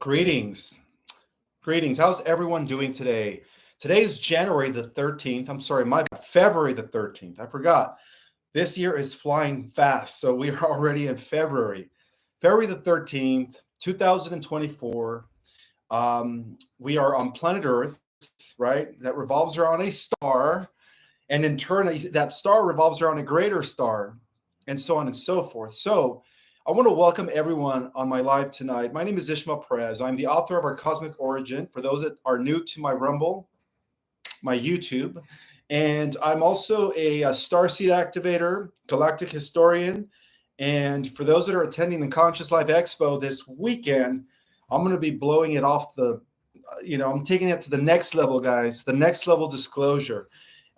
Greetings. Greetings. How's everyone doing today? Today is January the 13th. I'm sorry, February the 13th. I forgot. This year is flying fast. So we are already in February. February the 13th, 2024. We are on planet Earth, right? That revolves around a star. And in turn, that star revolves around a greater star, and so on and so forth. So I want to welcome everyone on my live tonight. My name is Ismael. I'm the author of Our Cosmic Origin. For those that are new to my Rumble, my YouTube, and I'm also a starseed activator, galactic historian. And for those that are attending the Conscious Life Expo this weekend, I'm going to be blowing it off I'm taking it to the next level, guys, the next level disclosure.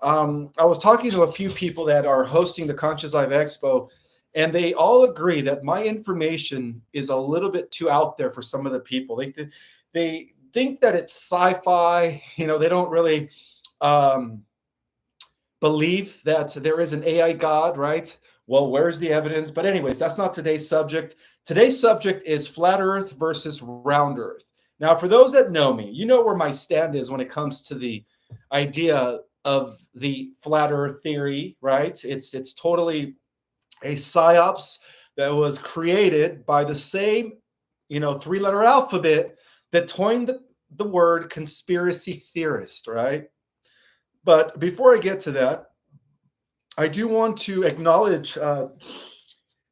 I was talking to a few people that are hosting the Conscious Life Expo, and they all agree that my information is a little bit too out there for some of the people. They think that it's sci-fi. They don't really believe that there is an AI God, right? Well, where's the evidence? But anyways, that's not today's subject. Today's subject is flat Earth versus round Earth. Now, for those that know me, you know where my stand is when it comes to the idea of the flat Earth theory, right? It's totally a psyops that was created by the same, three-letter alphabet that coined the word conspiracy theorist, right? But before I get to that, I do want to acknowledge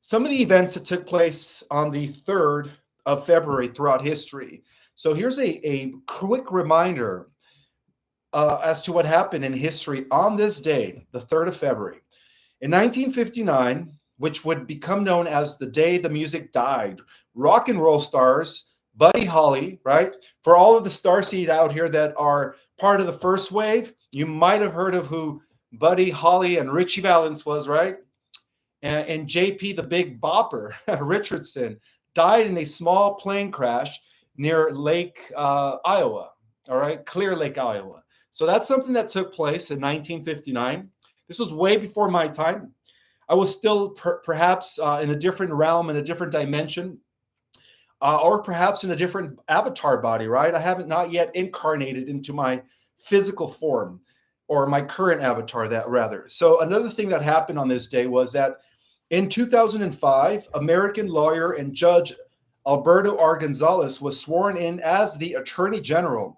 some of the events that took place on the 3rd of February throughout history. So here's a quick reminder as to what happened in history on this day, the 3rd of February. In 1959, which would become known as the day the music died, rock and roll stars, Buddy Holly, right? For all of the starseed out here that are part of the first wave, you might have heard of who Buddy Holly and Richie Valens was, right? And JP, the Big Bopper, Richardson, died in a small plane crash near Lake, Iowa, all right? Clear Lake, Iowa. So that's something that took place in 1959. This was way before my time. I was still perhaps in a different realm, in a different dimension, or perhaps in a different avatar body, right? I haven't not yet incarnated into my physical form, or my current avatar, that rather. So another thing that happened on this day was that in 2005, American lawyer and judge Alberto R. Gonzalez was sworn in as the Attorney General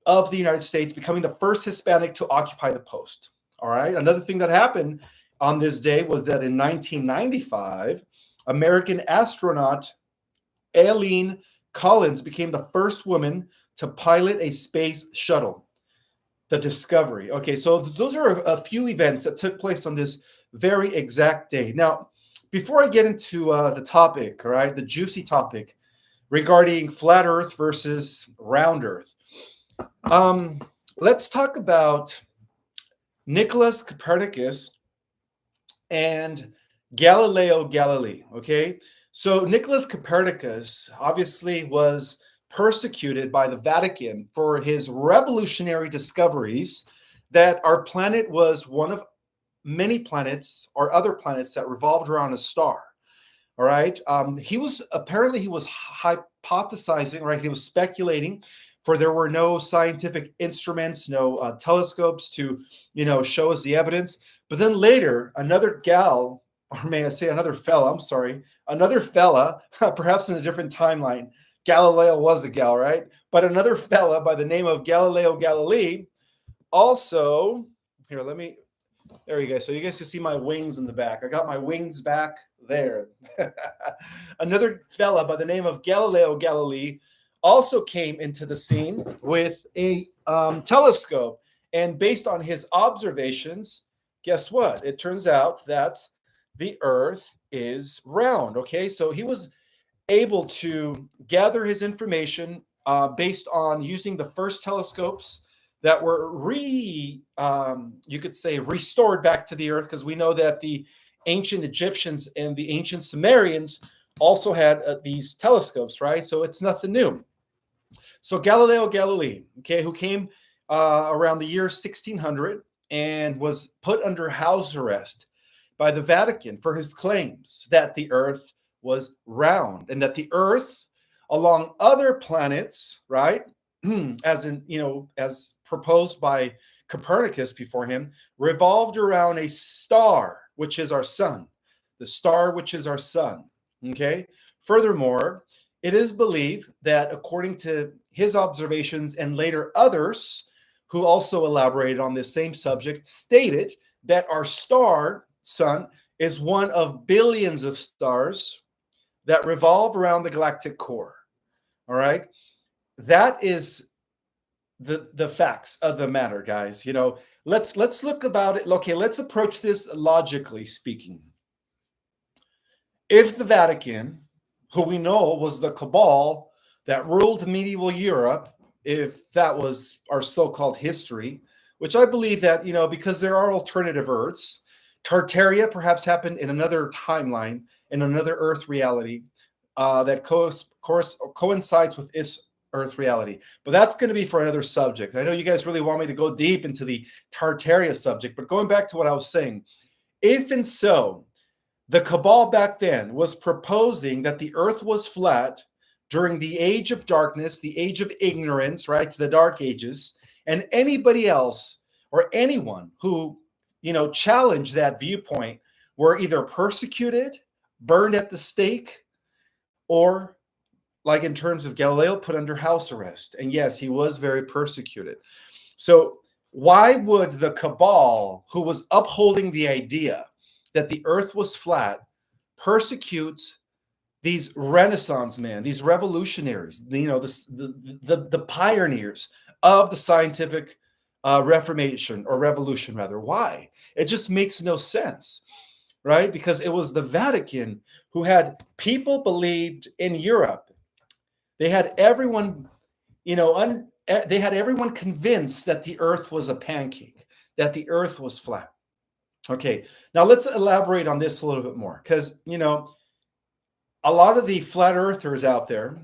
of the United States, becoming the first Hispanic to occupy the post. All right. Another thing that happened on this day was that in 1995, American astronaut Eileen Collins became the first woman to pilot a space shuttle, the Discovery. Okay, so those are a few events that took place on this very exact day. Now, before I get into the topic, all right, the juicy topic regarding flat Earth versus round Earth, let's talk about Nicholas Copernicus and Galileo Galilei, okay? So Nicholas Copernicus obviously was persecuted by the Vatican for his revolutionary discoveries that our planet was one of many planets or other planets that revolved around a star. All right. He was hypothesizing, right? He was speculating, for there were no scientific instruments, no telescopes to, show us the evidence. But then later, another gal, or may I say another fella, perhaps in a different timeline. Galileo was a gal, right? But another fella by the name of Galileo Galilei also, there you go. So you guys can see my wings in the back. I got my wings back there. Another fella by the name of Galileo Galilei also came into the scene with a telescope. And based on his observations, guess what? It turns out that the Earth is round. Okay, so he was able to gather his information based on using the first telescopes that were you could say restored back to the Earth, because we know that the ancient Egyptians and the ancient Sumerians also had these telescopes, right? So it's nothing new. So Galileo Galilei, okay, who came around the year 1600 and was put under house arrest by the Vatican for his claims that the Earth was round and that the Earth along other planets, right? As in, as proposed by Copernicus before him, revolved around a star, which is our sun, the star, which is our sun. Okay. Furthermore, it is believed that according to his observations and later others who also elaborated on this same subject, stated that our star, sun, is one of billions of stars that revolve around the galactic core. All right. That is the facts of the matter, guys. Let's look about it. Okay, let's approach this logically speaking. If the Vatican, who we know was the cabal that ruled medieval Europe, if that was our so-called history, which I believe that, because there are alternative Earths, Tartaria perhaps happened in another timeline, in another Earth reality that coincides with this Earth reality. But that's going to be for another subject. I know you guys really want me to go deep into the Tartaria subject, but going back to what I was saying, if and so, the cabal back then was proposing that the Earth was flat during the age of darkness, the age of ignorance, right, the Dark Ages, and anybody else or anyone who, challenged that viewpoint were either persecuted, burned at the stake, or, like in terms of Galileo, put under house arrest. And yes, he was very persecuted. So why would the cabal, who was upholding the idea that the Earth was flat, persecute these Renaissance men, these revolutionaries, the pioneers of the scientific Reformation, or revolution rather? Why? It just makes no sense, right? Because it was the Vatican who had people believed in Europe. They had everyone, they had everyone convinced that the Earth was a pancake, that the Earth was flat. Okay, now let's elaborate on this a little bit more, because, a lot of the flat earthers out there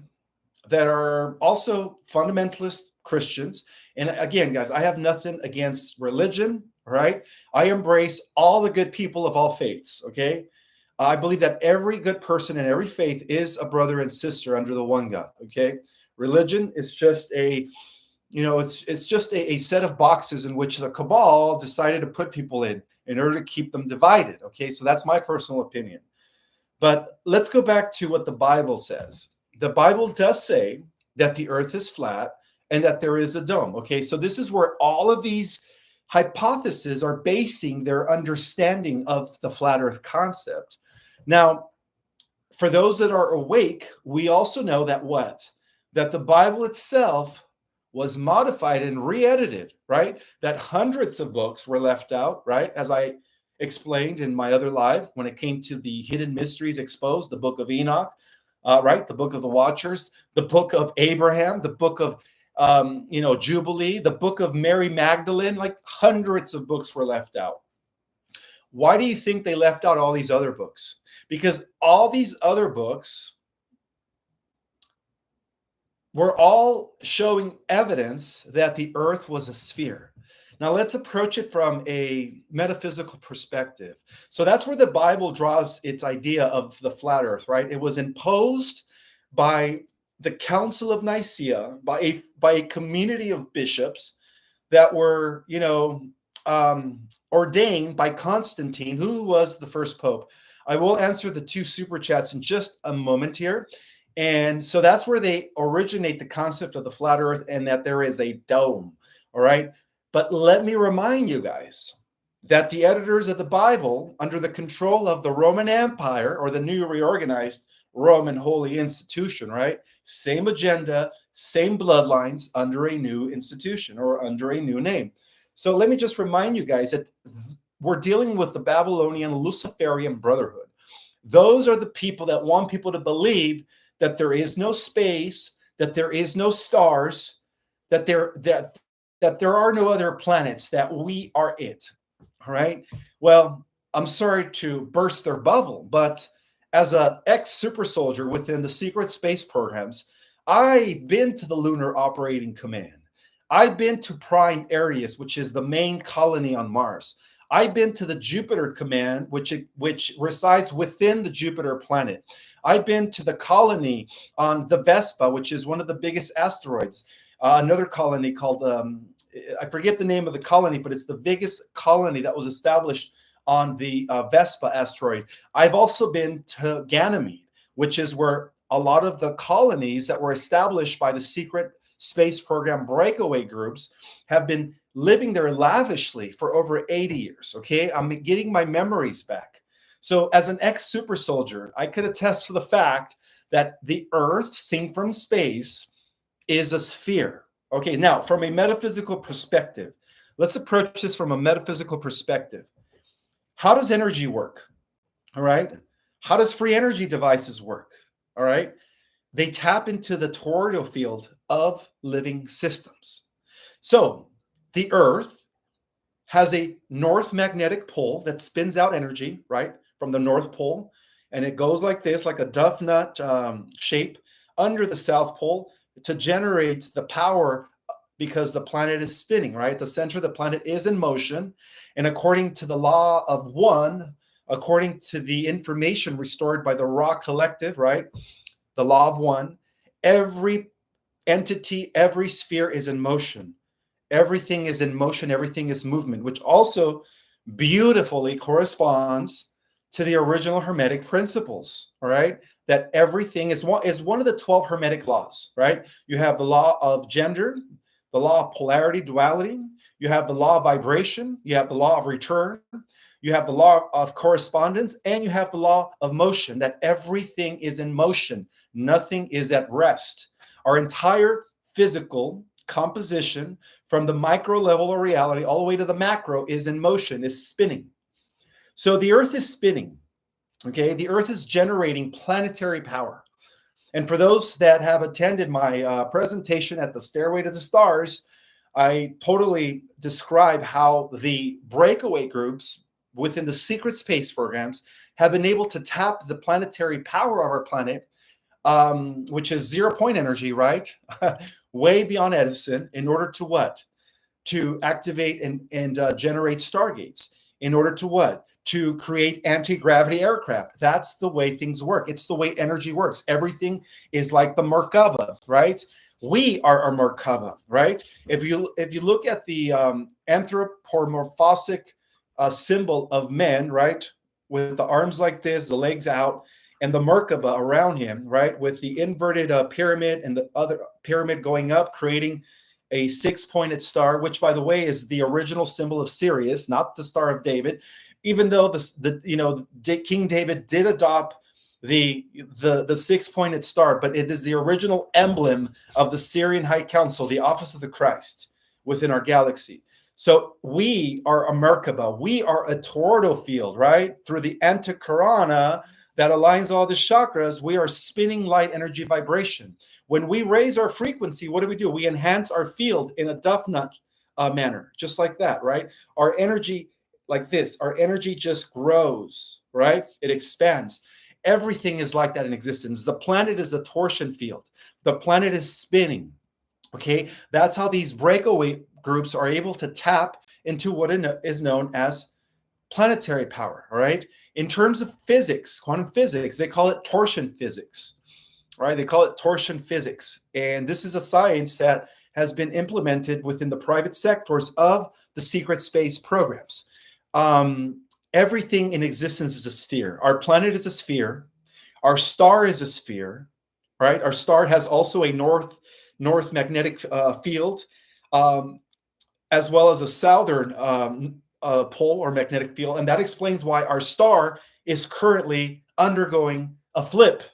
that are also fundamentalist Christians, and again, guys, I have nothing against religion, right? I embrace all the good people of all faiths, okay? I believe that every good person in every faith is a brother and sister under the one God, okay? Religion is just it's just a set of boxes in which the cabal decided to put people in order to keep them divided, okay? So that's my personal opinion. But let's go back to what the Bible says. The Bible does say that the Earth is flat and that there is a dome, okay? So this is where all of these hypotheses are basing their understanding of the flat Earth concept. Now, for those that are awake, we also know that that the Bible itself was modified and re-edited, right? That hundreds of books were left out, right? As I explained in my other live, when it came to the hidden mysteries exposed, the book of Enoch, right? The book of the Watchers, the book of Abraham, the book of, Jubilee, the book of Mary Magdalene, like hundreds of books were left out. Why do you think they left out all these other books? Because all these other books were all showing evidence that the Earth was a sphere. Now let's approach it from a metaphysical perspective. So that's where the Bible draws its idea of the flat Earth, right? It was imposed by the Council of Nicaea, by a community of bishops that were, ordained by Constantine, who was the first pope. I will answer the 2 super chats in just a moment here. And so that's where they originate the concept of the flat Earth and that there is a dome, all right? But let me remind you guys that the editors of the Bible, under the control of the Roman Empire, or the new reorganized Roman holy institution, right? Same agenda, same bloodlines under a new institution or under a new name. So let me just remind you guys that we're dealing with the Babylonian Luciferian Brotherhood. Those are the people that want people to believe that there is no space, that there is no stars, that there are no other planets, that we are it. All right. Well, I'm sorry to burst their bubble, but as an ex-super soldier within the secret space programs, I've been to the Lunar Operating Command. I've been to Prime Aries, which is the main colony on Mars. I've been to the Jupiter Command, which resides within the Jupiter planet. I've been to the colony on the Vespa, which is one of the biggest asteroids. Another colony called, I forget the name of the colony, but it's the biggest colony that was established on the Vespa asteroid. I've also been to Ganymede, which is where a lot of the colonies that were established by the secret space program breakaway groups have been living there lavishly for over 80 years. Okay, I'm getting my memories back. So as an ex-super soldier, I could attest to the fact that the Earth, seen from space, is a sphere. Okay, now from a metaphysical perspective, let's approach this from a metaphysical perspective. How does energy work? All right. How does free energy devices work? All right. They tap into the toroidal field of living systems. So the Earth has a north magnetic pole that spins out energy, right, from the North Pole. And it goes like this, like a duff nut shape under the South Pole to generate the power because the planet is spinning, right? The center of the planet is in motion. And according to the law of one, according to the information restored by the Raw Collective, right? The law of one, every entity, every sphere is in motion. Everything is in motion. Everything is movement, which also beautifully corresponds to the original Hermetic principles, all right? That everything is one of the 12 Hermetic laws, right? You have the law of gender, the law of polarity, duality. You have the law of vibration. You have the law of return. You have the law of correspondence, and you have the law of motion, that everything is in motion. Nothing is at rest. Our entire physical composition, from the micro level of reality all the way to the macro, is in motion, is spinning. So the Earth is spinning, okay? The Earth is generating planetary power. And for those that have attended my presentation at the Stairway to the Stars, I totally describe how the breakaway groups within the secret space programs have been able to tap the planetary power of our planet, which is 0-point energy, right? Way beyond Edison, in order to what? To activate and generate stargates. In order to what? To create anti-gravity aircraft. That's the way things work. It's the way energy works. Everything is like the Merkaba, right? We are a Merkaba, right? If you look at the anthropomorphic symbol of men, right, with the arms like this, the legs out, and the Merkaba around him, right, with the inverted pyramid and the other pyramid going up, creating a 6-pointed star, which, by the way, is the original symbol of Sirius, not the Star of David. Even though King David did adopt the 6-pointed star, but it is the original emblem of the Syrian High Council, the office of the Christ within our galaxy. So we are a Merkaba. We are a toroidal field, right? Through the Antakarana that aligns all the chakras, we are spinning light energy vibration. When we raise our frequency, what do? We enhance our field in a duff nut manner, just like that, right? Our energy, like this, our energy just grows, right? It expands. Everything is like that in existence. The planet is a torsion field. The planet is spinning, okay? That's how these breakaway groups are able to tap into what is known as planetary power, all right? In terms of physics, quantum physics, they call it torsion physics, right? They call it torsion physics. And this is a science that has been implemented within the private sectors of the secret space programs. Everything in existence is a sphere. Our planet is a sphere. Our star is a sphere, right? Our star has also a north magnetic field, as well as a southern pole or magnetic field. And that explains why our star is currently undergoing a flip.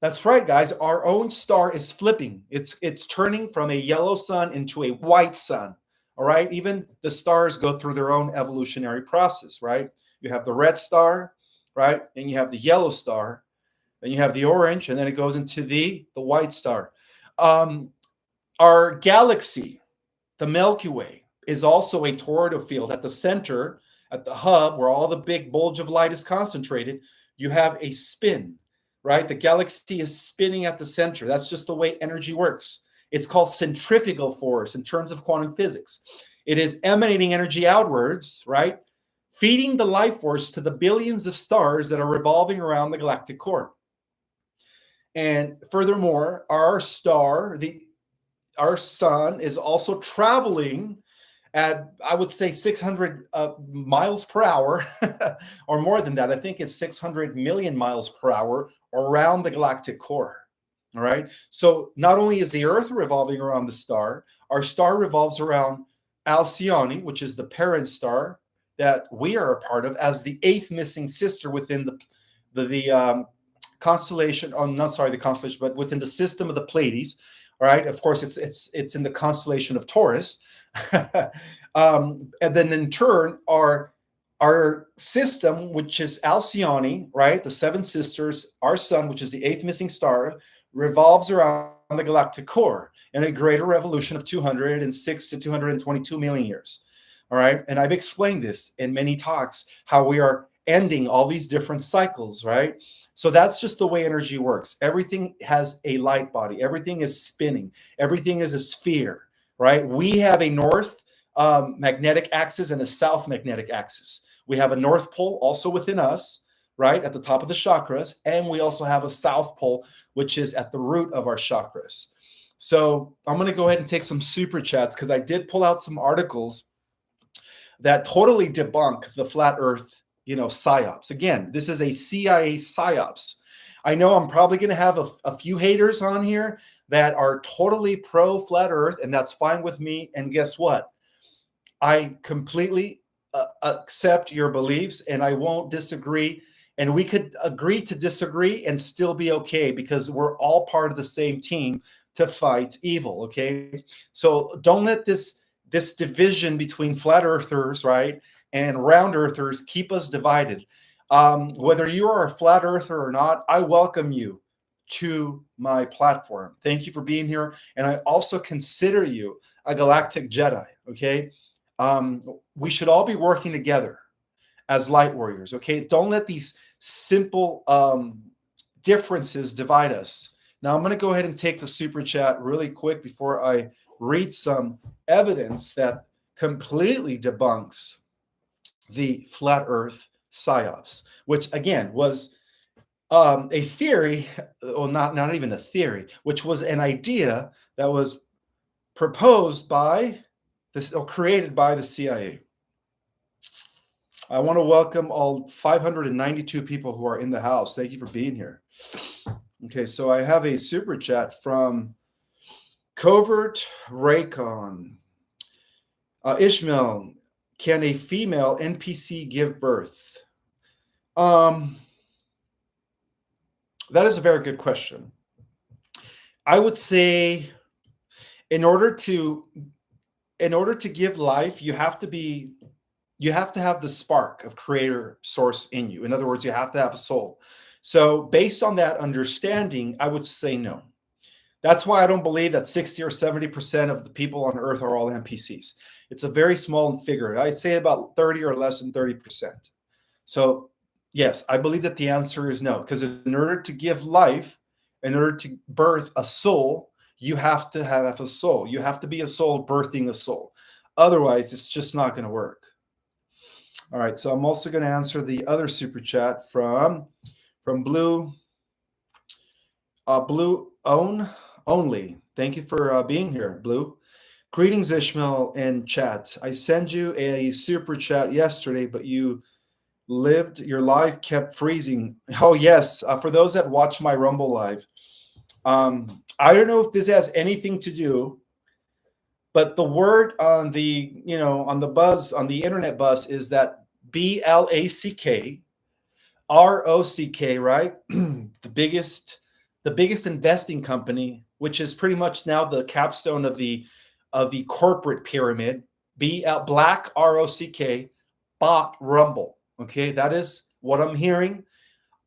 That's right, guys. Our own star is flipping. It's turning from a yellow sun into a white sun. All right. Even the stars go through their own evolutionary process, right? You have the red star, right? And you have the yellow star. Then you have the orange, and then it goes into the white star. Our galaxy, the Milky Way, is also a toroidal field. At the center, at the hub, where all the big bulge of light is concentrated, you have a spin, right? The galaxy is spinning at the center. That's just the way energy works. It's called centrifugal force in terms of quantum physics. It is emanating energy outwards, right? Feeding the life force to the billions of stars that are revolving around the galactic core. And furthermore, our star, our sun, is also traveling at, I would say, 600 miles per hour, or more than that. I think it's 600 million miles per hour around the galactic core. All right. So not only is the Earth revolving around the star, our star revolves around Alcyone, which is the parent star that we are a part of, as the eighth missing sister within the constellation. Oh, not sorry, the constellation, but within the system of the Pleiades. All right. Of course, it's in the constellation of Taurus. And then in turn, our system, which is Alcyone, right, the seven sisters, our sun, which is the eighth missing star, revolves around the galactic core in a greater revolution of 206 to 222 million years. All right. And I've explained this in many talks, how we are ending all these different cycles, right? So that's just the way energy works. Everything has a light body. Everything is spinning. Everything is a sphere, right? We have a north magnetic axis and a south magnetic axis. We have a north pole also within us, right, at the top of the chakras. And we also have a south pole, which is at the root of our chakras. So I'm going to go ahead and take some super chats, because I did pull out some articles that totally debunk the flat earth, psyops. Again, this is a CIA psyops. I know I'm probably going to have a few haters on here that are totally pro flat earth, and that's fine with me. And guess what? I completely accept your beliefs, and I won't disagree. And we could agree to disagree and still be okay, because we're all part of the same team to fight evil. Okay. So don't let this division between flat earthers, right, and round earthers keep us divided. Whether you are a flat earther or not, I welcome you to my platform. Thank you for being here. And I also consider you a galactic Jedi. Okay. We should all be working together as light warriors. Okay. Don't let these simple differences divide us. Now I'm going to go ahead and take the super chat really quick before I read some evidence that completely debunks the flat earth psyops, which again was a theory, or not even a theory, which was an idea that was proposed by this, or created by the CIA. I want to welcome all 592 people who are in the house. Thank you for being here. Okay, so I have a super chat from Covert Raycon. Ismael, can a female NPC give birth? That is a very good question. I would say in order to give life, you have to have the spark of creator source in you. In other words, you have to have a soul. So based on that understanding, I would say no. That's why I don't believe that 60 or 70% of the people on earth are all NPCs. It's a very small figure. I'd say about 30 or less than 30%. So yes, I believe that the answer is no, because in order to give life, in order to birth a soul, you have to have a soul. You have to be a soul birthing a soul. Otherwise, it's just not going to work. All right, so I'm also going to answer the other super chat from Blue Only. Thank you for being here, Blue. Greetings, Ishmael and chat. I sent you a super chat yesterday, but your live kept freezing. Oh yes, for those that watch my Rumble live, I don't know if this has anything to do, but the word on the on the internet buzz is that BLACK ROCK, right? the biggest investing company, which is pretty much now the capstone of the corporate pyramid. Black ROCK bought Rumble. Okay, that is what I'm hearing.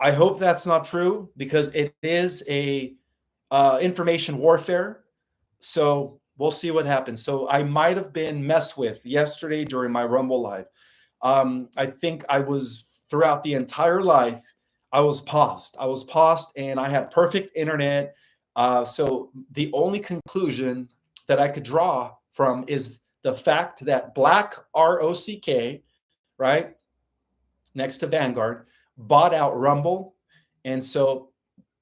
I hope that's not true, because it is a information warfare. So we'll see what happens. So I might have been messed with yesterday during my Rumble live. I think I was, throughout the entire life, I was paused, and I had perfect internet. So the only conclusion that I could draw from is the fact that Black ROCK, right, next to Vanguard, bought out Rumble. And so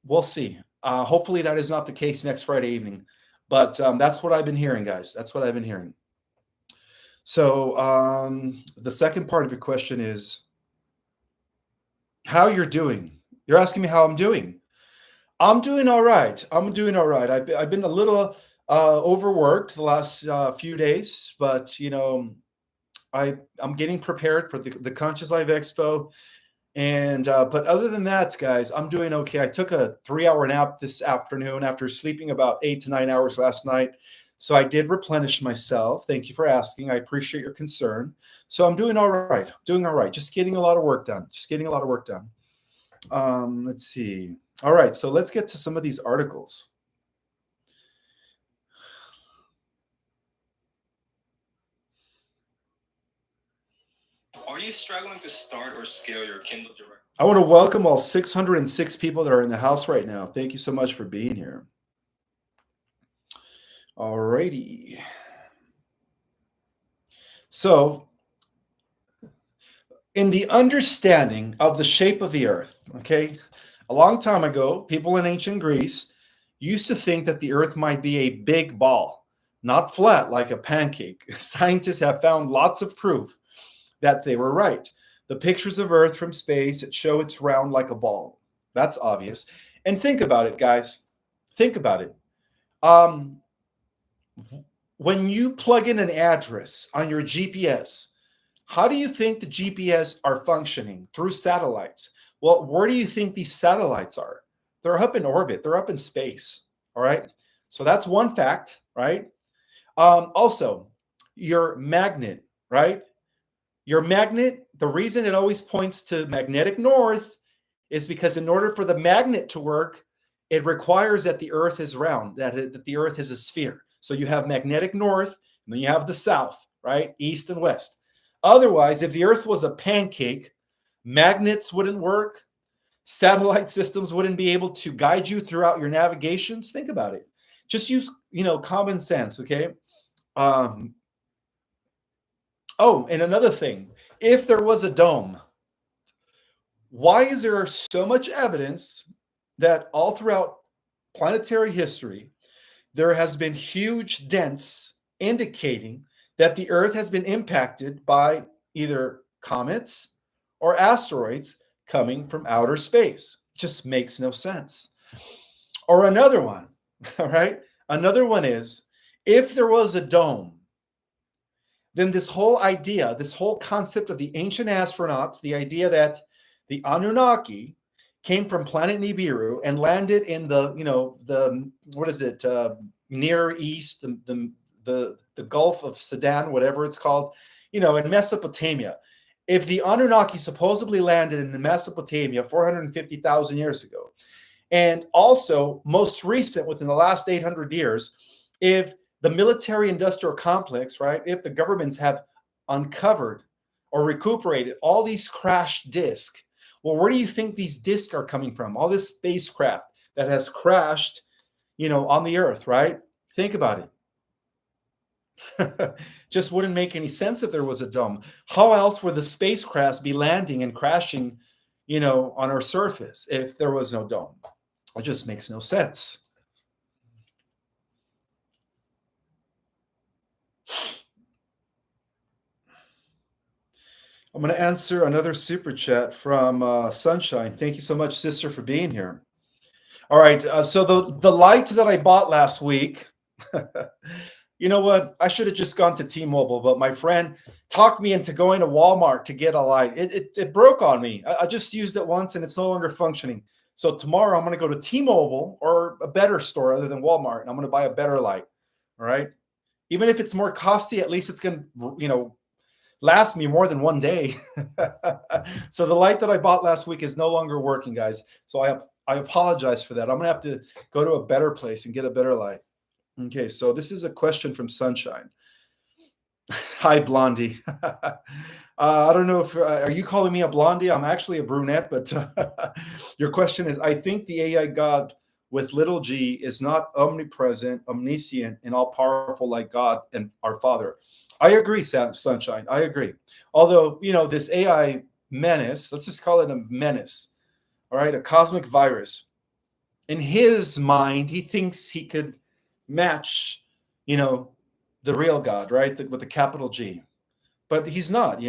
we'll see. Hopefully that is not the case next Friday evening. But that's what I've been hearing, guys. That's what I've been hearing. So the second part of your question is how you're doing. You're asking me how I'm doing. I'm doing all right. I'm doing all right. I've been a little overworked the last few days, but I'm getting prepared for the Conscious Life Expo. And but other than that, guys, I'm doing okay. I took a 3-hour nap this afternoon after sleeping about 8 to 9 hours last night. So I did replenish myself. Thank you for asking. I appreciate your concern. So I'm doing all right. Doing all right. Just getting a lot of work done. Just getting a lot of work done. Let's see. All right. So let's get to some of these articles. Are you struggling to start or scale your Kindle Direct? I want to welcome all 606 people that are in the house right now. Thank you so much for being here. All righty. So, in the understanding of the shape of the earth, okay, a long time ago, people in ancient Greece used to think that the earth might be a big ball, not flat like a pancake. Scientists have found lots of proof that they were right. The pictures of Earth from space show it's round like a ball. That's obvious. And think about it, guys. Think about it. When you plug in an address on your GPS, how do you think the GPS are functioning? Through satellites. Well, where do you think these satellites are? They're up in orbit. They're up in space. All right. So that's one fact, right? Also, your magnet, right? Your magnet, the reason it always points to magnetic north is because in order for the magnet to work, it requires that the earth is round, that the earth is a sphere. So you have magnetic north, and then you have the south, right? East and west. Otherwise, if the earth was a pancake, magnets wouldn't work. Satellite systems wouldn't be able to guide you throughout your navigations. Think about it. Just use, common sense, okay? Oh, and another thing, if there was a dome, why is there so much evidence that all throughout planetary history, there has been huge dents indicating that the Earth has been impacted by either comets or asteroids coming from outer space? Just makes no sense. Or another one, all right? Another one is, if there was a dome, then this whole idea, this whole concept of the ancient astronauts, the idea that the Anunnaki came from planet Nibiru and landed in the Near East, the Gulf of Sudan, whatever it's called, in Mesopotamia. If the Anunnaki supposedly landed in Mesopotamia 450,000 years ago, and also most recent within the last 800 years, if the military-industrial complex, right? If the governments have uncovered or recuperated all these crashed discs, well, where do you think these discs are coming from? All this spacecraft that has crashed, on the Earth, right? Think about it. Just wouldn't make any sense if there was a dome. How else would the spacecrafts be landing and crashing, on our surface if there was no dome? It just makes no sense. I'm going to answer another super chat from Sunshine. Thank you so much, sister, for being here. All right. So the light that I bought last week, you know what? I should have just gone to T-Mobile, but my friend talked me into going to Walmart to get a light. It broke on me. I just used it once and it's no longer functioning. So tomorrow I'm going to go to T-Mobile or a better store other than Walmart, and I'm going to buy a better light. All right. Even if it's more costly, at least it's going to, last me more than one day. So the light that I bought last week is no longer working, guys. So I apologize for that. I'm going to have to go to a better place and get a better light. Okay, so this is a question from Sunshine. Hi, Blondie. I don't know if, are you calling me a blondie? I'm actually a brunette, but your question is, I think the AI God with little g is not omnipresent, omniscient, and all-powerful like God and our Father. I agree, Sunshine. I agree. Although, this AI menace, let's just call it a menace, all right, a cosmic virus. in his mind, he thinks he could match, the real God, right? With the capital G. But he's not.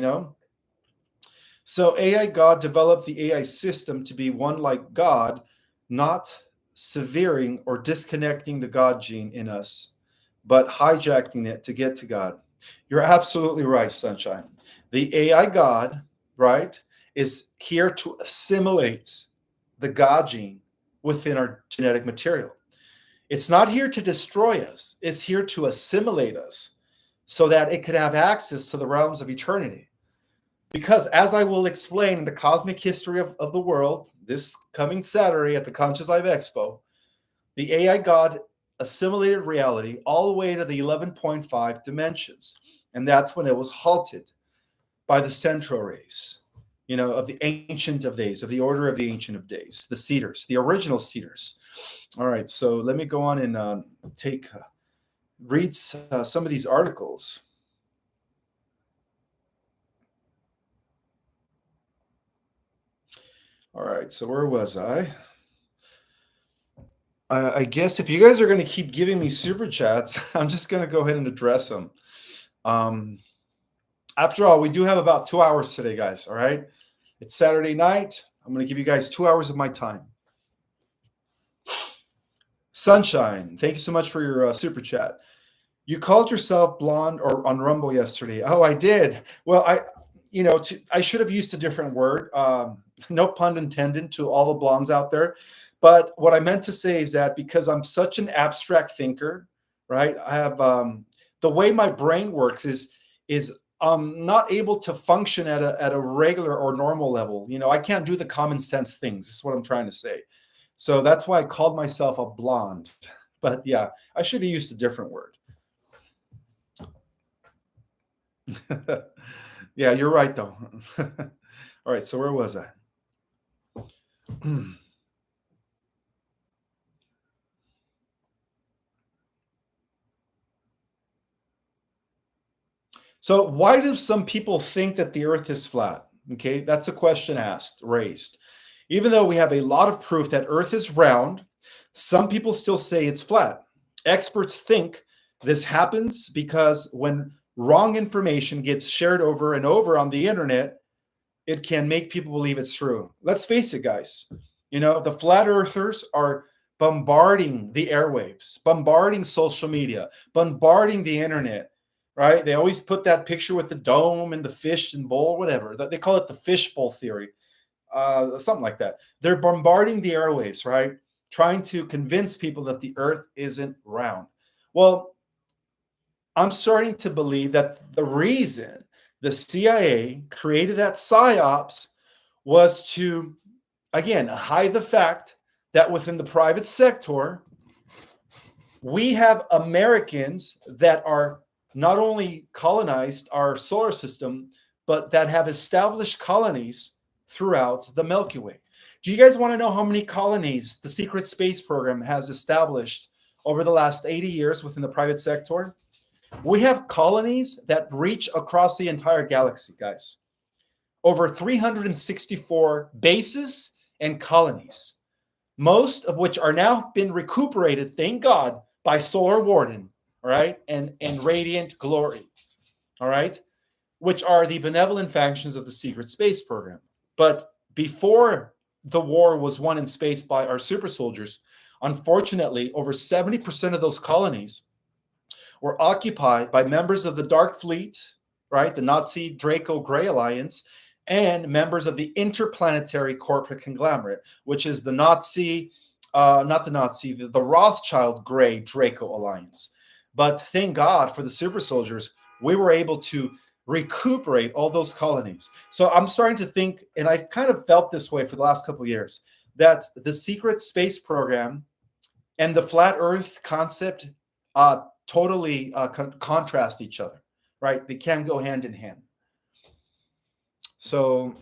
So AI God developed the AI system to be one like God, not severing or disconnecting the God gene in us, but hijacking it to get to God. You're absolutely right, Sunshine. The AI God, right, is here to assimilate the God gene within our genetic material. It's not here to destroy us, it's here to assimilate us so that it could have access to the realms of eternity. Because, as I will explain in the cosmic history of the world this coming Saturday at the Conscious Life Expo, the AI God assimilated reality all the way to the 11.5 dimensions. And that's when it was halted by the Central race, of the Ancient of Days, of the Order of the Ancient of Days, the Seeders, the original Seeders. All right, so let me go on and read some of these articles. All right, so where was I? I guess if you guys are going to keep giving me super chats, I'm just going to go ahead and address them. After all, we do have about 2 hours today, guys. All right. It's Saturday night. I'm going to give you guys 2 hours of my time. Sunshine, thank you so much for your super chat. You called yourself blonde or on Rumble yesterday. Oh, I did. Well, I should have used a different word. No pun intended to all the blondes out there. But what I meant to say is that because I'm such an abstract thinker, right? I have the way my brain works is not able to function at a regular or normal level. I can't do the common sense things. Is what I'm trying to say. So that's why I called myself a blonde. But yeah, I should have used a different word. Yeah, you're right though. All right, so where was I? So why do some people think that the earth is flat? Okay, that's a question raised. Even though we have a lot of proof that earth is round, some people still say it's flat. Experts think this happens because when wrong information gets shared over and over on the internet, it can make people believe it's true. Let's face it, guys. The flat earthers are bombarding the airwaves, bombarding social media, bombarding the internet, right? They always put that picture with the dome and the fish and bowl, whatever. They call it the fishbowl theory, something like that. They're bombarding the airwaves, right? Trying to convince people that the earth isn't round. Well, I'm starting to believe that the reason the CIA created that PSYOPs was to, again, hide the fact that within the private sector, we have Americans that are not only colonized our solar system, but that have established colonies throughout the Milky Way. Do you guys want to know how many colonies the secret space program has established over the last 80 years within the private sector? We have colonies that reach across the entire galaxy, guys. Over 364 bases and colonies, most of which are now been recuperated, thank God, by Solar Warden, all right, and Radiant Glory, all right, which are the benevolent factions of the secret space program. But before the war was won in space by our super soldiers, unfortunately, over 70% of those colonies were occupied by members of the Dark Fleet, right, the Nazi Draco Gray Alliance, and members of the Interplanetary Corporate Conglomerate, which is the the Rothschild Gray Draco Alliance. But thank God for the super soldiers, we were able to recuperate all those colonies. So I'm starting to think, and I've kind of felt this way for the last couple of years, that the secret space program and the flat Earth concept totally contrast each other, right? They can go hand in hand. So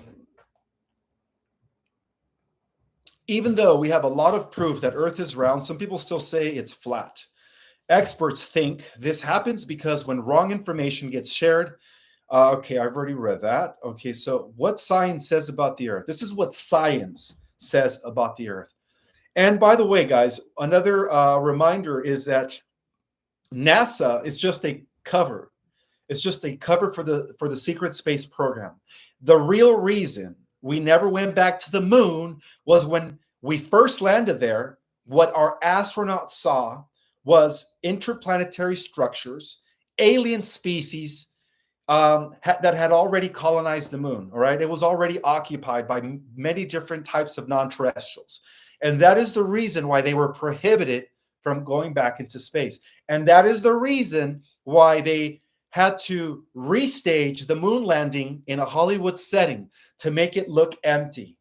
even though we have a lot of proof that Earth is round, some people still say it's flat. Experts think this happens because when wrong information gets shared, okay, I've already read that. Okay, so what science says about the Earth? This is what science says about the Earth. And by the way, guys, another reminder is that NASA is just a cover. It's just a cover for the secret space program. The real reason we never went back to the moon was when we first landed there, what our astronauts saw was interplanetary structures, alien species that had already colonized the moon. All right. It was already occupied by many different types of non-terrestrials. And that is the reason why they were prohibited from going back into space. And that is the reason why they had to restage the moon landing in a Hollywood setting to make it look empty.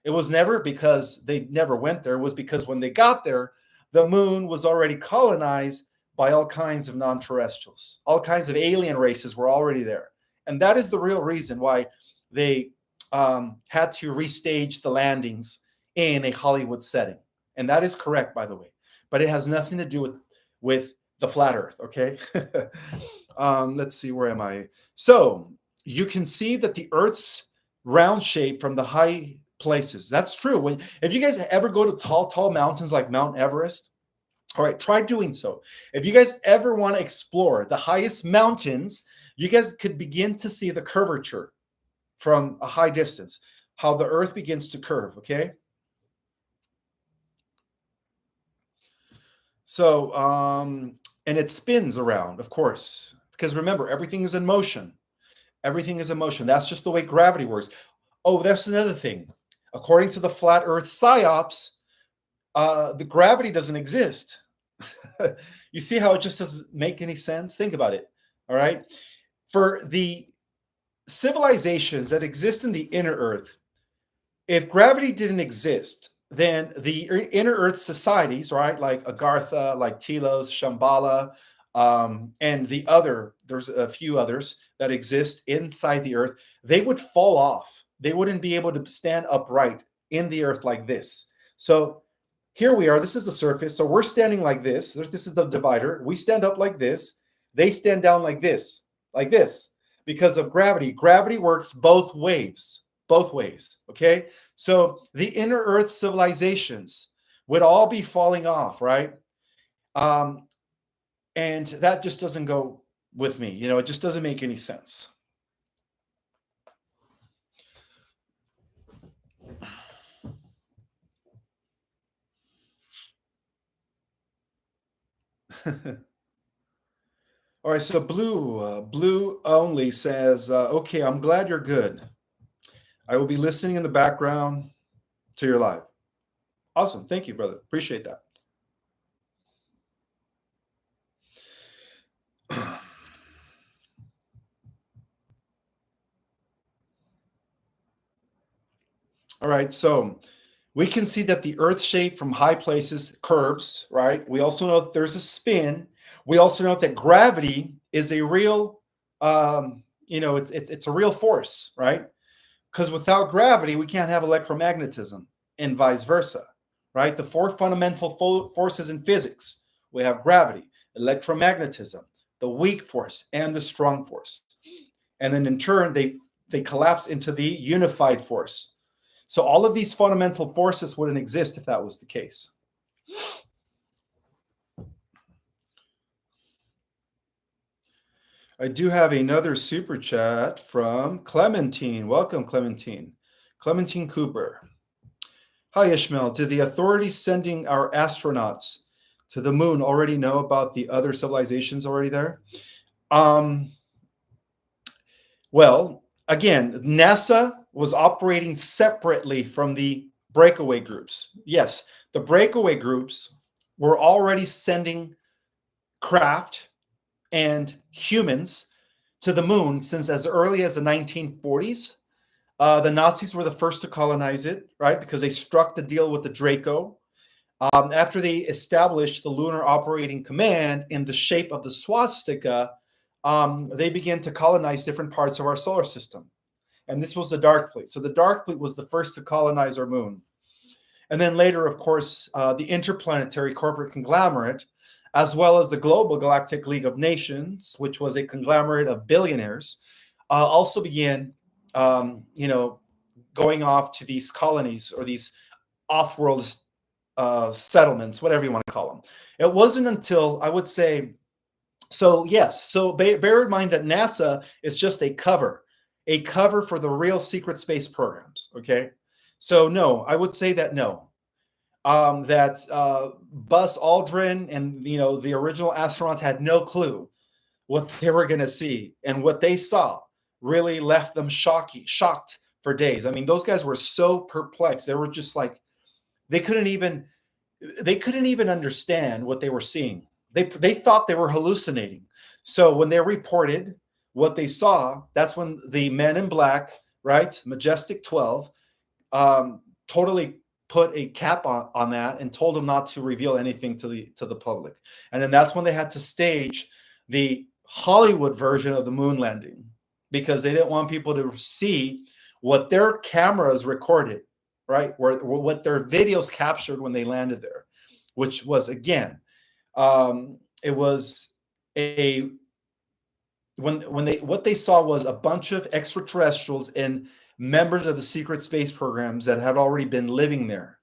It was never because they never went there. It was because when they got there, the moon was already colonized by all kinds of non-terrestrials. All kinds of alien races were already there. And that is the real reason why they had to restage the landings in a Hollywood setting. And that is correct, by the way. But it has nothing to do with the flat Earth, okay? Let's see, where am I? So you can see that the Earth's round shape from the high places. That's true. If you guys ever go to tall mountains like Mount Everest, all right, try doing so. If you guys ever want to explore the highest mountains, you guys could begin to see the curvature from a high distance, how the Earth begins to curve, okay? So, and it spins around, of course, because remember, everything is in motion. Everything is in motion. That's just the way gravity works. Oh, that's another thing. According to the flat Earth psyops, the gravity doesn't exist. You see how it just doesn't make any sense? Think about it. All right. For the civilizations that exist in the inner Earth, if gravity didn't exist, then the inner Earth societies, right, like Agartha, like Telos, Shambhala, and there's a few others that exist inside the Earth, they would fall off. They wouldn't be able to stand upright in the Earth like this. So here we are. This is the surface. So we're standing like this. This is the divider. We stand up like this. They stand down like this, because of gravity. Gravity works both ways. Okay? So the inner Earth civilizations would all be falling off, right? And that just doesn't go with me. It just doesn't make any sense. All right, so Blue only says, okay, I'm glad you're good. I will be listening in the background to your live. Awesome. Thank you, brother. Appreciate that. All right, so we can see that the Earth shape from high places curves, right? We also know that there's a spin. We also know that gravity is a real, it's a real force, right? Because without gravity, we can't have electromagnetism and vice versa, right? The four fundamental forces in physics, we have gravity, electromagnetism, the weak force, and the strong force. And then in turn, they collapse into the unified force. So all of these fundamental forces wouldn't exist if that was the case. I do have another super chat from Clementine. Welcome, Clementine. Clementine Cooper. Hi, Ishmael. Do the authorities sending our astronauts to the moon already know about the other civilizations already there? Well, again, NASA was operating separately from the breakaway groups. Yes, the breakaway groups were already sending craft and humans to the moon since as early as the 1940s. The Nazis were the first to colonize it, right? Because they struck the deal with the Draco. After they established the Lunar Operating Command in the shape of the swastika, they began to colonize different parts of our solar system. And this was the Dark Fleet. So the Dark Fleet was the first to colonize our moon. And then later, of course, the Interplanetary Corporate Conglomerate, as well as the Global Galactic League of Nations, which was a conglomerate of billionaires, also began, going off to these colonies or these off-world settlements, whatever you want to call them. It wasn't until, I would say, so yes, so bear in mind that NASA is just a cover for the real secret space programs. Okay, so no, I would say that no, that Buzz Aldrin and the original astronauts had no clue what they were going to see, and what they saw really left them shocked for days. I mean, those guys were so perplexed. They were just like, they couldn't even understand what they were seeing. They thought they were hallucinating. So when they reported what they saw, that's when the men in black, right, Majestic 12, totally put a cap on that and told them not to reveal anything to the public. And then that's when they had to stage the Hollywood version of the moon landing, because they didn't want people to see what their cameras recorded, right? What their videos captured when they landed there, which was, again, it was what they saw was a bunch of extraterrestrials and members of the secret space programs that had already been living there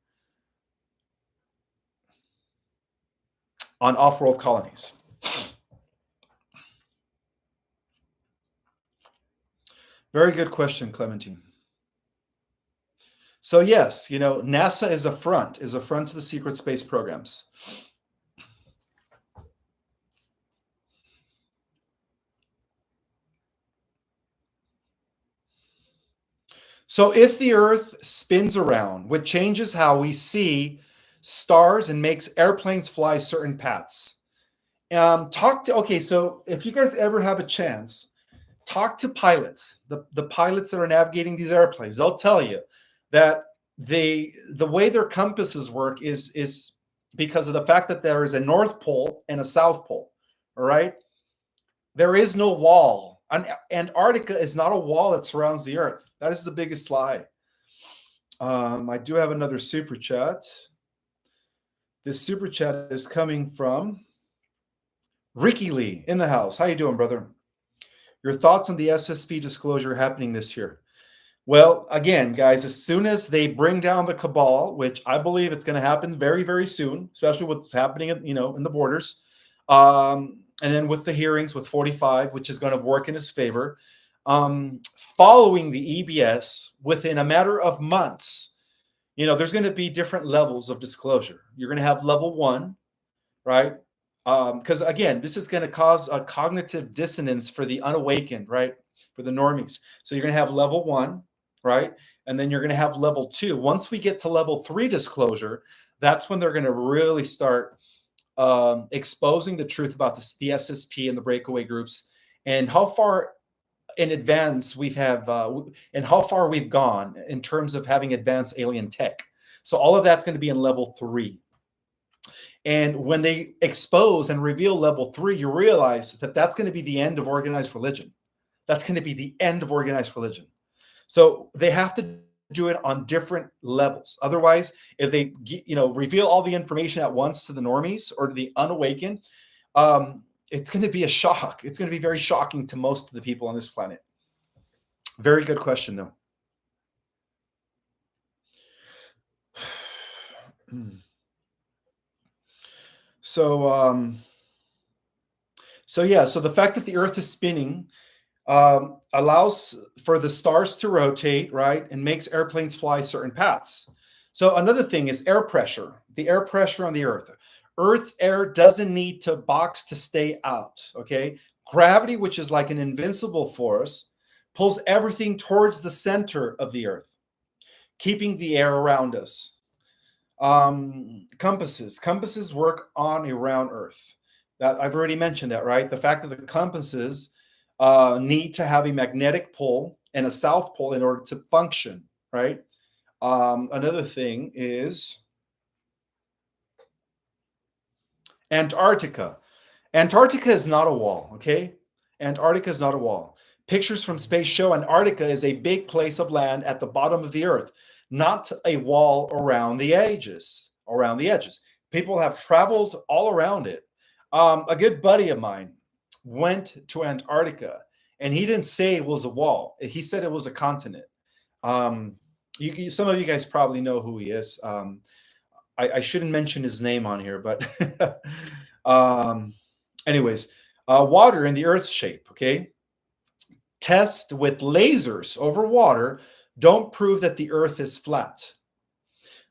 on off-world colonies. Very good question, Clementine. So yes, NASA is a front to the secret space programs. So if the Earth spins around, which changes how we see stars and makes airplanes fly certain paths. So if you guys ever have a chance, talk to pilots, the pilots that are navigating these airplanes. They'll tell you that the way their compasses work is because of the fact that there is a North Pole and a South Pole. All right. There is no wall. Antarctica is not a wall that surrounds the Earth. That is the biggest lie. I do have another super chat. This super chat is coming from Ricky Lee in the house. How you doing, brother? Your thoughts on the SSP disclosure happening this year? Well, again, guys, as soon as they bring down the cabal, which I believe it's going to happen very, very soon, especially what's happening, in the borders, and then with the hearings with 45, which is going to work in his favor, following the EBS within a matter of months, there's going to be different levels of disclosure. You're going to have level 1, right? Because again, this is going to cause a cognitive dissonance for the unawakened, right? For the normies. So you're going to have level 1, right? And then you're going to have level 2. Once we get to level 3 disclosure, that's when they're going to really start exposing the truth about the SSP and the breakaway groups, and how far in advance and how far we've gone in terms of having advanced alien tech. So all of that's going to be in level 3. And when they expose and reveal level 3, you realize that that's going to be the end of organized religion. That's going to be the end of organized religion. So they have to do it on different levels. Otherwise, if they reveal all the information at once to the normies or to the unawakened, it's going to be a shock. It's going to be very shocking to most of the people on this planet. Very good question, though. So the fact that the Earth is spinning allows for the stars to rotate, right, and makes airplanes fly certain paths. So another thing is air pressure, the air pressure on the Earth. Earth's air doesn't need to box to stay out, okay? Gravity, which is like an invincible force, pulls everything towards the center of the Earth, keeping the air around us. Compasses work on around Earth. That I've already mentioned that, right? The fact that the compasses need to have a magnetic pole and a south pole in order to function, right? Another thing is Antarctica. Antarctica is not a wall, okay? Antarctica is not a wall. Pictures from space show Antarctica is a big place of land at the bottom of the Earth, not a wall around the edges. People have traveled all around it. A good buddy of mine went to Antarctica, and he didn't say it was a wall. He said it was a continent. Some of you guys probably know who he is. I shouldn't mention his name on here, but anyways, water in the Earth's shape, okay? Tests with lasers over water don't prove that the Earth is flat.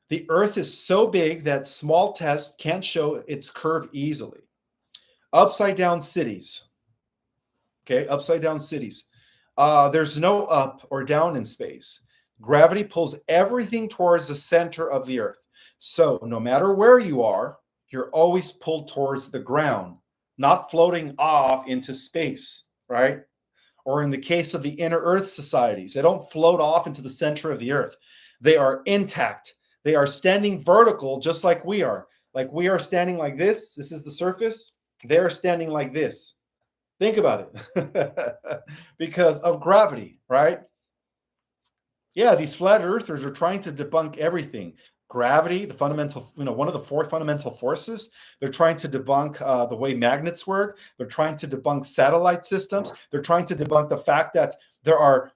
The Earth is so big that small tests can't show its curve easily. Upside down cities, okay? Upside down cities. There's no up or down in space. Gravity pulls everything towards the center of the Earth. So no matter where you are, you're always pulled towards the ground, not floating off into space, right? Or in the case of the inner Earth societies, they don't float off into the center of the Earth. They are intact. They are standing vertical, just like we are. Like we are standing like this. This is the surface. They are standing like this. Think about it. Because of gravity, right? Yeah, these flat earthers are trying to debunk everything. Gravity, the fundamental, one of the four fundamental forces. They're trying to debunk the way magnets work. They're trying to debunk satellite systems. They're trying to debunk the fact that there are,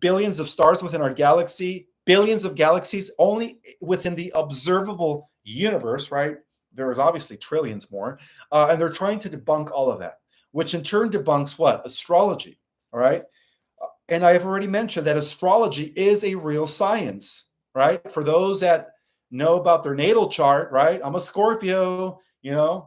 billions of stars within our galaxy, billions of galaxies only within the observable universe, right? There is obviously trillions more. And they're trying to debunk all of that, which in turn debunks what? Astrology, all right? And I have already mentioned that astrology is a real science, right? For those that know about their natal chart, right? I'm a Scorpio,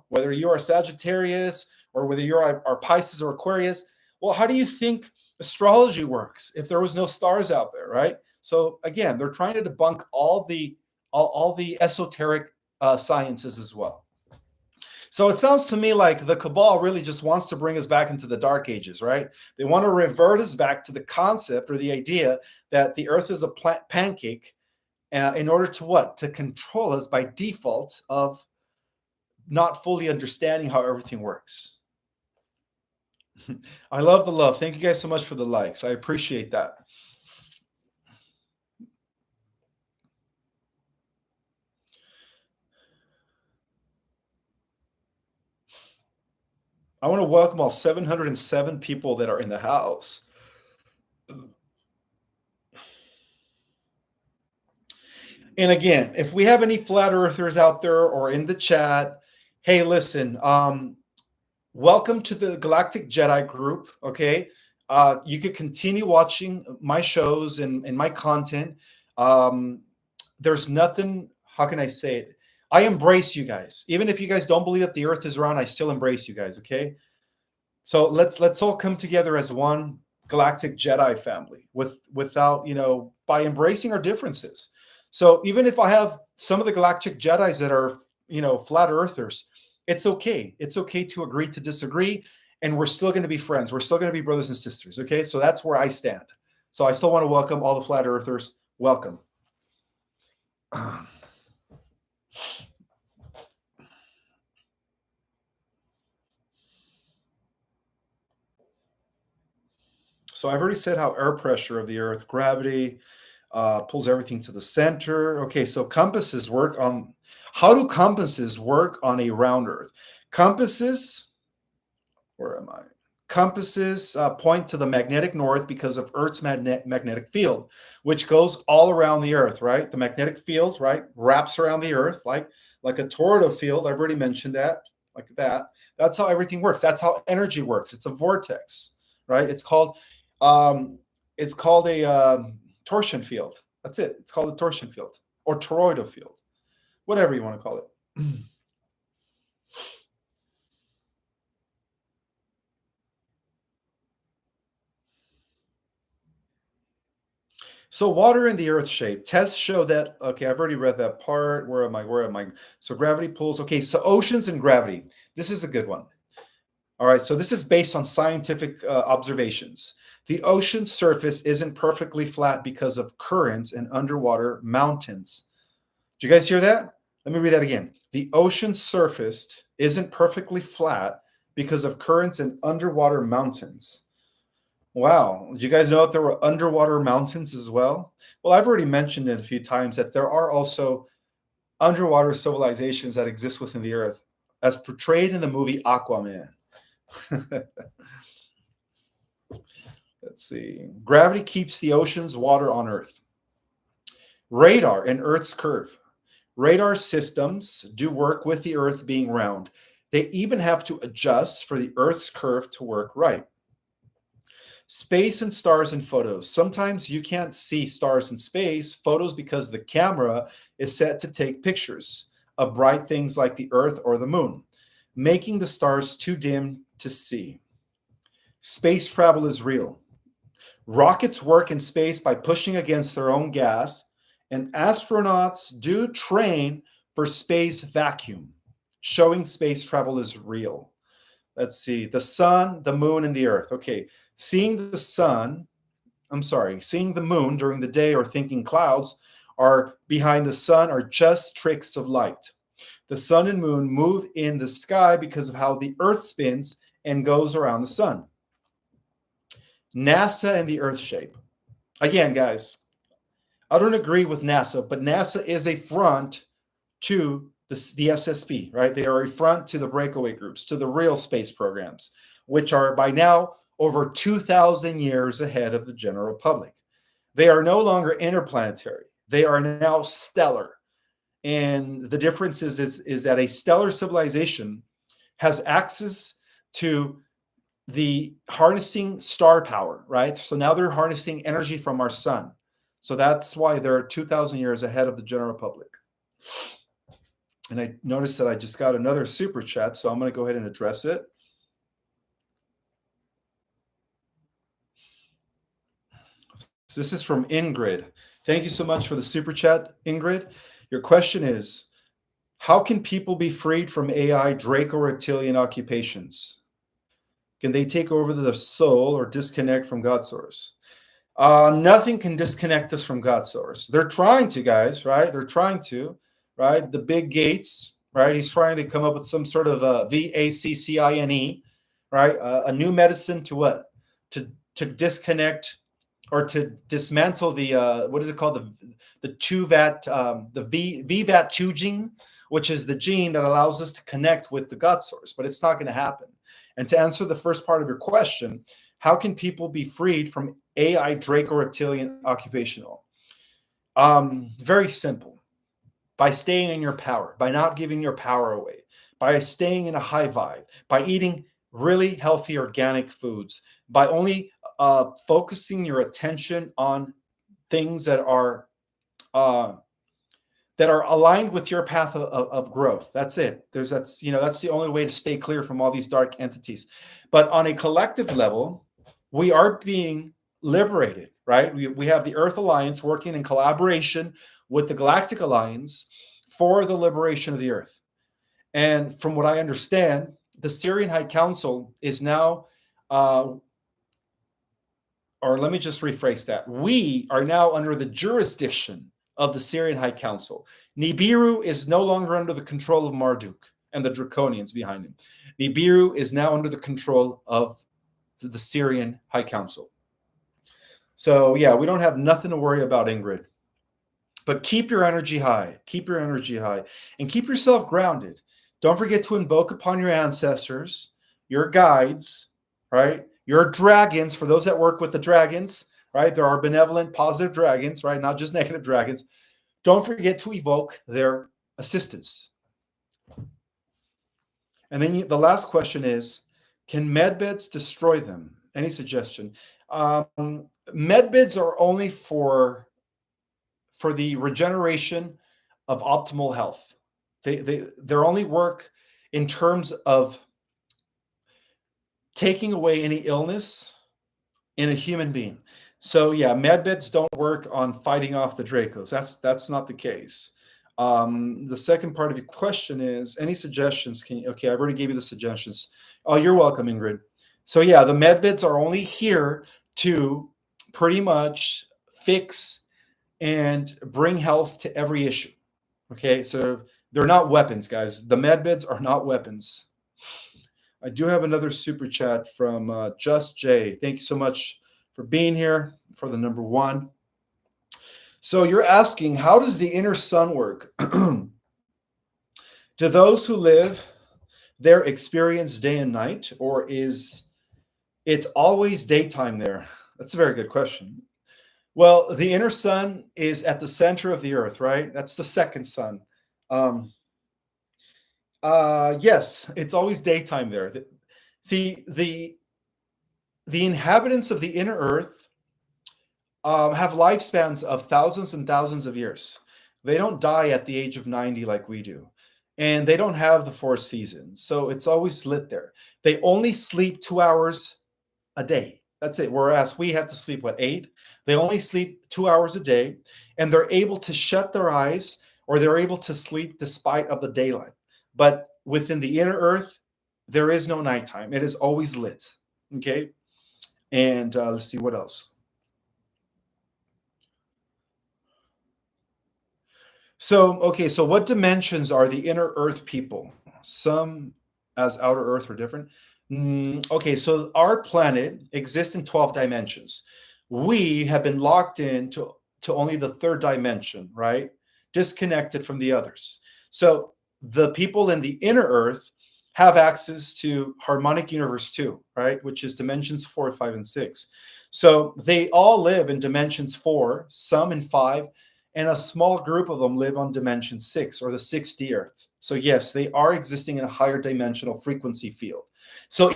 whether you are Sagittarius or whether you are Pisces or Aquarius. Well, how do you think astrology works if there was no stars out there, right? So again, they're trying to debunk all the esoteric sciences as well. So it sounds to me like the cabal really just wants to bring us back into the dark ages, right? They want to revert us back to the concept or the idea that the earth is a pancake in order to what? To control us by default of not fully understanding how everything works. I love the love. Thank you guys so much for the likes. I appreciate that. I want to welcome all 707 people that are in the house. And again, if we have any flat earthers out there or in the chat, hey, listen, welcome to the Galactic Jedi group, okay? You could continue watching my shows and my content. There's nothing, how can I say it? I embrace you guys. Even if you guys don't believe that the earth is round, I still embrace you guys, okay? So let's all come together as one Galactic Jedi family without, by embracing our differences. So even if I have some of the Galactic Jedis that are, flat earthers, it's okay. It's okay to agree to disagree, and we're still going to be friends. We're still going to be brothers and sisters, okay? So that's where I stand. So I still want to welcome all the flat earthers. Welcome. So I've already said how air pressure of the earth, gravity, pulls everything to the center. Okay, so compasses work on, how do compasses work on a round earth? Compasses, where am I? Compasses point to the magnetic north because of Earth's magnetic field, which goes all around the earth, right? The magnetic field, right, wraps around the earth like a toroidal field. I've already mentioned that, like that. That's how everything works. That's how energy works. It's a vortex, right? It's called a torsion field. That's it. It's called a torsion field or toroidal field, whatever you want to call it. So water in the earth shape. Tests show that, okay, I've already read that part. Where am I? So gravity pulls. Okay, so oceans and gravity. This is a good one. All right, so this is based on scientific observations. The ocean surface isn't perfectly flat because of currents and underwater mountains. Did you guys hear that? Let me read that again. The ocean surface isn't perfectly flat because of currents and underwater mountains. Wow. Did you guys know that there were underwater mountains as well? Well, I've already mentioned it a few times that there are also underwater civilizations that exist within the earth, as portrayed in the movie Aquaman. Let's see. Gravity keeps the ocean's water on Earth. Radar and Earth's curve. Radar systems do work with the Earth being round. They even have to adjust for the Earth's curve to work right. Space and stars in photos. Sometimes you can't see stars in space, photos, because the camera is set to take pictures of bright things like the Earth or the moon, making the stars too dim to see. Space travel is real. Rockets work in space by pushing against their own gas, and astronauts do train for space vacuum, showing space travel is real. Let's see, the sun, the moon, and the Earth. Okay, seeing the moon during the day or thinking clouds are behind the sun are just tricks of light. The sun and moon move in the sky because of how the Earth spins and goes around the sun. NASA and the Earth shape. Again, guys, I don't agree with NASA, but NASA is a front to the SSP, right? They are a front to the breakaway groups, to the real space programs, which are by now over 2,000 years ahead of the general public. They are no longer interplanetary. They are now stellar. And the difference is that a stellar civilization has access to the harnessing star power, right? So now they're harnessing energy from our sun. So that's why they're 2,000 years ahead of the general public. And I noticed that I just got another super chat, so I'm going to go ahead and address it. So this is from Ingrid. Thank you so much for the super chat, Ingrid. Your question is, how can people be freed from AI, Draco reptilian occupations? Can they take over the soul or disconnect from God source? Nothing can disconnect us from God source. They're trying to, guys, right? They're trying to, right? The big Gates, right? He's trying to come up with some sort of vaccine, right? A new medicine to what? To disconnect or to dismantle the what is it called? The VBAT2 gene, which is the gene that allows us to connect with the God source, but it's not going to happen. And to answer the first part of your question, how can people be freed from AI Draco reptilian occupational? Very simple. By staying in your power, by not giving your power away, by staying in a high vibe, by eating really healthy organic foods, by only focusing your attention on things that are aligned with your path of growth. That's it. That's the only way to stay clear from all these dark entities. But on a collective level, we are being liberated, right? We have the Earth Alliance working in collaboration with the Galactic Alliance for the liberation of the Earth. And from what I understand, the Syrian High Council is now, or let me just rephrase that. We are now under the jurisdiction of the Syrian High Council. Nibiru is no longer under the control of Marduk and the Draconians behind him. Nibiru is now under the control of the Syrian High Council. So yeah, we don't have nothing to worry about, Ingrid. But keep your energy high. Keep your energy high. And keep yourself grounded. Don't forget to invoke upon your ancestors, your guides, right? Your dragons, for those that work with the dragons, right? There are benevolent, positive dragons, right? Not just negative dragons. Don't forget to evoke their assistance. And then the last question is, can medbeds destroy them? Any suggestion? Medbeds are only for the regeneration of optimal health. Their only work in terms of taking away any illness in a human being. So yeah, medbeds don't work on fighting off the Dracos. That's not the case. The second part of your question is, any suggestions? Okay, I've already gave you the suggestions. Oh, you're welcome, Ingrid. So yeah, the medbeds are only here to pretty much fix and bring health to every issue. Okay, so they're not weapons, guys. The medbeds are not weapons. I do have another super chat from Just Jay. Thank you so much for being here, for the number one. So you're asking, how does the inner sun work? Do those who live there experience day and night, or is it always daytime there? That's a very good question. Well, the inner sun is at the center of the earth, right? That's the second sun. Um, yes, it's always daytime there. See, the inhabitants of the inner earth have lifespans of thousands and thousands of years. They don't die at the age of 90 like we do. And they don't have the four seasons. So it's always lit there. They only sleep 2 hours a day. That's it. Whereas we have to sleep, what, 8? They only sleep 2 hours a day. And they're able to shut their eyes, or they're able to sleep despite of the daylight. But within the inner earth, there is no nighttime. It is always lit. Okay. And let's see what else. So, okay, so what dimensions are the inner earth people? Some as outer earth are different. Okay, so our planet exists in 12 dimensions. We have been locked in to only the third dimension, right? Disconnected from the others. So the people in the inner earth have access to harmonic universe 2, right? Which is dimensions 4, 5, and 6. So they all live in dimensions 4, some in 5, and a small group of them live on dimension 6, or the 6D earth. So yes, they are existing in a higher dimensional frequency field. So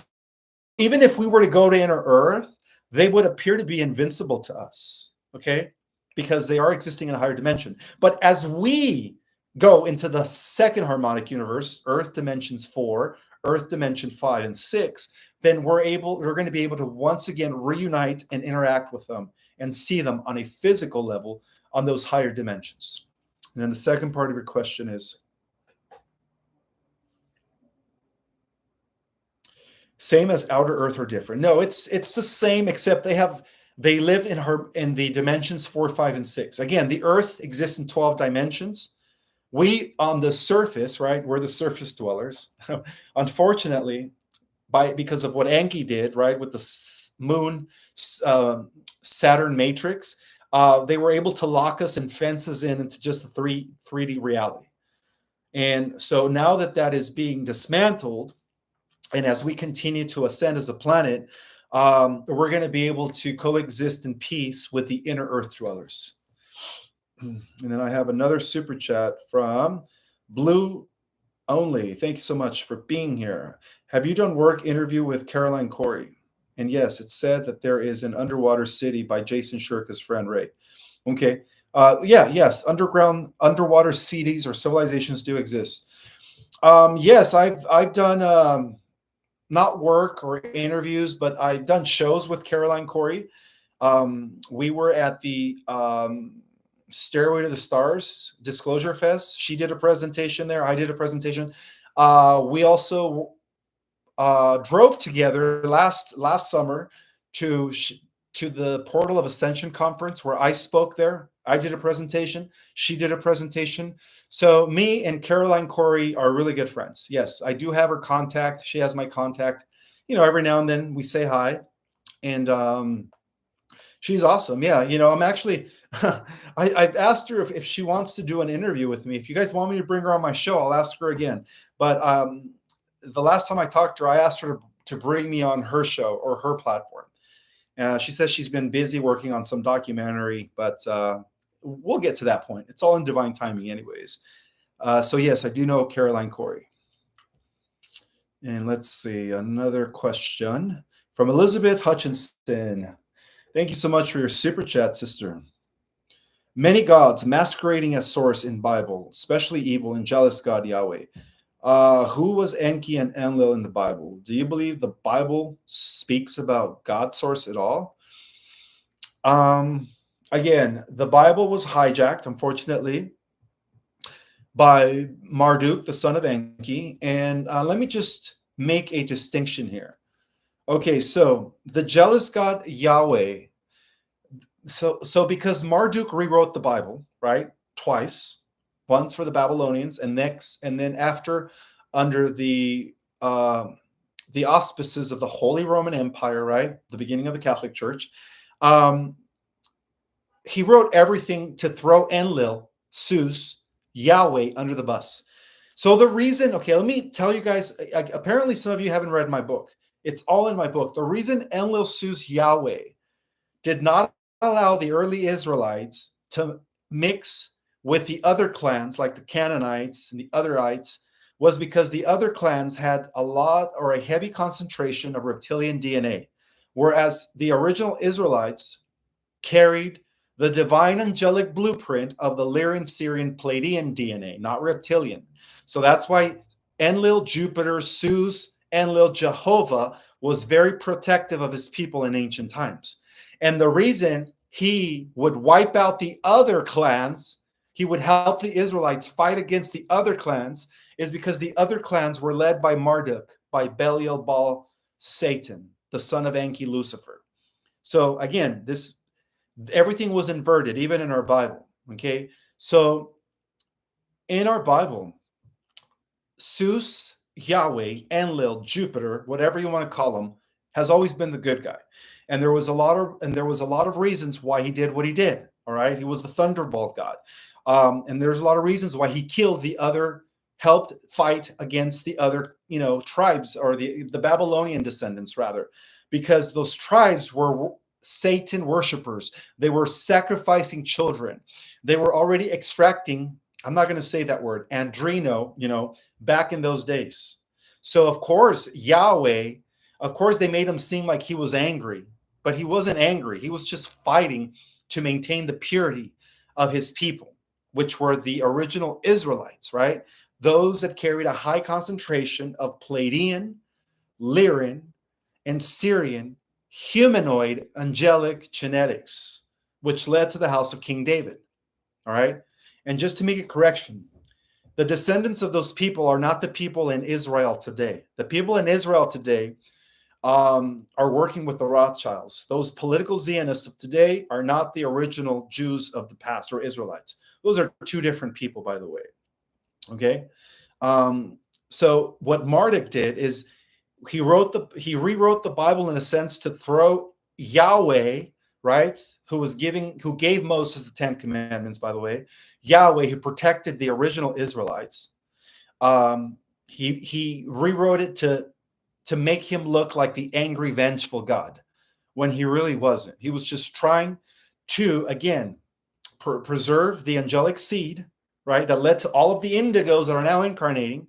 even if we were to go to inner earth, they would appear to be invincible to us, okay? Because they are existing in a higher dimension. But as we go into the second harmonic universe, earth dimensions 4, earth dimension 5, and 6, then we're going to be able to once again reunite and interact with them and see them on a physical level on those higher dimensions. And then the second part of your question is, same as outer earth or different? No, it's the same, except they live in the dimensions 4, 5, and 6. Again, the earth exists in 12 dimensions. We on the surface, right? We're the surface dwellers. Unfortunately, because of what Enki did, right, with the moon Saturn matrix, they were able to lock us and fence us into just the 3D reality. And so now that is being dismantled, and as we continue to ascend as a planet, we're going to be able to coexist in peace with the inner earth dwellers. And then I have another super chat from Blue Only. Thank you so much for being here. Have you done work interview with Caroline Corey? And yes, it's said that there is an underwater city by Jason Shurka's friend Ray. Okay. Yes, underwater cities or civilizations do exist. Yes, I've done not work or interviews, but I've done shows with Caroline Corey. We were at the Stairway to the Stars Disclosure Fest. She did a presentation there. I did a presentation. We also drove together last summer to the Portal of Ascension conference, where I spoke there. I did a presentation. She did a presentation. So me and Caroline Corey are really good friends. Yes, I do have her contact. She has my contact. Every now and then we say hi, and she's awesome. Yeah, I'm actually, I've asked her if she wants to do an interview with me. If you guys want me to bring her on my show, I'll ask her again. But the last time I talked to her, I asked her to bring me on her show or her platform. She says she's been busy working on some documentary, but we'll get to that point. It's all in divine timing anyways. So yes, I do know Caroline Corey. And let's see, another question from Elizabeth Hutchinson. Thank you so much for your super chat, sister. Many gods masquerading as source in Bible, especially evil and jealous God Yahweh. Who was Enki and Enlil in the Bible? Do you believe the Bible speaks about God source at all? Again, the Bible was hijacked, unfortunately, by Marduk, the son of Enki. And let me just make a distinction here. Okay, so the jealous God Yahweh. So because Marduk rewrote the Bible, right, twice, once for the Babylonians, and then after, under the auspices of the Holy Roman Empire, right, the beginning of the Catholic Church, he wrote everything to throw Enlil, Zeus, Yahweh under the bus. So the reason, okay, let me tell you guys, apparently some of you haven't read my book. It's all in my book. The reason Enlil, Zeus, Yahweh did not allow the early Israelites to mix with the other clans, like the Canaanites and the otherites, was because the other clans had a lot or a heavy concentration of reptilian DNA, whereas the original Israelites carried the divine angelic blueprint of the Lyrian, Syrian, Pleiadian DNA, not reptilian. So that's why Enlil, Jupiter, Zeus, Enlil, Jehovah was very protective of his people in ancient times. And the reason he would wipe out the other clans, he would help the Israelites fight against the other clans, is because the other clans were led by Marduk, by Belial, Baal, Satan, the son of Enki, Lucifer. So again, everything was inverted, even in our Bible. Okay, so in our Bible, Zeus, Yahweh, Enlil, Jupiter, whatever you want to call him, has always been the good guy. And there was a lot of reasons why he did what he did. All right, he was the thunderbolt god, and there's a lot of reasons why he killed the other, helped fight against the other, tribes, or the Babylonian descendants rather, because those tribes were Satan worshipers. They were sacrificing children. They were already extracting, I'm not going to say that word, andrino, back in those days. So of course, Yahweh, they made him seem like he was angry, but he wasn't angry. He was just fighting to maintain the purity of his people, which were the original Israelites, right? Those that carried a high concentration of Pleiadian, Lyrian, and Syrian humanoid angelic genetics, which led to the house of King David. All right. And just to make a correction, the descendants of those people are not the people in Israel today. The people in Israel today are working with the Rothschilds. Those political Zionists of today are not the original Jews of the past or Israelites. Those are two different people, by the way. Okay. So what Marduk did is he rewrote the Bible in a sense to throw Yahweh, right, who gave Moses the 10 Commandments, by the way, Yahweh, who protected the original Israelites. He rewrote it to make him look like the angry, vengeful God, when he really wasn't. He was just trying to, again, preserve the angelic seed, right, that led to all of the indigos that are now incarnating.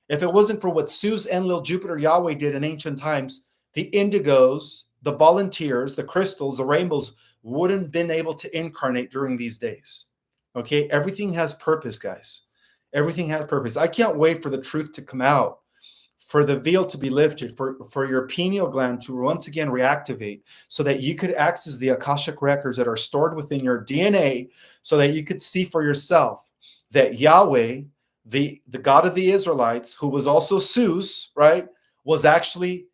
If it wasn't for what Zeus, Enlil, Jupiter, Yahweh did in ancient times, the indigos, the volunteers, the crystals, the rainbows wouldn't have been able to incarnate during these days. Okay, everything has purpose, guys. Everything has purpose. I can't wait for the truth to come out, for the veil to be lifted, for your pineal gland to once again reactivate, so that you could access the Akashic records that are stored within your DNA, so that you could see for yourself that Yahweh, the God of the Israelites, who was also Zeus, right, was actually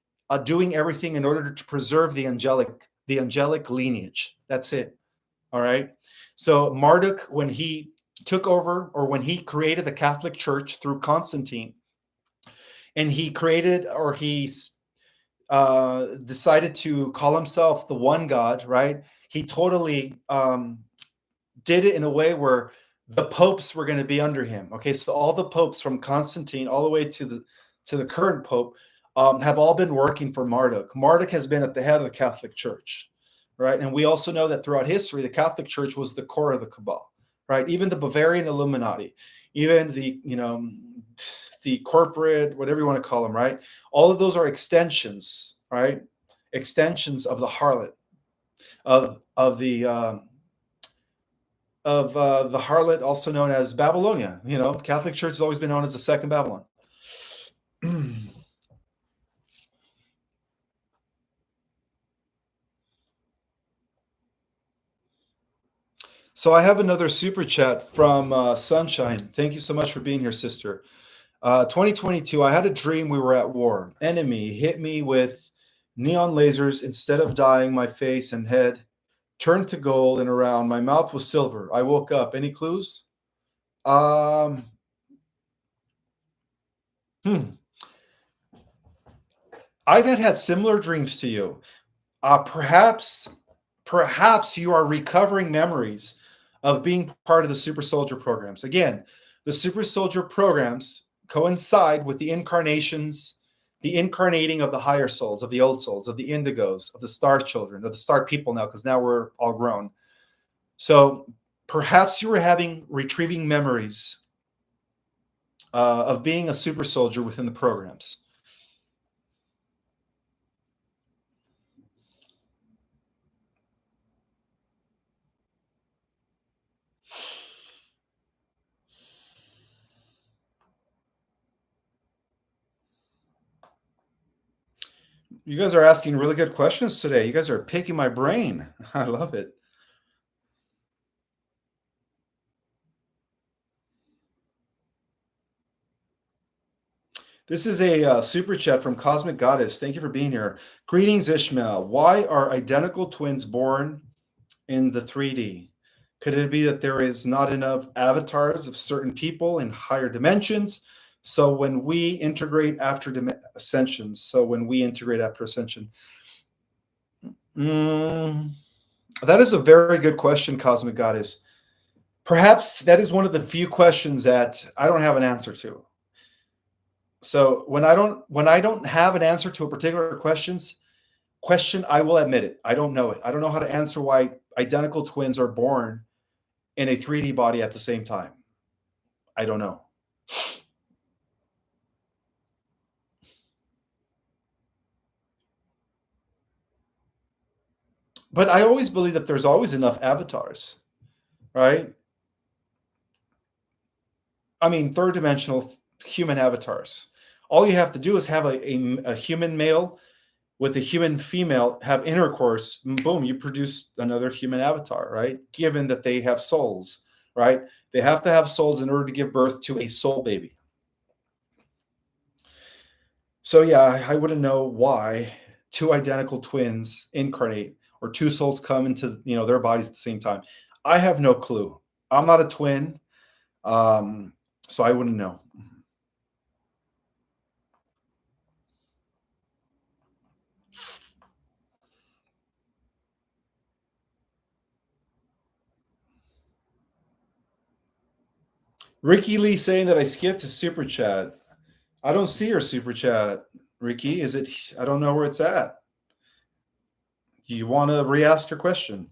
doing everything in order to preserve the angelic lineage. That's it. All right. So Marduk, when he took over, or when he created the Catholic Church through Constantine, and he decided to call himself the one God, right? He totally did it in a way where the popes were going to be under him. Okay, so all the popes from Constantine all the way to the current pope have all been working for Marduk. Marduk has been at the head of the Catholic Church, right? And we also know that throughout history, the Catholic Church was the core of the cabal, right? Even the Bavarian Illuminati, even the corporate, whatever you want to call them, right? All of those are extensions, right? Extensions of the harlot, of the harlot, also known as Babylonia. The Catholic Church has always been known as the Second Babylon. So I have another super chat from Sunshine. Thank you so much for being here, sister. 2022, I had a dream we were at war. Enemy hit me with neon lasers. Instead of dying, my face and head turned to gold and around. My mouth was silver. I woke up. Any clues? I've had similar dreams to you. Perhaps you are recovering memories of being part of the super soldier programs. Again, the super soldier programs coincide with the incarnations, the incarnating of the higher souls, of the old souls, of the indigos, of the star children, of the star people now, because now we're all grown. So Perhaps you were retrieving memories of being a super soldier within the programs. You guys are asking really good questions today. You guys are picking my brain. I love it. This is a super chat from Cosmic Goddess. Thank you for being here. Greetings, Ishmael. Why are identical twins born in the 3D? Could it be that there is not enough avatars of certain people in higher dimensions? So when we integrate after ascension, that is a very good question, Cosmic Goddess. Perhaps that is one of the few questions that I don't have an answer to. So when I don't have an answer to a particular question, I will admit it. I don't know it. I don't know how to answer why identical twins are born in a 3D body at the same time. I don't know. But I always believe that there's always enough avatars, right? I mean, third dimensional human avatars. All you have to do is have a human male with a human female have intercourse, boom, you produce another human avatar, right? Given that they have souls, right? They have to have souls in order to give birth to a soul baby. So yeah, I wouldn't know why two identical twins incarnate or two souls come into their bodies at the same time. I have no clue. I'm not a twin, so I wouldn't know. Ricky Lee saying that I skipped a super chat. I don't see your super chat, Ricky. Is it? I don't know where it's at. Do you want to re-ask your question?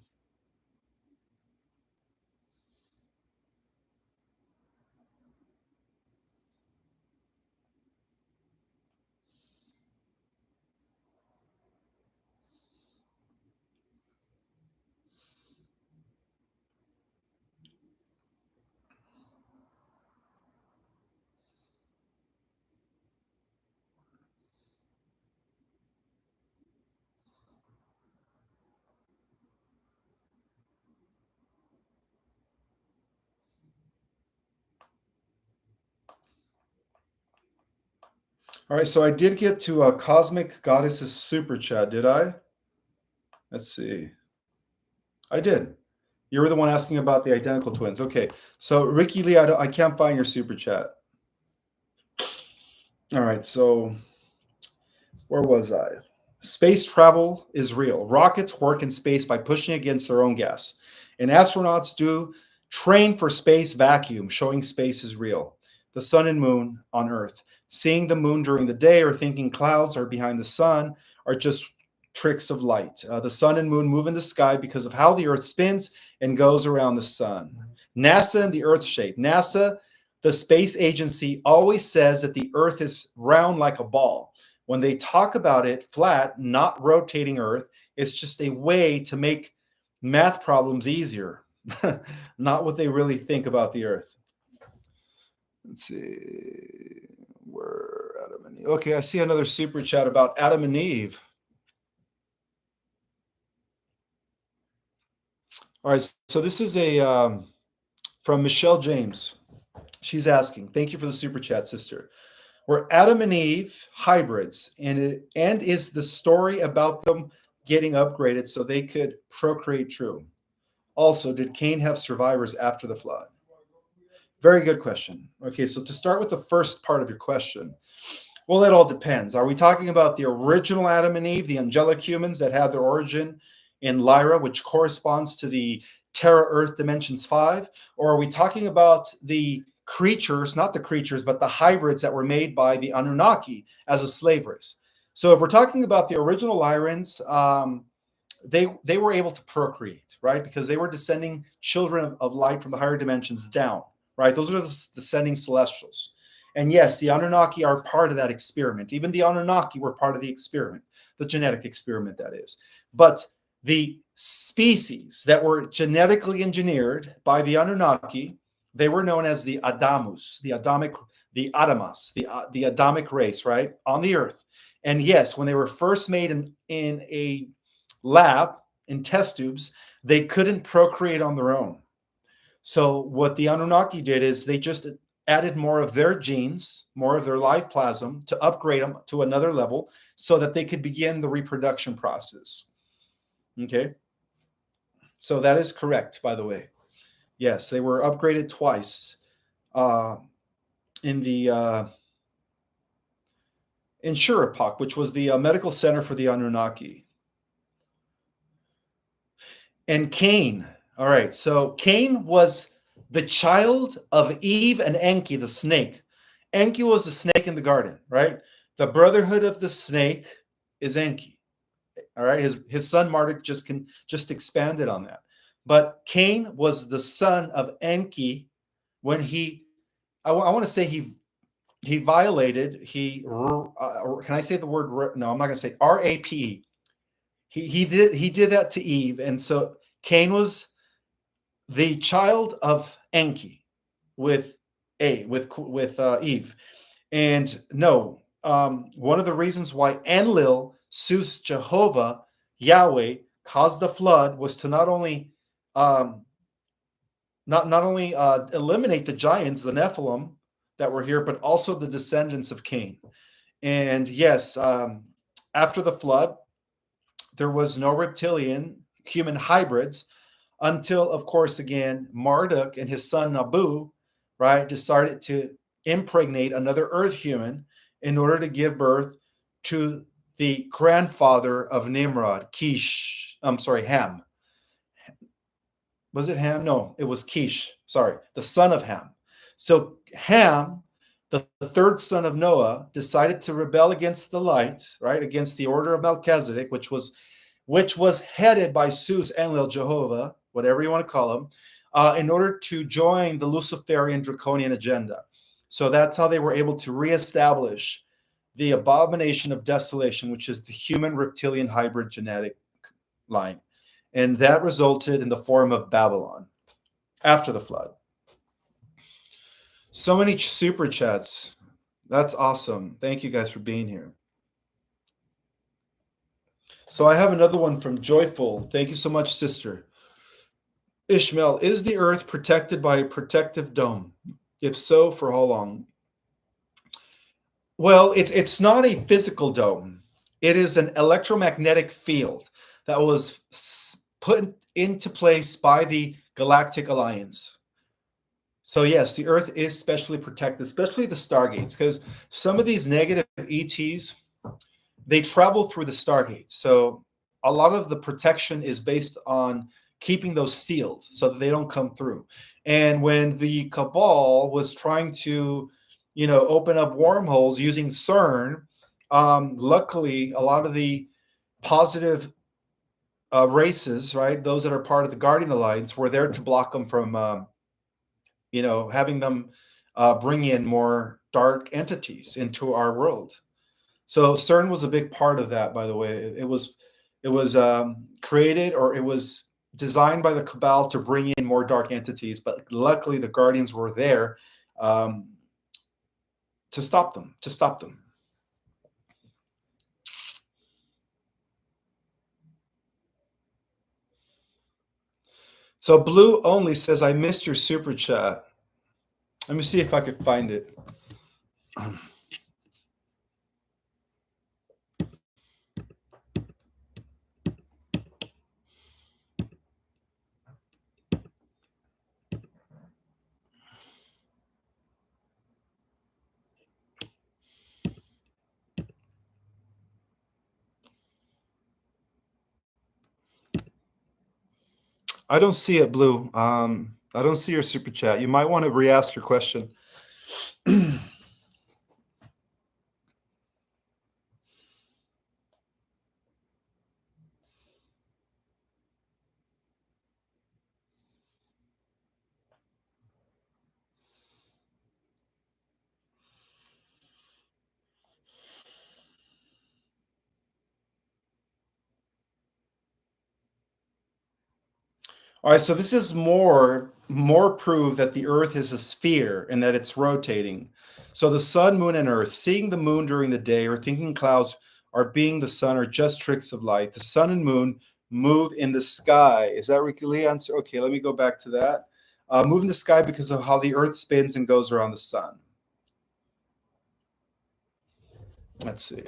All right, so I did get to Cosmic Goddess's super chat, did I? Let's see. I did. You were the one asking about the identical twins. Okay, so Ricky Lee, I can't find your super chat. All right, so where was I? Space travel is real. Rockets work in space by pushing against their own gas. And astronauts do train for space vacuum, showing space is real. The sun and moon on Earth. Seeing the moon during the day or thinking clouds are behind the sun are just tricks of light. The sun and moon move in the sky because of how the Earth spins and goes around the sun. NASA and the Earth shape. NASA, the space agency, always says that the Earth is round like a ball. When they talk about it flat, not rotating Earth, it's just a way to make math problems easier, not what they really think about the Earth. Let's see. Where Adam and Eve. Okay, I see another super chat about Adam and Eve. All right, so this is from Michelle James. She's asking, thank you for the super chat, sister. Were Adam and Eve hybrids, and is the story about them getting upgraded so they could procreate true? Also, did Cain have survivors after the flood? Very good question. Okay, so to start with the first part of your question, well, it all depends. Are we talking about the original Adam and Eve, the angelic humans that had their origin in Lyra, which corresponds to the Terra Earth Dimensions 5? Or are we talking about the creatures, not the creatures, but the hybrids that were made by the Anunnaki as a slave race? So if we're talking about the original Lyrans, they were able to procreate, right? Because they were descending children of light from the higher dimensions down, right? Those are the descending celestials. And yes, the Anunnaki are part of that experiment. Even the Anunnaki were part of the experiment, the genetic experiment, that is. But the species that were genetically engineered by the Anunnaki, they were known as the Adamus, the Adamas, the Adamic race, right, on the earth. And yes, when they were first made in a lab, in test tubes, they couldn't procreate on their own. So what the Anunnaki did is they just added more of their genes, more of their life plasm to upgrade them to another level so that they could begin the reproduction process. Okay. So that is correct, by the way. Yes, they were upgraded twice in the in Shuruppak, which was the medical center for the Anunnaki. And Cain. All right. So Cain was the child of Eve and Enki, the snake. Enki was the snake in the garden, right? The brotherhood of the snake is Enki. All right. His son Marduk just expanded on that. But Cain was the son of Enki when I want to say he violated, can I say the word? No, I'm not going to say RAPE. He did that to Eve. And so Cain was the child of Enki with Eve. And no, one of the reasons why Enlil, Zeus, Jehovah, Yahweh caused the flood was to not only eliminate the giants, the Nephilim that were here, but also the descendants of Cain. And yes, after the flood, there was no reptilian human hybrids until, of course, again, Marduk and his son Nabu, right, decided to impregnate another earth human in order to give birth to the grandfather of Nimrod, Ham. Was it Ham? No, it was Kish. Sorry, the son of Ham. So Ham, the third son of Noah, decided to rebel against the light, right, against the order of Melchizedek, which was headed by Zeus, Enlil, Jehovah, whatever you want to call him, in order to join the Luciferian draconian agenda. So that's how they were able to reestablish the abomination of desolation, which is the human reptilian hybrid genetic line. And that resulted in the form of Babylon after the flood. So many super chats. That's awesome. Thank you guys for being here. So I have another one from Joyful. Thank you so much, sister. Ishmael, is the earth protected by a protective dome? If so, for how long? Well, it's not a physical dome. It is an electromagnetic field that was put into place by the Galactic Alliance. So yes, the Earth is specially protected, especially the stargates, because some of these negative ETs, they travel through the stargates. So a lot of the protection is based on keeping those sealed so that they don't come through. And when the Cabal was trying to, open up wormholes using CERN, luckily a lot of the positive races, right, those that are part of the Guardian Alliance, were there to block them from, having them bring in more dark entities into our world. So CERN was a big part of that, by the way. It was created, or it was designed by the Cabal to bring in more dark entities, but luckily the Guardians were there to stop them. So Blue Only says, I missed your super chat. Let me see if I could find it. I don't see it, Blue. I don't see your super chat. You might want to re-ask your question. All right, so this is more proof that the Earth is a sphere and that it's rotating. So the sun, moon, and Earth, seeing the moon during the day or thinking clouds are being the sun are just tricks of light. The sun and moon move in the sky. Is that the answer? Okay, let me go back to that. Move in the sky because of how the Earth spins and goes around the sun. Let's see.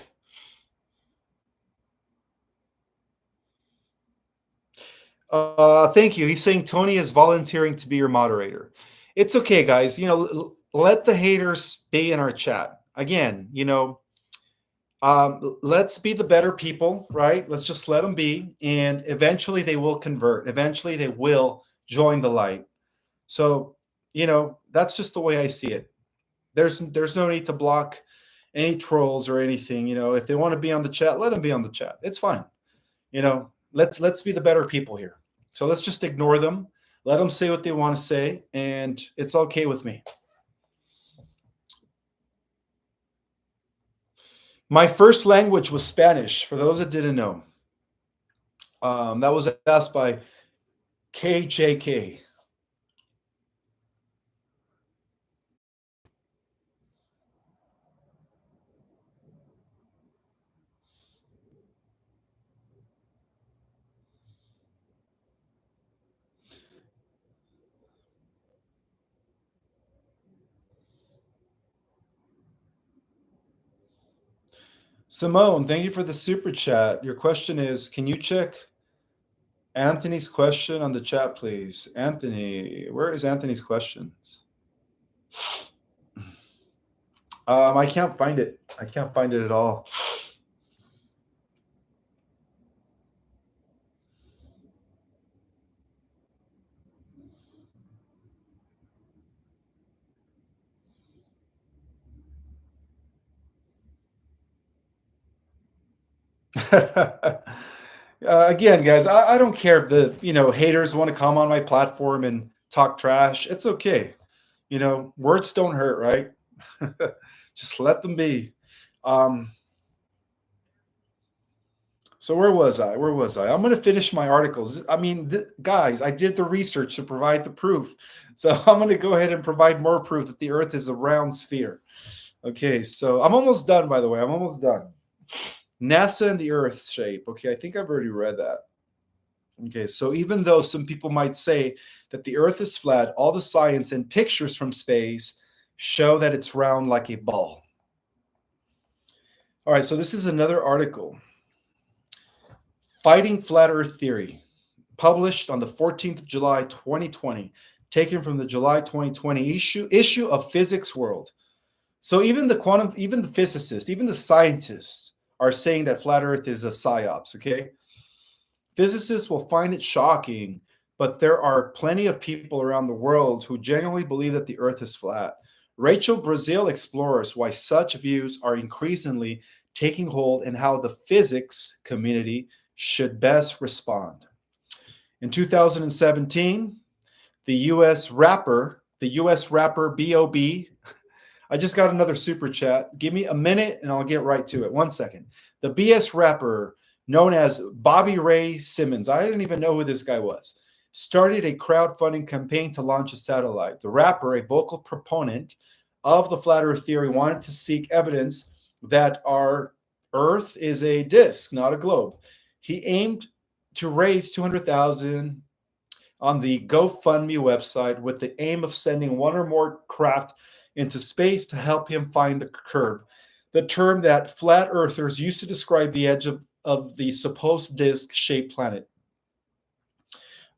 Thank you. He's saying Tony is volunteering to be your moderator. It's okay, guys. Let the haters be in our chat. Again, let's be the better people, right? Let's just let them be, and eventually they will convert. Eventually they will join the light. So, that's just the way I see it. There's no need to block any trolls or anything. If they want to be on the chat, let them be on the chat. It's fine. Let's be the better people here. So let's just ignore them. Let them say what they want to say, and it's okay with me. My first language was Spanish, for those that didn't know. That was asked by KJK. Simone, thank you for the super chat. Your question is, can you check Anthony's question on the chat, please? Anthony, where is Anthony's questions? I can't find it. I can't find it at all. Again, guys, I don't care if the haters want to come on my platform and talk trash. It's okay. Words don't hurt, right? Just let them be. So where was I? I'm going to finish my articles. I mean, guys, I did the research to provide the proof. So I'm going to go ahead and provide more proof that the Earth is a round sphere. Okay, so I'm almost done, by the way. I'm almost done. NASA and the Earth's shape. Okay, I think I've already read that. Okay, so even though some people might say that the Earth is flat, all the science and pictures from space show that it's round like a ball. All right, so this is another article. Fighting Flat Earth Theory, published on the 14th of July, 2020, taken from the July 2020 issue of Physics World. So even the physicists, even the scientists are saying that flat Earth is a psyops, okay? Physicists will find it shocking, but there are plenty of people around the world who genuinely believe that the Earth is flat. Rachel Brazil explores why such views are increasingly taking hold and how the physics community should best respond. In 2017, the US rapper B.O.B. I just got another super chat. Give me a minute and I'll get right to it. 1 second. The BS rapper known as Bobby Ray Simmons, I didn't even know who this guy was, started a crowdfunding campaign to launch a satellite. The rapper, a vocal proponent of the flat Earth theory, wanted to seek evidence that our Earth is a disk, not a globe. He aimed to raise $200,000 on the GoFundMe website with the aim of sending one or more craft into space to help him find the curve, the term that flat earthers used to describe the edge of the supposed disc-shaped planet.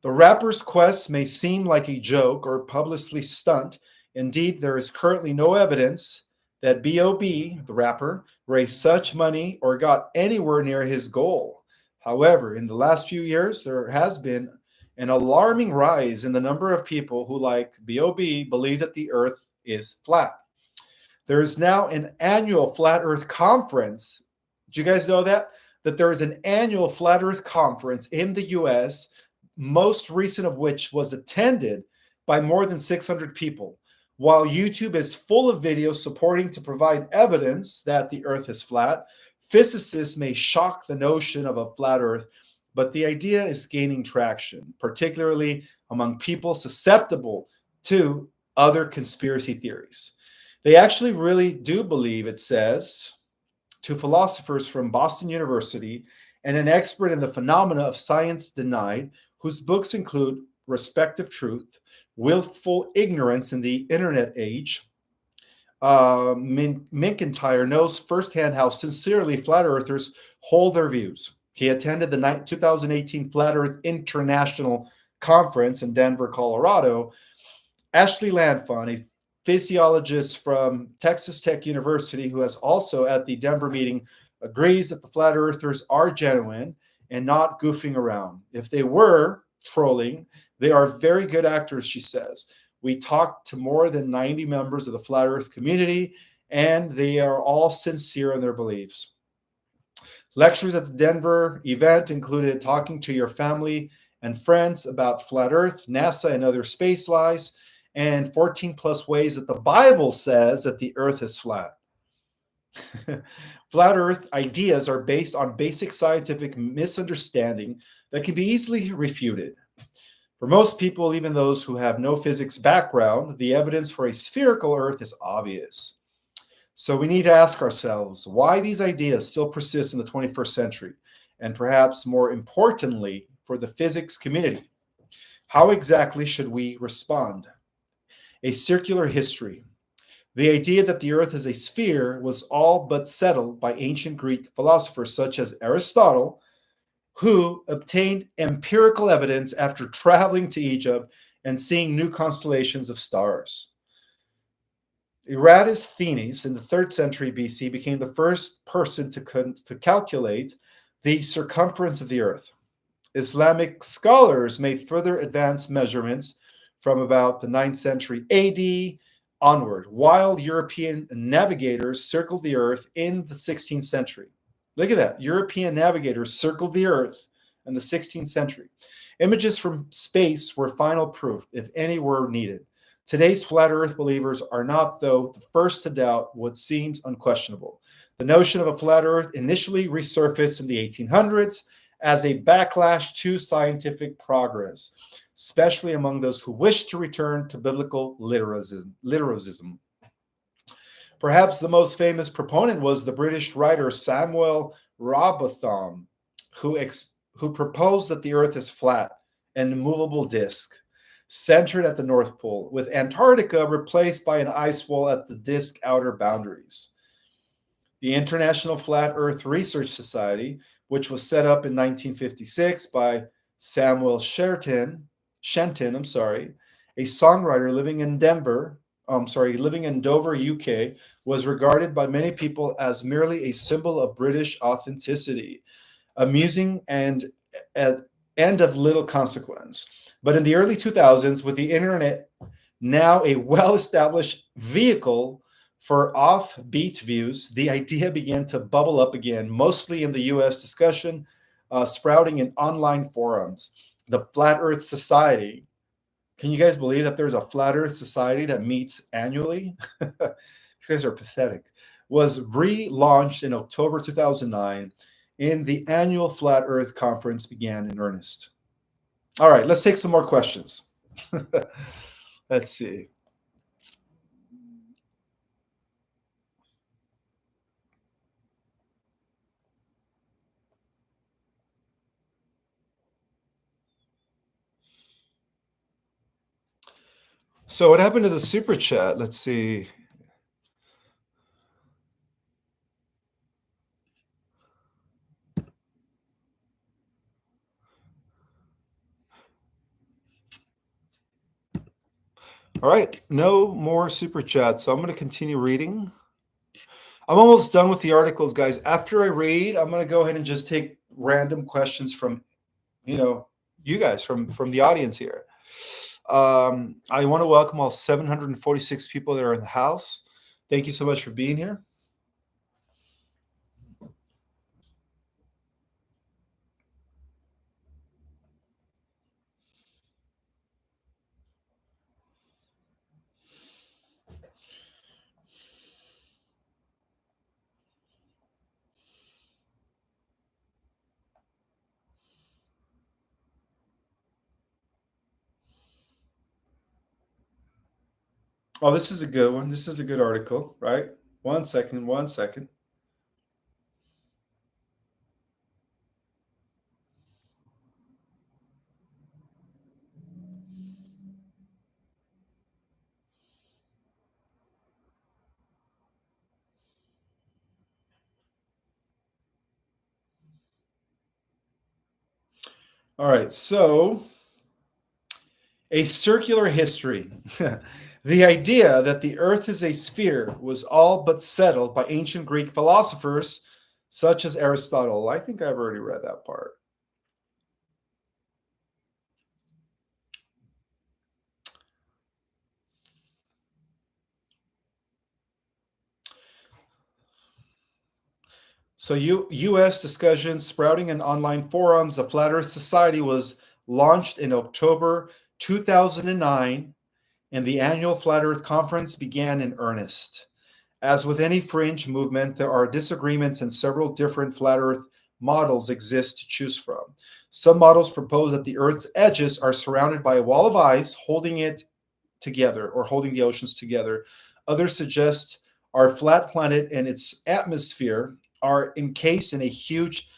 The rapper's quest may seem like a joke or publicly stunt. Indeed, there is currently no evidence that B.O.B., the rapper, raised such money or got anywhere near his goal. However, in the last few years, there has been an alarming rise in the number of people who, like B.O.B., believe that the Earth is flat. There is now an annual Flat Earth Conference. Do you guys know that? That there is an annual Flat Earth Conference in the US, most recent of which was attended by more than 600 people. While YouTube is full of videos supporting to provide evidence that the Earth is flat, physicists may shock the notion of a flat Earth, but the idea is gaining traction, particularly among people susceptible to other conspiracy theories. They actually really do believe, it says, to philosophers from Boston University and an expert in the phenomena of science denied, whose books include Respective Truth, Willful Ignorance in the Internet Age. McIntyre knows firsthand how sincerely flat earthers hold their views. He attended the 2018 Flat Earth International Conference in Denver, Colorado. Ashley Lanfon, a physiologist from Texas Tech University, who has also at the Denver meeting, agrees that the flat earthers are genuine and not goofing around. If they were trolling, they are very good actors, she says. We talked to more than 90 members of the flat earth community, and they are all sincere in their beliefs. Lectures at the Denver event included talking to your family and friends about flat earth, NASA, and other space lies, and 14 plus ways that the Bible says that the earth is flat. Flat earth ideas are based on basic scientific misunderstanding that can be easily refuted. For most people, even those who have no physics background, the evidence for a spherical earth is obvious. So we need to ask ourselves why these ideas still persist in the 21st century, and perhaps more importantly, for the physics community. How exactly should we respond? A circular history. The idea that the earth is a sphere was all but settled by ancient Greek philosophers such as Aristotle, who obtained empirical evidence after traveling to Egypt and seeing new constellations of stars. Eratosthenes in the 3rd century BC became the first person to calculate the circumference of the earth. Islamic scholars made further advanced measurements from about the 9th century AD onward, while European navigators circled the earth in the 16th century. Look at that. European navigators circled the earth in the 16th century. Images from space were final proof, if any were needed. Today's flat earth believers are not, though, the first to doubt what seems unquestionable. The notion of a flat earth initially resurfaced in the 1800s as a backlash to scientific progress, especially among those who wish to return to biblical literalism. Perhaps the most famous proponent was the British writer Samuel Robotham, who proposed that the earth is flat, an immovable disk, centered at the North Pole, with Antarctica replaced by an ice wall at the disk outer boundaries. The International Flat Earth Research Society, which was set up in 1956 by Samuel Shenton, a songwriter living in Dover, UK, was regarded by many people as merely a symbol of British authenticity, amusing and of little consequence. But in the early 2000s, with the internet now a well-established vehicle for offbeat views, the idea began to bubble up again, mostly in the US discussion, sprouting in online forums. The Flat Earth Society. Can you guys believe that there's a Flat Earth Society that meets annually? These guys are pathetic. Was relaunched in October 2009, and the annual Flat Earth Conference began in earnest. All right, let's take some more questions. Let's see. So what happened to the super chat? Let's see. All right, no more super chats. So I'm going to continue reading. I'm almost done with the articles, guys. After I read, I'm going to go ahead and just take random questions from, you guys from the audience here. I want to welcome all 746 people that are in the house. Thank you so much for being here. Oh, this is a good one. This is a good article, right? 1 second, 1 second. All right, so a circular history. The idea that the earth is a sphere was all but settled by ancient Greek philosophers such as Aristotle. I think I've already read that part. So U.S. discussions sprouting in online forums. The Flat Earth Society was launched in October 2009, and the annual Flat Earth Conference began in earnest. As with any fringe movement, there are disagreements and several different flat Earth models exist to choose from. Some models propose that the Earth's edges are surrounded by a wall of ice holding it together or holding the oceans together. Others suggest our flat planet and its atmosphere are encased in a huge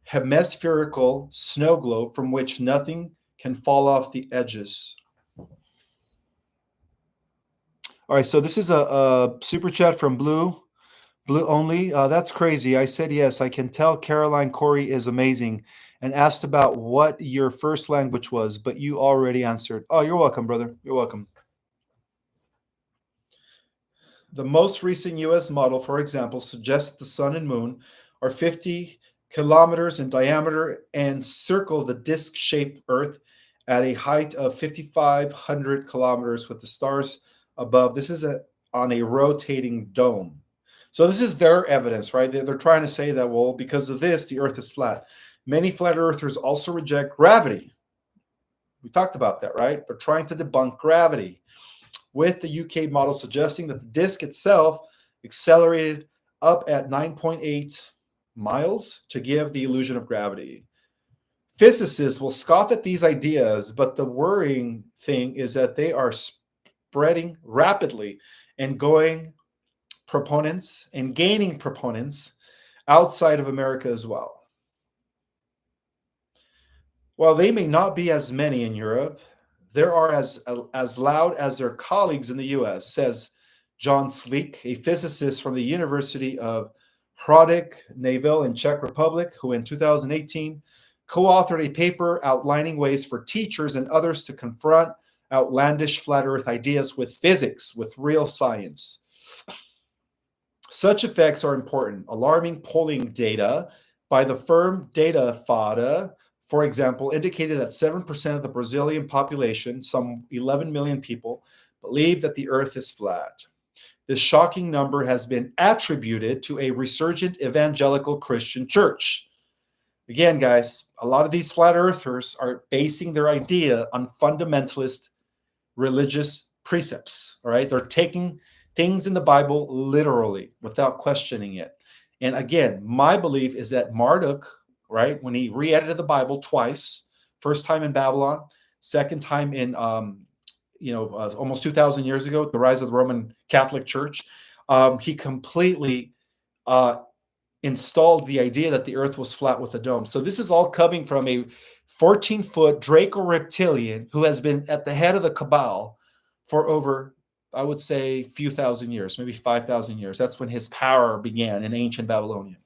hemispherical snow globe from which nothing can fall off the edges. All right, so this is a super chat from Blue. Blue only. That's crazy. I said yes. I can tell Caroline Corey is amazing and asked about what your first language was, but you already answered. Oh, you're welcome, brother. You're welcome. The most recent US model, for example, suggests that the sun and moon are 50 kilometers in diameter and circle the disc shaped Earth at a height of 5,500 kilometers with the stars above. This is on a rotating dome. So this is their evidence, right? They're trying to say that, well, because of this, the Earth is flat. Many flat earthers also reject gravity. We talked about that, right? They're trying to debunk gravity, with the UK model suggesting that the disk itself accelerated up at 9.8 miles to give the illusion of gravity. Physicists will scoff at these ideas, but the worrying thing is that they are spreading rapidly and gaining proponents outside of America as well. While they may not be as many in Europe, there are as loud as their colleagues in the US, says John Sleek, a physicist from the University of Hradec-Neville in Czech Republic, who in 2018 co-authored a paper outlining ways for teachers and others to confront outlandish flat earth ideas with physics, with real science. Such effects are important. Alarming polling data by the firm Datafada, for example, indicated that 7% of the Brazilian population, some 11 million people, believe that the earth is flat. This shocking number has been attributed to a resurgent evangelical Christian church. Again, guys, a lot of these flat earthers are basing their idea on fundamentalist religious precepts, all right? They're taking things in the Bible literally without questioning it. And again, my belief is that Marduk, right, when he re-edited the Bible twice, first time in Babylon, second time in almost 2,000 years ago, the rise of the Roman Catholic Church, he completely installed the idea that the earth was flat with a dome. So this is all coming from a 14-foot Draco reptilian who has been at the head of the cabal for over, I would say, a few thousand years, maybe 5,000 years. That's when his power began in ancient Babylonian.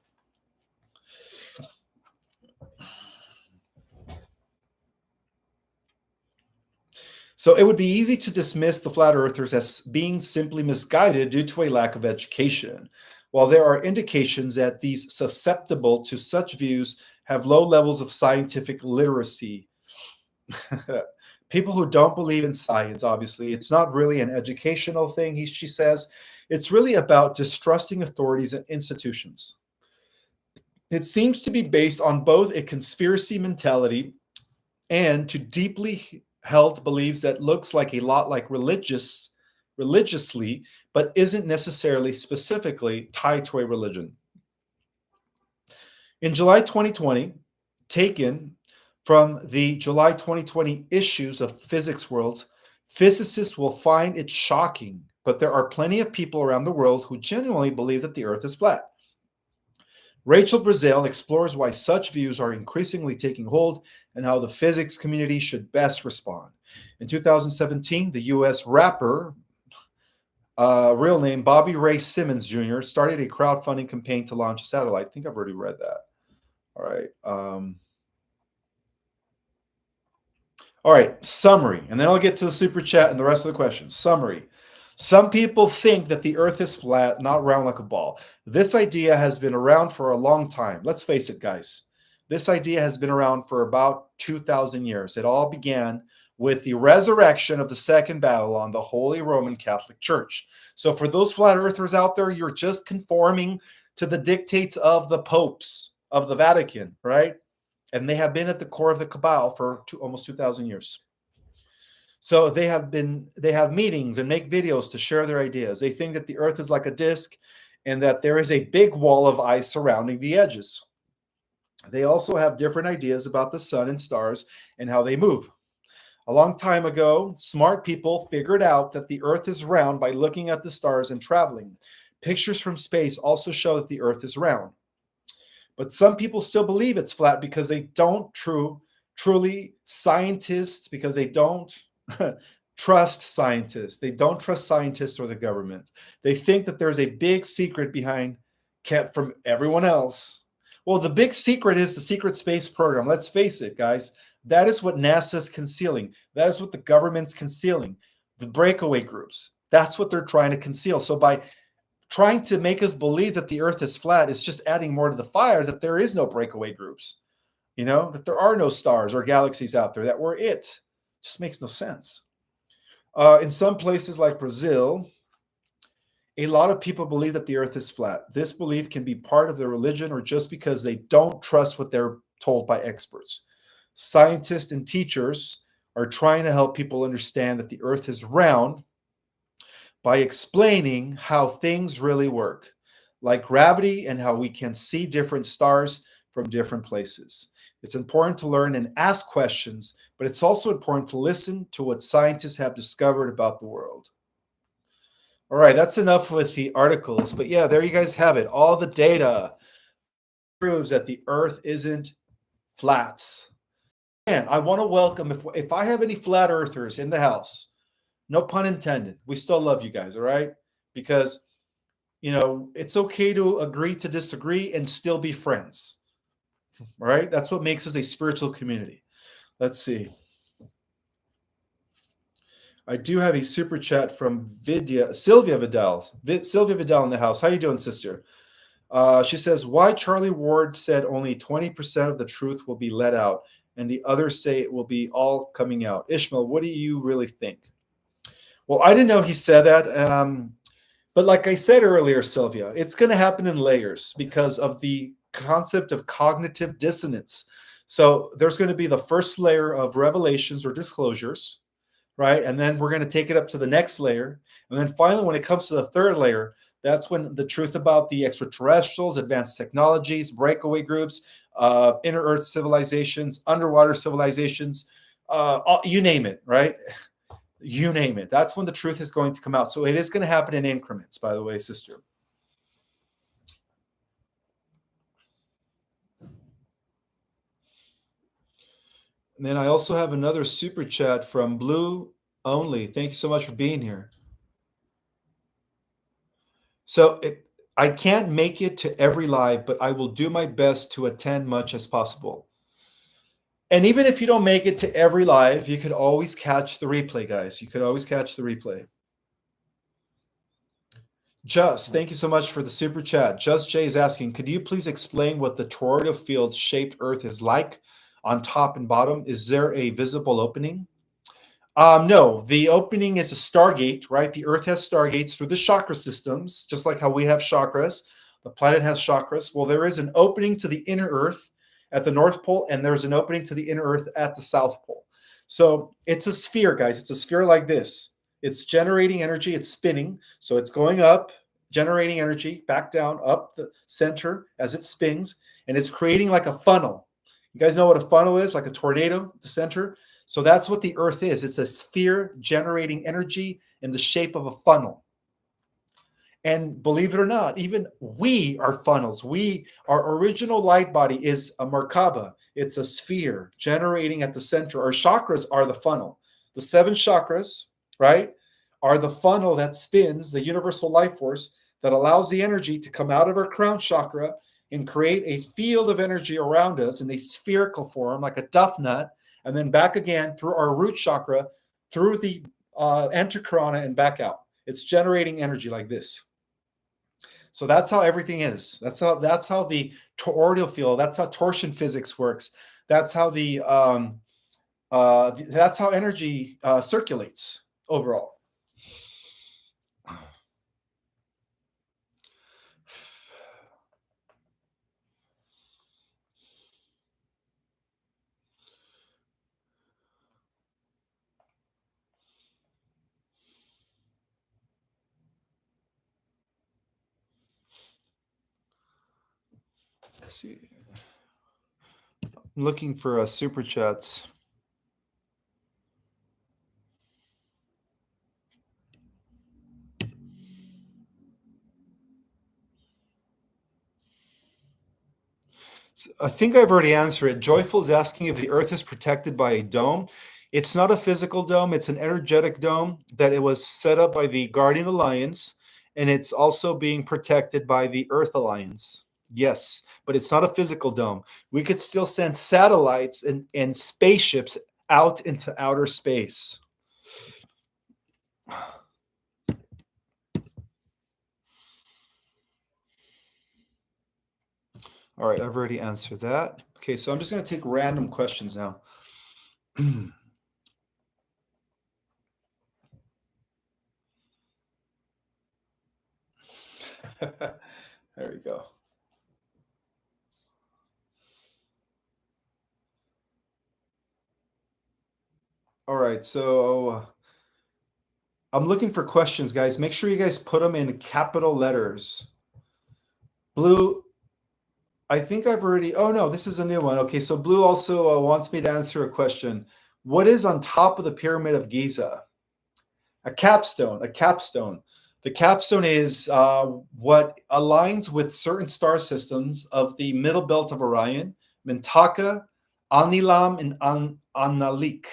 So it would be easy to dismiss the flat earthers as being simply misguided due to a lack of education. While there are indications that these susceptible to such views have low levels of scientific literacy. People who don't believe in science, obviously, it's not really an educational thing, she says. It's really about distrusting authorities and institutions. It seems to be based on both a conspiracy mentality and to deeply held beliefs that looks like a lot like religiously, but isn't necessarily specifically tied to a religion. In July 2020, taken from the July 2020 issues of Physics World, physicists will find it shocking but there are plenty of people around the world who genuinely believe that the earth is flat. Rachel Brazil explores why such views are increasingly taking hold and how the physics community should best respond. In 2017, the US rapper, real name Bobby Ray Simmons Jr., started a crowdfunding campaign to launch a satellite. I think I've already read that. All right. All right, summary, and then I'll get to the super chat and the rest of the questions. Summary. Some people think that the earth is flat, not round like a ball. This idea has been around for a long time. Let's face it, guys. This idea has been around for about 2,000 years. It all began with the resurrection of the Second Babylon, the Holy Roman Catholic Church. So for those flat earthers out there, you're just conforming to the dictates of the popes, of the Vatican, right? And they have been at the core of the cabal for almost 2,000 years. So they have meetings and make videos to share their ideas. They think that the earth is like a disc and that there is a big wall of ice surrounding the edges. They also have different ideas about the sun and stars and how they move. A long time ago, smart people figured out that the earth is round by looking at the stars and traveling. Pictures from space also show that the earth is round. But some people still believe it's flat because they don't truly scientists, because they don't trust scientists. They don't trust scientists or the government. They think that there's a big secret behind, kept from everyone else. Well, the big secret is the secret space program. Let's face it, guys. That is what NASA's concealing. That is what the government's concealing. The breakaway groups. That's what they're trying to conceal. So by trying to make us believe that the earth is flat is just adding more to the fire, that there is no breakaway groups, that there are no stars or galaxies out there, that we're it. Just makes no sense. In some places like Brazil, a lot of people believe that the earth is flat. This belief can be part of their religion or just because they don't trust what they're told by experts. Scientists and teachers are trying to help people understand that the earth is round by explaining how things really work, like gravity and how we can see different stars from different places. It's important to learn and ask questions, but it's also important to listen to what scientists have discovered about the world. All right, that's enough with the articles, but yeah, there you guys have it. All the data proves that the earth isn't flat. And I want to welcome, if I have any flat earthers in the house, no pun intended, we still love you guys, all right? Because, it's okay to agree to disagree and still be friends, all right? That's what makes us a spiritual community. Let's see. I do have a super chat from Sylvia Vidal. Sylvia Vidal in the house. How you doing, sister? She says, why Charlie Ward said only 20% of the truth will be let out and the others say it will be all coming out. Ismael, what do you really think? Well, I didn't know he said that. But like I said earlier, Sylvia, it's going to happen in layers because of the concept of cognitive dissonance. So there's going to be the first layer of revelations or disclosures, right? And then we're going to take it up to the next layer. And then finally, when it comes to the third layer, that's when the truth about the extraterrestrials, advanced technologies, breakaway groups, inner Earth civilizations, underwater civilizations, you name it, right? You name it. That's when the truth is going to come out. So it is going to happen in increments, by the way, sister. And then I also have another super chat from Blue Only. Thank you so much for being here. So I can't make it to every live, but I will do my best to attend much as possible. And even if you don't make it to every live, you could always catch the replay, guys. You could always catch the replay. Just, thank you so much for the super chat. Just Jay is asking, could you please explain what the toroidal field shaped Earth is like on top and bottom? Is there a visible opening? No, the opening is a stargate, right? The Earth has stargates through the chakra systems, just like how we have chakras. The planet has chakras. Well, there is an opening to the inner Earth at the North Pole, and there's an opening to the inner Earth at the South Pole. So it's a sphere, guys. It's a sphere like this. It's generating energy. It's spinning. So it's going up, generating energy, back down, up the center as it spins, and it's creating like a funnel. You guys know what a funnel is? Like a tornado at the center. So that's what the Earth is. It's a sphere generating energy in the shape of a funnel. And believe it or not, even we are funnels. Our original light body is a Merkaba. It's a sphere generating at the center. Our chakras are the funnel. The 7 chakras, right, are the funnel that spins the universal life force that allows the energy to come out of our crown chakra and create a field of energy around us in a spherical form, like a duff nut, and then back again through our root chakra, through the antakarana and back out. It's generating energy like this. So that's how everything is. That's how the toroidal field. That's how torsion physics works. That's how that's how energy circulates overall. Let's see. I'm looking for super chats. I think I've already answered it. Joyful is asking if the Earth is protected by a dome. It's not a physical dome. It's an energetic dome that it was set up by the Guardian Alliance, and it's also being protected by the Earth Alliance. Yes, but it's not a physical dome. We could still send satellites and spaceships out into outer space. All right, I've already answered that. Okay, so I'm just going to take random questions now. There we go. All right, so I'm looking for questions, guys. Make sure you guys put them in capital letters. Blue, I think I've already, oh no, this is a new one. Okay, so Blue also wants me to answer a question. What is on top of the Pyramid of Giza? A capstone, a capstone. The capstone is what aligns with certain star systems of the middle belt of Orion, Mintaka, Anilam, and Analik.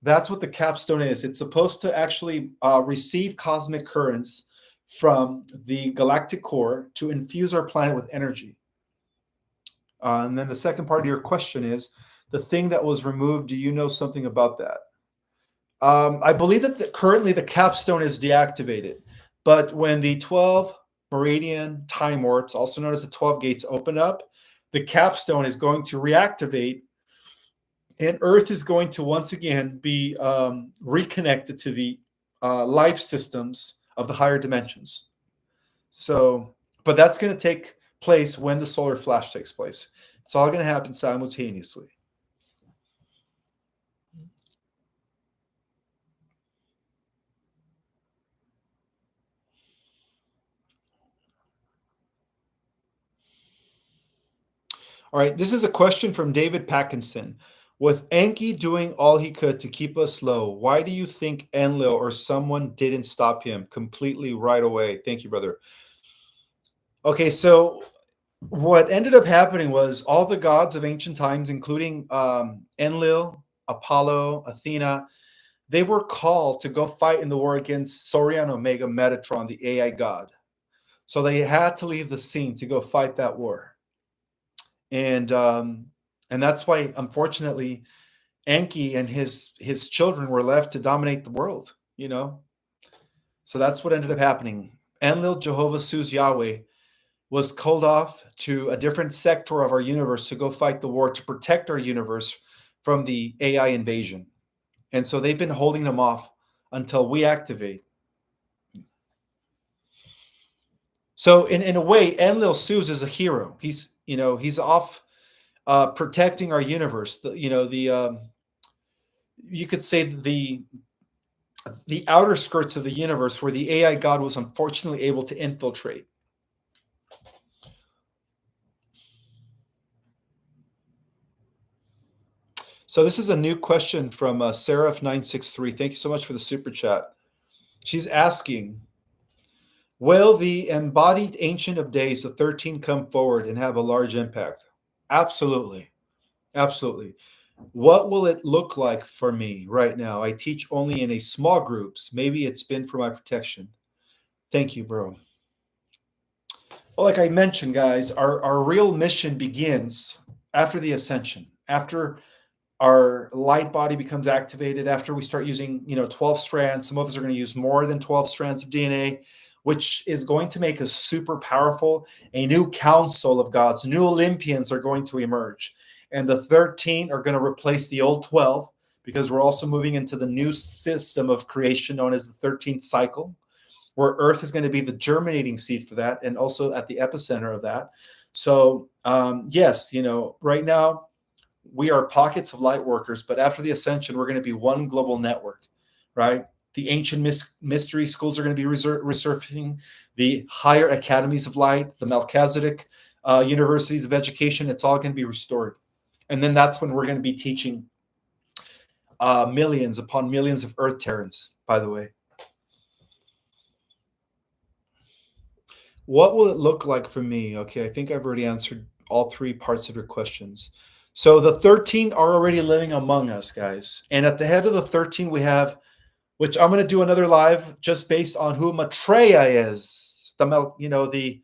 That's what the capstone is. It's supposed to actually receive cosmic currents from the galactic core to infuse our planet with energy. And then the second part of your question is the thing that was removed. Do you know something about that? I believe that currently the capstone is deactivated, but when the 12 meridian time warps, also known as the 12 gates, open up, the capstone is going to reactivate, and Earth is going to once again be reconnected to the life systems of the higher dimensions. So, but that's going to take place when the solar flash takes place. It's all going to happen simultaneously. All right, this is a question from David Packinson. With Enki doing all he could to keep us low, why do you think Enlil or someone didn't stop him completely right away? Thank you, brother. Okay, so what ended up happening was all the gods of ancient times, including Enlil, Apollo, Athena, they were called to go fight in the war against Saurian Omega Metatron, the AI god. So they had to leave the scene to go fight that war. And that's why, unfortunately, Enki and his children were left to dominate the world, you know. So that's what ended up happening. Enlil, Jehovah Sues Yahweh, was called off to a different sector of our universe to go fight the war to protect our universe from the AI invasion. And so they've been holding them off until we activate. So in a way, Enlil Sues is a hero. He's off protecting our universe. You could say the outer skirts of the universe where the AI god was unfortunately able to infiltrate. So this is a new question from Seraph963. Thank you so much for the super chat. She's asking, Will the embodied Ancient of Days, the 13, come forward and have a large impact? Absolutely. Absolutely. What will it look like for me right now? I teach only in a small groups. Maybe it's been for my protection. Thank you, bro. Well, like I mentioned, guys, our real mission begins after the ascension, after our light body becomes activated, after we start using 12 strands. Some of us are going to use more than 12 strands of DNA, which is going to make us super powerful. A new council of gods, new Olympians are going to emerge, and the 13 are going to replace the old 12, because we're also moving into the new system of creation known as the 13th cycle, where Earth is going to be the germinating seed for that, and also at the epicenter of that. So yes, right now we are pockets of light workers, but after the ascension, we're going to be one global network, right? The ancient mystery schools are going to be resurfacing, the higher academies of light, the Melchizedek universities of education. It's all going to be restored. And then that's when we're going to be teaching millions upon millions of Earth Terrans, by the way. What will it look like for me? Okay, I think I've already answered all three parts of your questions. So the 13 are already living among us, guys. And at the head of the 13, we have, which I'm going to do another live just based on who Maitreya is. The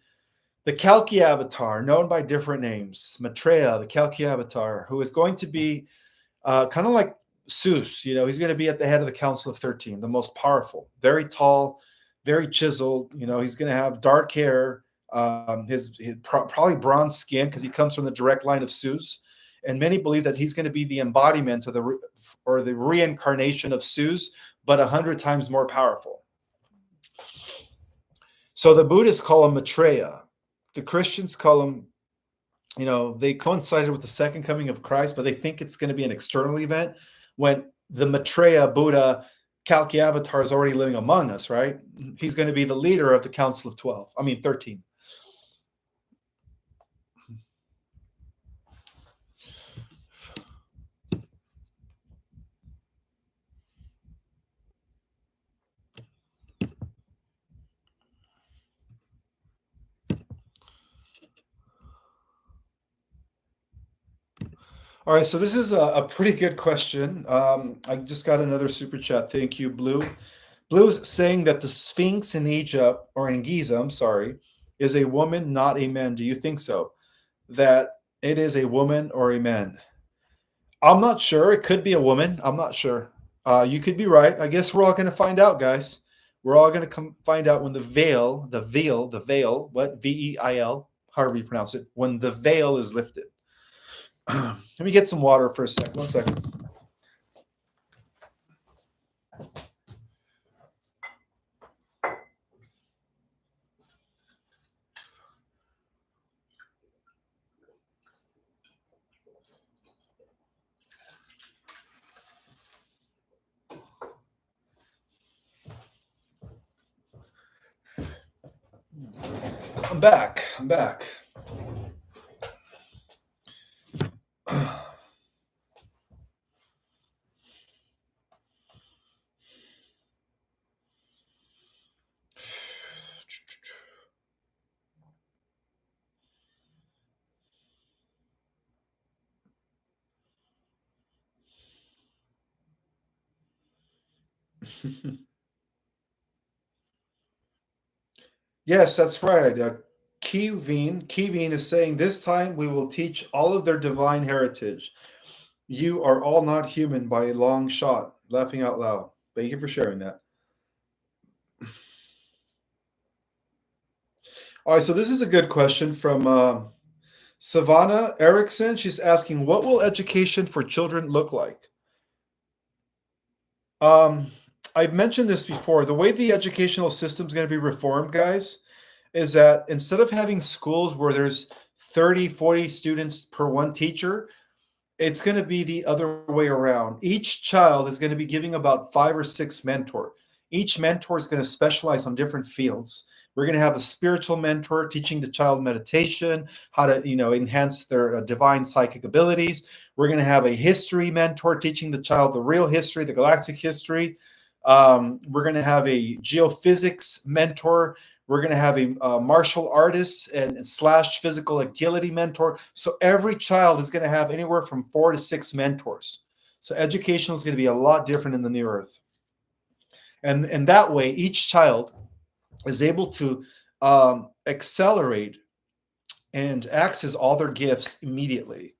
Kalki avatar, known by different names. Maitreya, the Kalki avatar, who is going to be kind of like Zeus. He's going to be at the head of the Council of 13, the most powerful, very tall, very chiseled. He's going to have dark hair, his probably bronze skin, because he comes from the direct line of Zeus. And many believe that he's going to be the embodiment of the reincarnation of Zeus, but 100 times more powerful. So the Buddhists call him Maitreya. The Christians call him, they coincided with the second coming of Christ, but they think it's going to be an external event when the Maitreya Buddha Kalki avatar is already living among us, right? He's going to be the leader of the Council of 13. All right, so this is a pretty good question. I just got another super chat. Thank you, Blue. Blue is saying that the Sphinx in Egypt, or in Giza, I'm sorry, is a woman, not a man. Do you think so? That it is a woman or a man? I'm not sure. It could be a woman. I'm not sure. You could be right. I guess we're all going to find out, guys. We're all going to find out when the veil, what? Veil, however you pronounce it, when the veil is lifted. Let me get some water for a second. 1 second. I'm back. Yes, that's right. Kiveen is saying this time we will teach all of their divine heritage. You are all not human by a long shot. Laughing out loud. Thank you for sharing that. All right, so this is a good question from Savannah Erickson. She's asking, what will education for children look like? I've mentioned this before. The way the educational system is going to be reformed, guys, is that instead of having schools where there's 30, 40 students per one teacher, it's going to be the other way around. Each child is going to be giving about 5 or 6 mentors. Each mentor is going to specialize on different fields. We're going to have a spiritual mentor teaching the child meditation, how to, enhance their divine psychic abilities. We're going to have a history mentor teaching the child the real history, the galactic history. We're going to have a geophysics mentor We're going to have a martial artist and slash physical agility mentor. So every child is going to have anywhere from 4 to 6 mentors. So education is going to be a lot different in the new earth. And that way, each child is able to accelerate and access all their gifts immediately.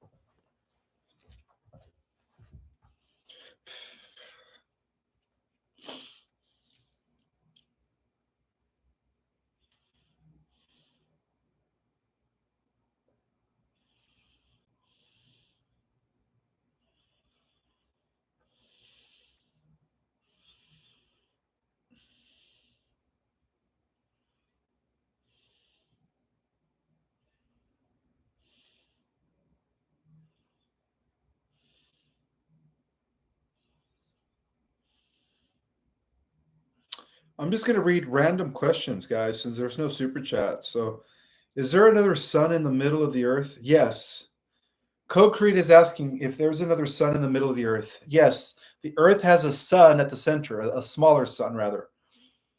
I'm just going to read random questions, guys, since there's no super chat. So, is there another sun in the middle of the earth? Yes. Co-Create is asking if there's another sun in the middle of the earth. Yes. The earth has a sun at the center, a smaller sun, rather,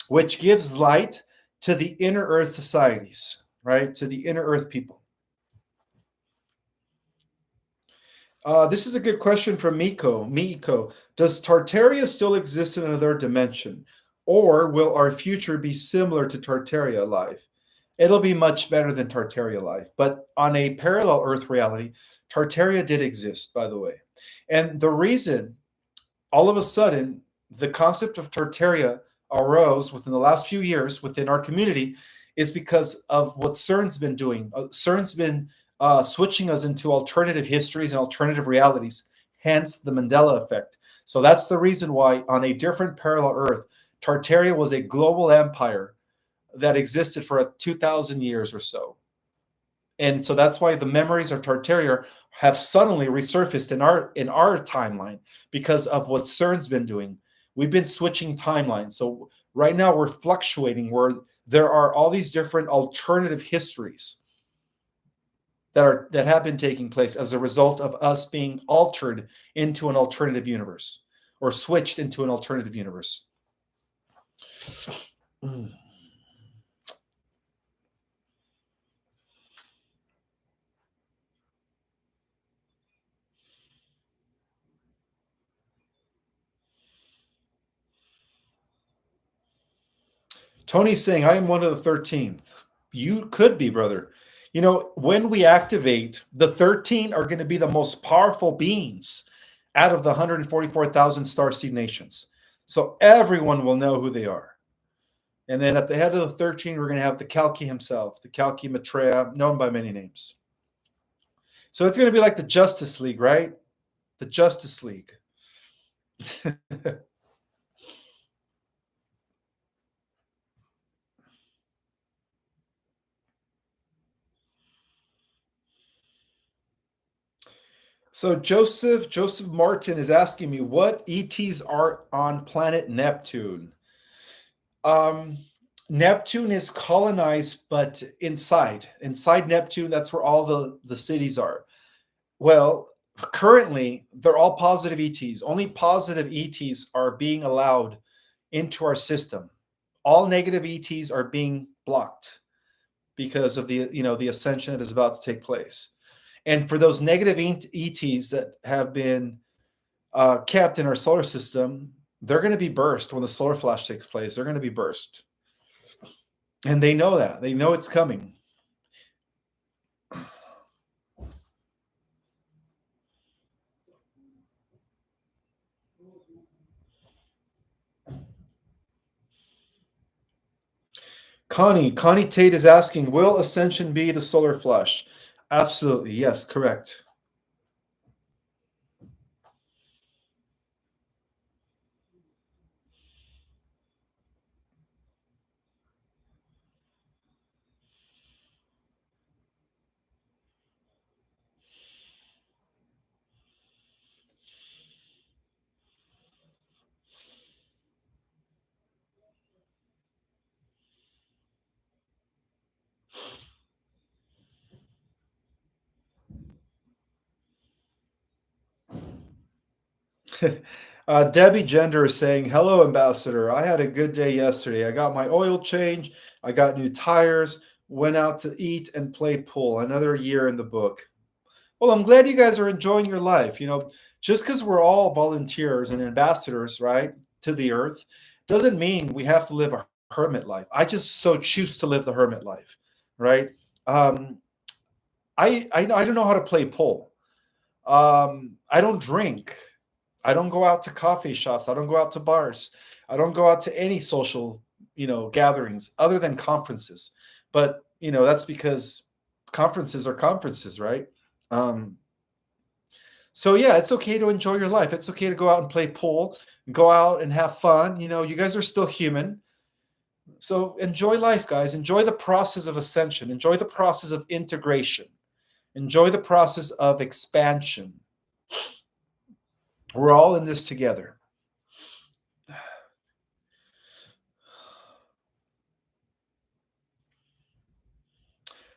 which gives light to the inner earth societies, right? To the inner earth people. This is a good question from Miko. Miko, does Tartaria still exist in another dimension? Or will our future be similar to Tartaria life? It'll be much better than Tartaria life. But on a parallel Earth reality, Tartaria did exist, by the way. And the reason all of a sudden the concept of Tartaria arose within the last few years within our community is because of what CERN's been doing. CERN's been switching us into alternative histories and alternative realities, hence the Mandela effect. So that's the reason why on a different parallel Earth, Tartaria was a global empire that existed for 2,000 years or so. And so that's why the memories of Tartaria have suddenly resurfaced in our timeline because of what CERN's been doing. We've been switching timelines. So right now we're fluctuating where there are all these different alternative histories that have been taking place as a result of us being altered into an alternative universe or switched into an alternative universe. Tony's saying, I am one of the 13th. You could be, brother. You know, when we activate, the 13 are going to be the most powerful beings out of the 144,000 starseed nations. So everyone will know who they are. And then at the head of the 13, we're going to have the Kalki himself, the Kalki Maitreya, known by many names. So it's going to be like the Justice League, right? The Justice League. So Joseph Martin is asking me what ETs are on planet Neptune. Neptune is colonized, but inside Neptune, that's where all the cities are. Well, currently they're all positive ETs. Only positive ETs are being allowed into our system. All negative ETs are being blocked because of the ascension that is about to take place. And for those negative ETs that have been kept in our solar system, they're going to be burst when the solar flash takes place. They're going to be burst. And they know that. They know it's coming. Connie Tate is asking, will ascension be the solar flash? Absolutely. Yes, correct. Debbie Gender is saying, hello, Ambassador. I had a good day yesterday. I got my oil change. I got new tires, went out to eat and played pool. Another year in the book. Well, I'm glad you guys are enjoying your life. Just because we're all volunteers and ambassadors, right, to the earth, doesn't mean we have to live a hermit life. I just so choose to live the hermit life, right? Um, I don't know how to play pool. I don't drink. I don't go out to coffee shops. I don't go out to bars. I don't go out to any social, gatherings other than conferences. But, that's because conferences are conferences, right? Um, so yeah, it's okay to enjoy your life. It's okay to go out and play pool, go out and have fun. You guys are still human. So enjoy life, guys. Enjoy the process of ascension. Enjoy the process of integration. Enjoy the process of expansion. We're all in this together.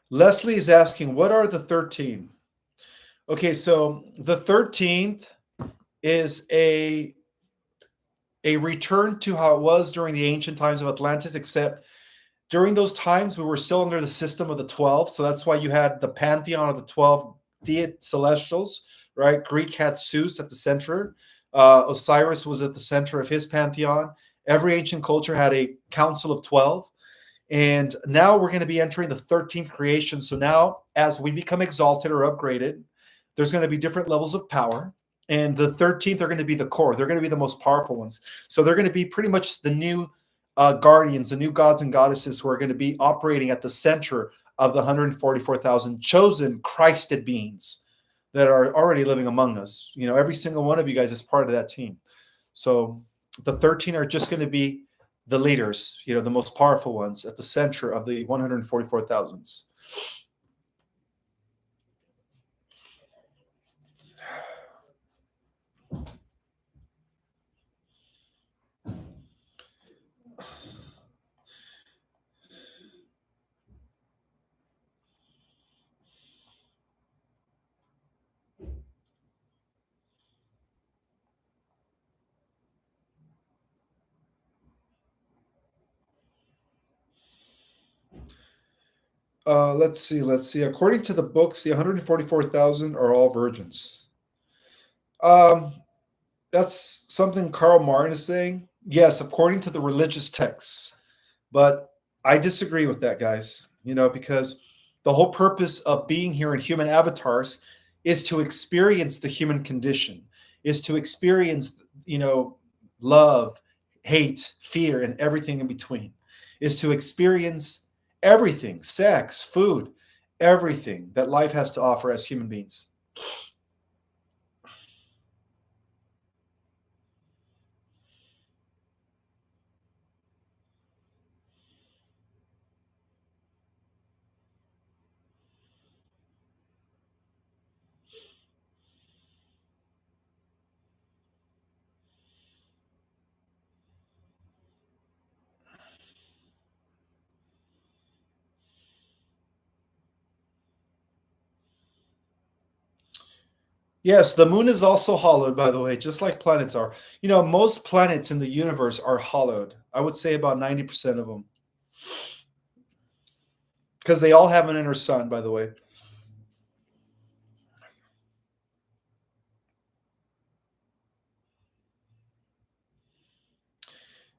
Leslie is asking, what are the 13? Okay, so the 13th is a return to how it was during the ancient times of Atlantis, except during those times we were still under the system of the 12. So that's why you had the pantheon of the 12 deity celestials, right? Greek had Zeus at the center. Osiris was at the center of his pantheon. Every ancient culture had a council of 12. And now we're going to be entering the 13th creation. So now, as we become exalted or upgraded, there's going to be different levels of power. And the 13th are going to be the core. They're going to be the most powerful ones. So they're going to be pretty much the new guardians, the new gods and goddesses who are going to be operating at the center of the 144,000 chosen Christed beings that are already living among us. Every single one of you guys is part of that team. So the 13 are just going to be the leaders, the most powerful ones at the center of the 144,000s. Let's see. According to the books, the 144,000 are all virgins. That's something Karl Marx is saying. Yes, according to the religious texts. But I disagree with that, guys, because the whole purpose of being here in human avatars is to experience the human condition, is to experience, love, hate, fear, and everything in between, is to experience everything, sex, food, everything that life has to offer as human beings. Yes, the moon is also hollowed, by the way, just like planets are. Most planets in the universe are hollowed. I would say about 90% of them. Because they all have an inner sun, by the way.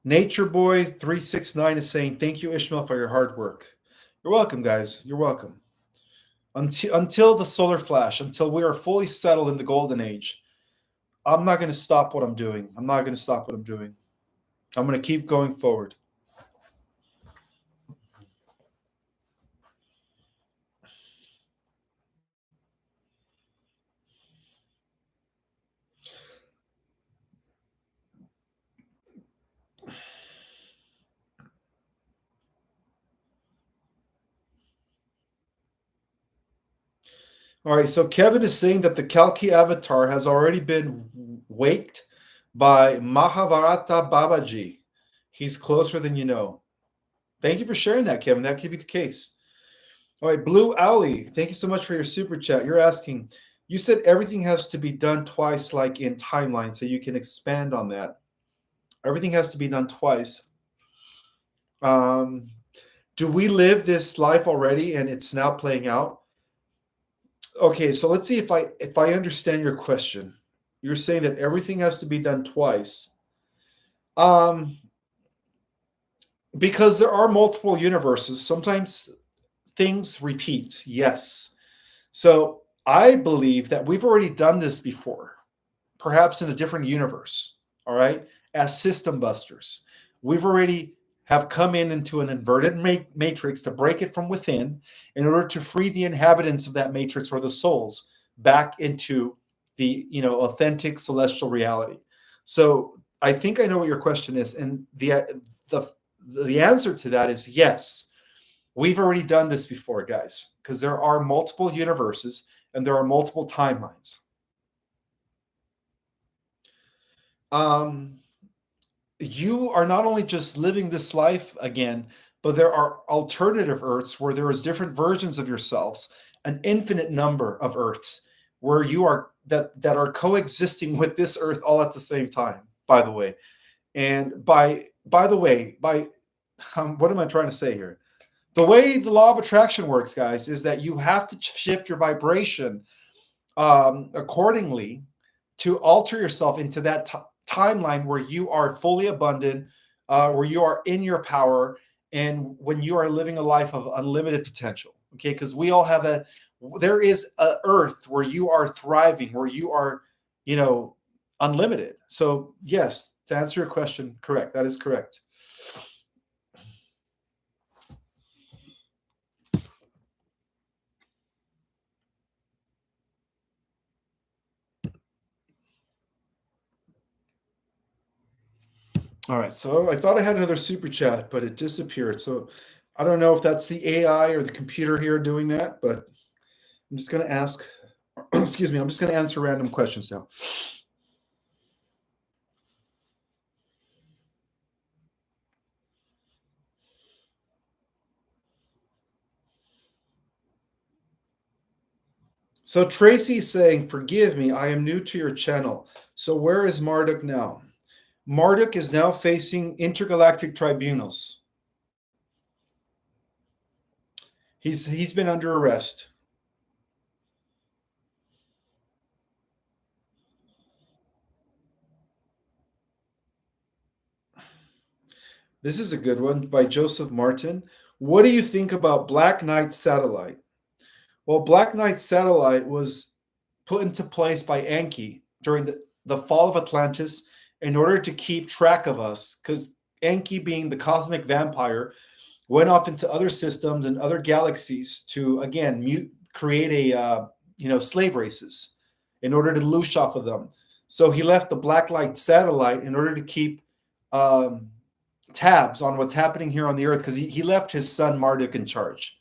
Nature Boy 369 is saying, thank you, Ishmael, for your hard work. You're welcome, guys. You're welcome. Until the solar flash, until we are fully settled in the golden age, I'm not going to stop what I'm doing. I'm not going to stop what I'm doing. I'm going to keep going forward. All right, so Kevin is saying that the Kalki avatar has already been waked by Mahabharata Babaji. He's closer than you know. Thank you for sharing that, Kevin. That could be the case. All right, Blue Owlie, thank you so much for your super chat. You're asking, You said everything has to be done twice, like in timeline, so you can expand on that. Everything has to be done twice. Do we live this life already and it's now playing out? Okay, so let's see if I understand your question. You're saying that everything has to be done twice. Because there are multiple universes, sometimes things repeat. Yes. So I believe that we've already done this before, perhaps in a different universe. All right, as system busters, we've already have come into an inverted matrix to break it from within in order to free the inhabitants of that matrix or the souls back into the authentic celestial reality. So I think I know what your question is, and the answer to that is yes. We've already done this before, guys, because there are multiple universes and there are multiple timelines. You are not only just living this life again, but there are alternative Earths where there is different versions of yourselves, an infinite number of Earths where you are that are coexisting with this Earth all at the same time. By the way, and by the way, what am I trying to say here? The way the law of attraction works, guys, is that you have to shift your vibration accordingly to alter yourself into that timeline where you are fully abundant, where you are in your power, and when you are living a life of unlimited potential. Okay, because we all have there is a Earth where you are thriving, where you are, unlimited. So yes, to answer your question, correct. That is correct. All right, so I thought I had another super chat, but it disappeared. So I don't know if that's the AI or the computer here doing that, but I'm just going to ask, excuse me, I'm just going to answer random questions now. So Tracy's saying, forgive me, I am new to your channel. So where is Marduk now? Marduk is now facing intergalactic tribunals. He's been under arrest. This is a good one by Joseph Martin. What do you think about Black Knight satellite? Well, Black Knight satellite was put into place by Enki during the fall of Atlantis in order to keep track of us, because Enki, being the cosmic vampire, went off into other systems and other galaxies to, again, create slave races in order to loosh off of them. So he left the Black Light satellite in order to keep tabs on what's happening here on the Earth, because he left his son Marduk in charge.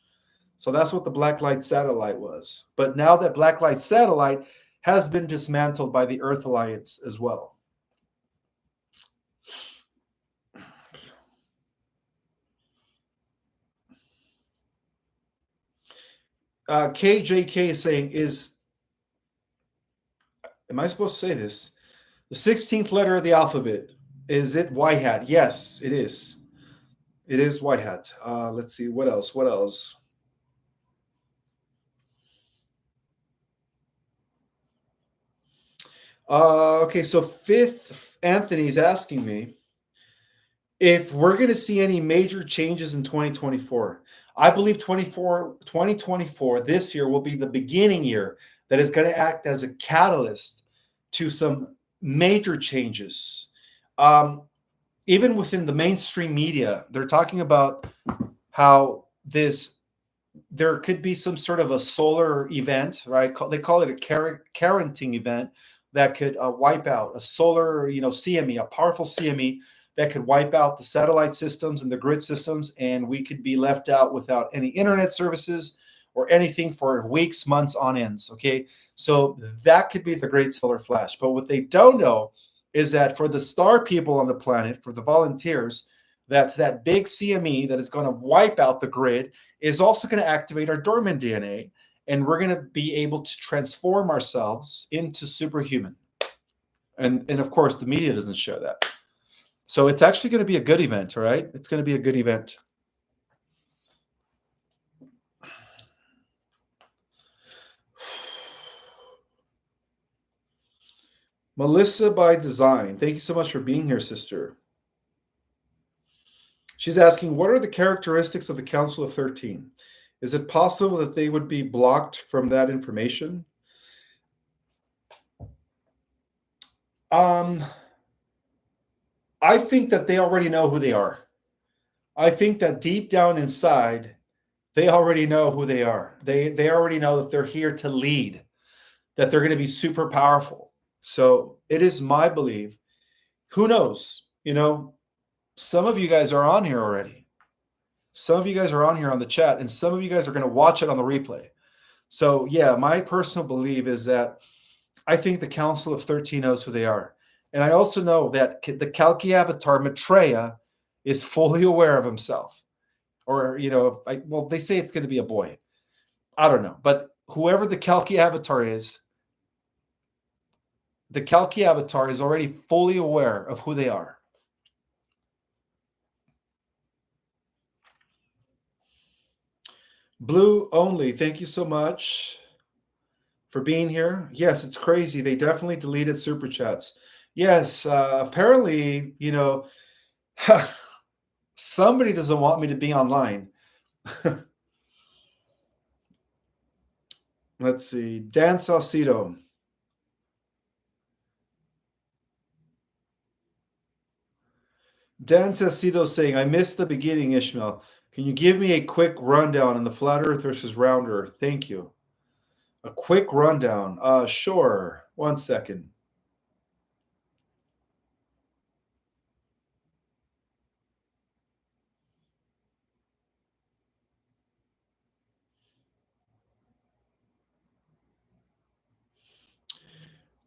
So that's what the Black Light satellite was. But now that Black Light satellite has been dismantled by the Earth Alliance as well. KJK is saying, am I supposed to say this? The 16th letter of the alphabet, is it white hat? Yes, it is. It is white hat. Let's see, what else? Okay, so Fifth Anthony's asking me if we're going to see any major changes in 2024. I believe 2024, this year, will be the beginning year that is going to act as a catalyst to some major changes. Even within the mainstream media, they're talking about how there could be some sort of a solar event, right? They call it a Carenting event that could wipe out a solar, CME, a powerful CME that could wipe out the satellite systems and the grid systems, and we could be left out without any internet services or anything for weeks, months on ends. Okay, so that could be the great solar flash. But what they don't know is that for the star people on the planet, for the volunteers, that big CME that is going to wipe out the grid is also going to activate our dormant DNA. and we're going to be able to transform ourselves into superhuman. And of course, the media doesn't show that. So it's actually going to be a good event, all right? It's going to be a good event. Melissa by Design, thank you so much for being here, sister. She's asking, what are the characteristics of the Council of 13? Is it possible that they would be blocked from that information? I think that they already know who they are. I think that deep down inside, they already know who they are. They already know that they're here to lead, that they're going to be super powerful. So it is my belief. Who knows? You know, some of you guys are on here already. Some of you guys are on here on the chat, and some of you guys are going to watch it on the replay. So yeah, my personal belief is that I think the Council of 13 knows who they are. And I also know that the Kalki avatar, Maitreya, is fully aware of himself. Or, you know, well, they say it's going to be a boy. I don't know. But whoever the Kalki avatar is, the Kalki avatar is already fully aware of who they are. Blue only, thank you so much for being here. Yes, it's crazy. They definitely deleted super chats. Yes, apparently, you know, somebody doesn't want me to be online. Let's see. Dan Saucedo. Dan Saucedo saying, I missed the beginning, Ishmael. Can you give me a quick rundown on the flat earth versus round earth? Thank you. A quick rundown. Sure. 1 second.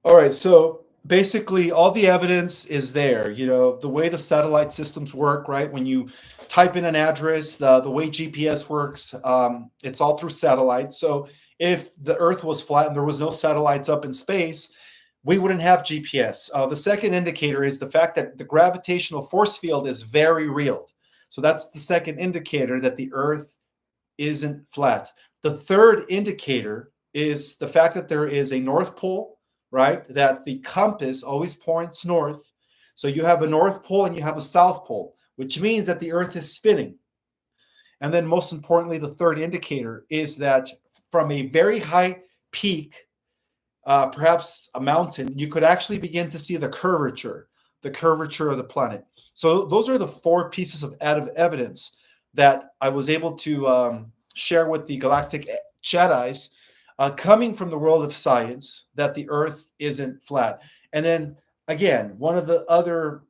All right, so basically all the evidence is there. You know, the way the satellite systems work, right? When you type in an address, the way GPS works, it's all through satellites. So if the Earth was flat and there was no satellites up in space, we wouldn't have GPS. The second indicator is the fact that the gravitational force field is very real. So that's the second indicator that the Earth isn't flat. The third indicator is the fact that there is a North Pole, right? That the compass always points north. So you have a North Pole and you have a South Pole, which means that the Earth is spinning. And then most importantly, the third indicator is that from a very high peak, perhaps a mountain, you could actually begin to see the curvature of the planet. So those are the four pieces of evidence that I was able to share with the Galactic Jedi's, coming from the world of science, that the Earth isn't flat. And then again, one of the other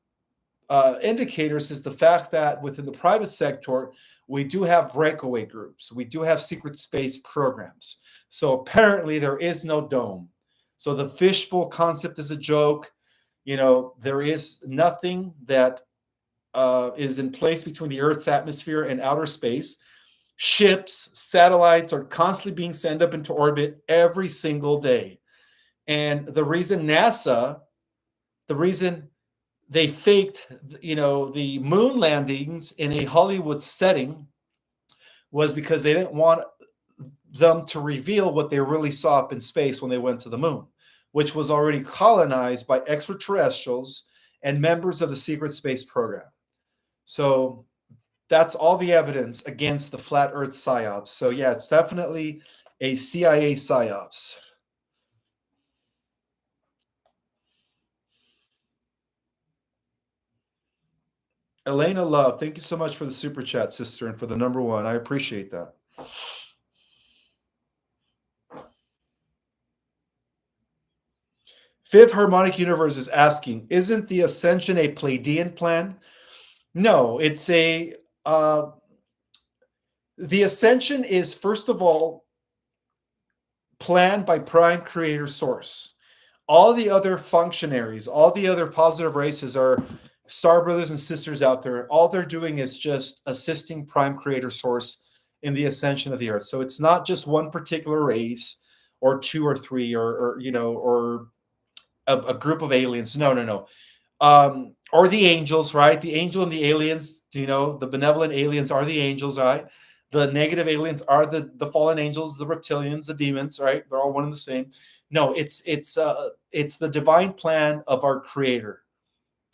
indicators is the fact that within the private sector, we do have breakaway groups. We do have secret space programs. So apparently there is no dome. So the fishbowl concept is a joke. You know, there is nothing that is in place between the Earth's atmosphere and outer space. Ships, satellites are constantly being sent up into orbit every single day. And the reason they faked, you know, the moon landings in a Hollywood setting was because they didn't want them to reveal what they really saw up in space when they went to the moon, which was already colonized by extraterrestrials and members of the secret space program. So that's all the evidence against the flat Earth psyops. So yeah, it's definitely a CIA psyops. Elena Love, thank you so much for the super chat, sister, and for the number one. I appreciate that. Fifth Harmonic Universe is asking, isn't the Ascension a Pleiadian plan? No, it's a... the Ascension is, first of all, planned by Prime Creator Source. All the other functionaries, all the other positive races are star brothers and sisters out there. All they're doing is just assisting Prime Creator Source in the ascension of the earth. So it's not just one particular race or two or three or or a group of aliens. No, no, no. Or the angels, right? The angel and the aliens, the benevolent aliens are the angels, right? The negative aliens are the fallen angels, the reptilians, the demons, right? They're all one and the same. No, it's the divine plan of our Creator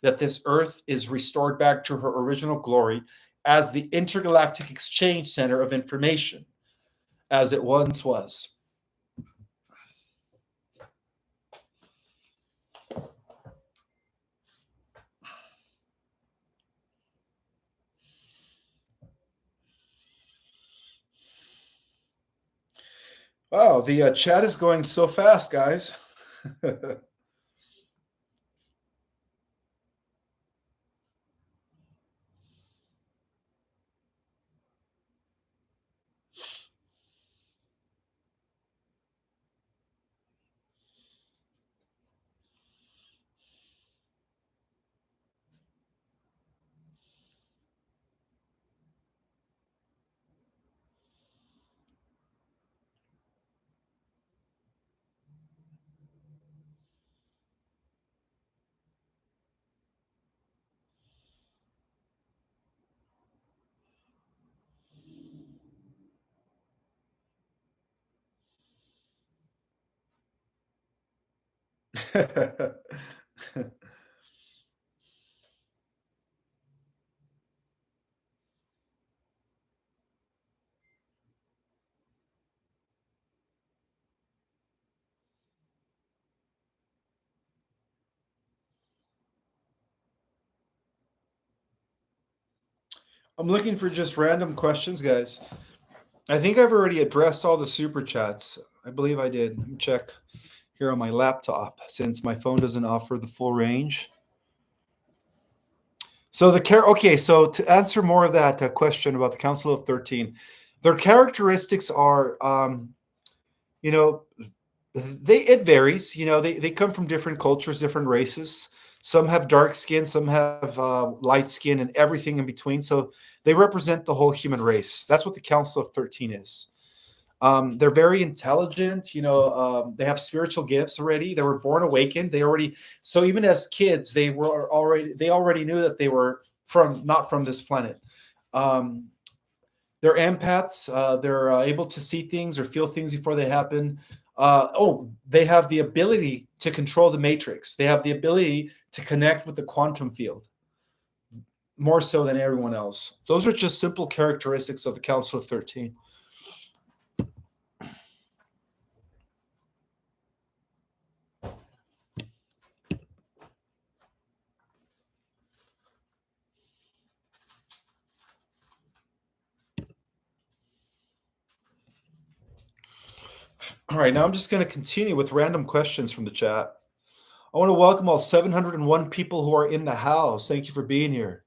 that this earth is restored back to her original glory as the intergalactic exchange center of information, as it once was. Wow, the chat is going so fast, guys. I'm looking for just random questions, guys. I think I've already addressed all the super chats. I believe I did. Let me check here on my laptop since my phone doesn't offer the full range. So so to answer more of that question about the Council of 13, their characteristics are, it varies. They come from different cultures, different races. Some have dark skin, some have light skin, and everything in between. So they represent the whole human race. That's what the Council of 13 is. They're very intelligent. They have spiritual gifts already. They were born awakened. So even as kids, they already knew that they were not from this planet. They're empaths. They're able to see things or feel things before they happen. They have the ability to control the matrix. They have the ability to connect with the quantum field more so than everyone else. Those are just simple characteristics of the Council of 13. All right, now I'm just going to continue with random questions from the chat. I want to welcome all 701 people who are in the house. Thank you for being here.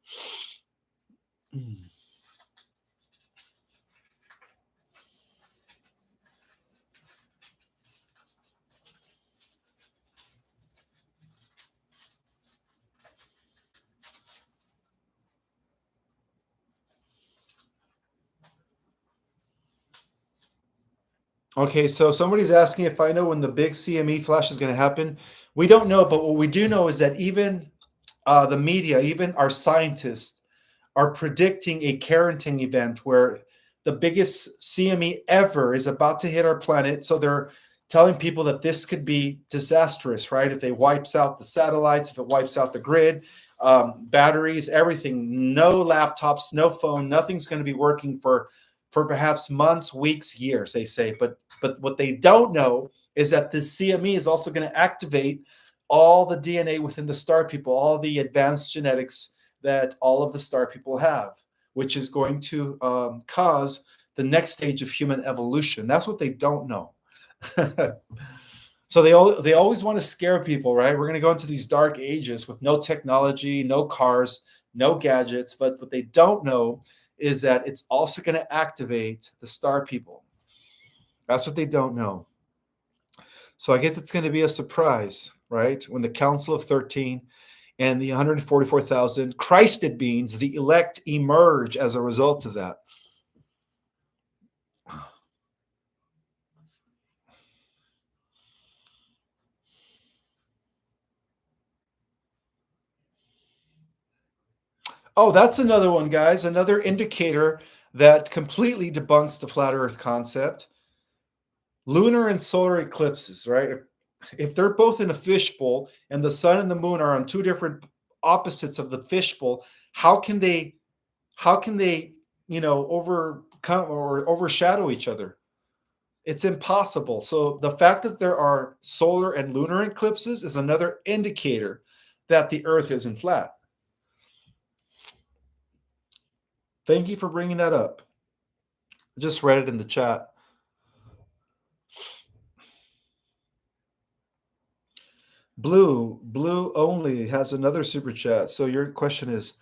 Okay, so somebody's asking if I know when the big CME flash is going to happen. We don't know, but what we do know is that even the media, even our scientists, are predicting a Carenting event where the biggest CME ever is about to hit our planet. So they're telling people that this could be disastrous, right? If it wipes out the satellites, if it wipes out the grid, batteries, everything, no laptops, no phone, nothing's going to be working for perhaps months, weeks, years, they say. But what they don't know is that this CME is also going to activate all the DNA within the star people, all the advanced genetics that all of the star people have, which is going to cause the next stage of human evolution. That's what they don't know. So they always want to scare people, right? We're going to go into these dark ages with no technology, no cars, no gadgets. But what they don't know is that it's also going to activate the star people. That's what they don't know. So I guess it's going to be a surprise, right? When the Council of 13 and the 144,000 Christed beings, the elect, emerge as a result of that. Oh, that's another one, guys. Another indicator that completely debunks the flat Earth concept. Lunar and solar eclipses, right? If they're both in a fishbowl and the sun and the moon are on two different opposites of the fishbowl, how can they overcome or overshadow each other? It's impossible. So the fact that there are solar and lunar eclipses is another indicator that the Earth isn't flat. Thank you for bringing that up. I just read it in the chat. Blue only has another super chat. So your question is,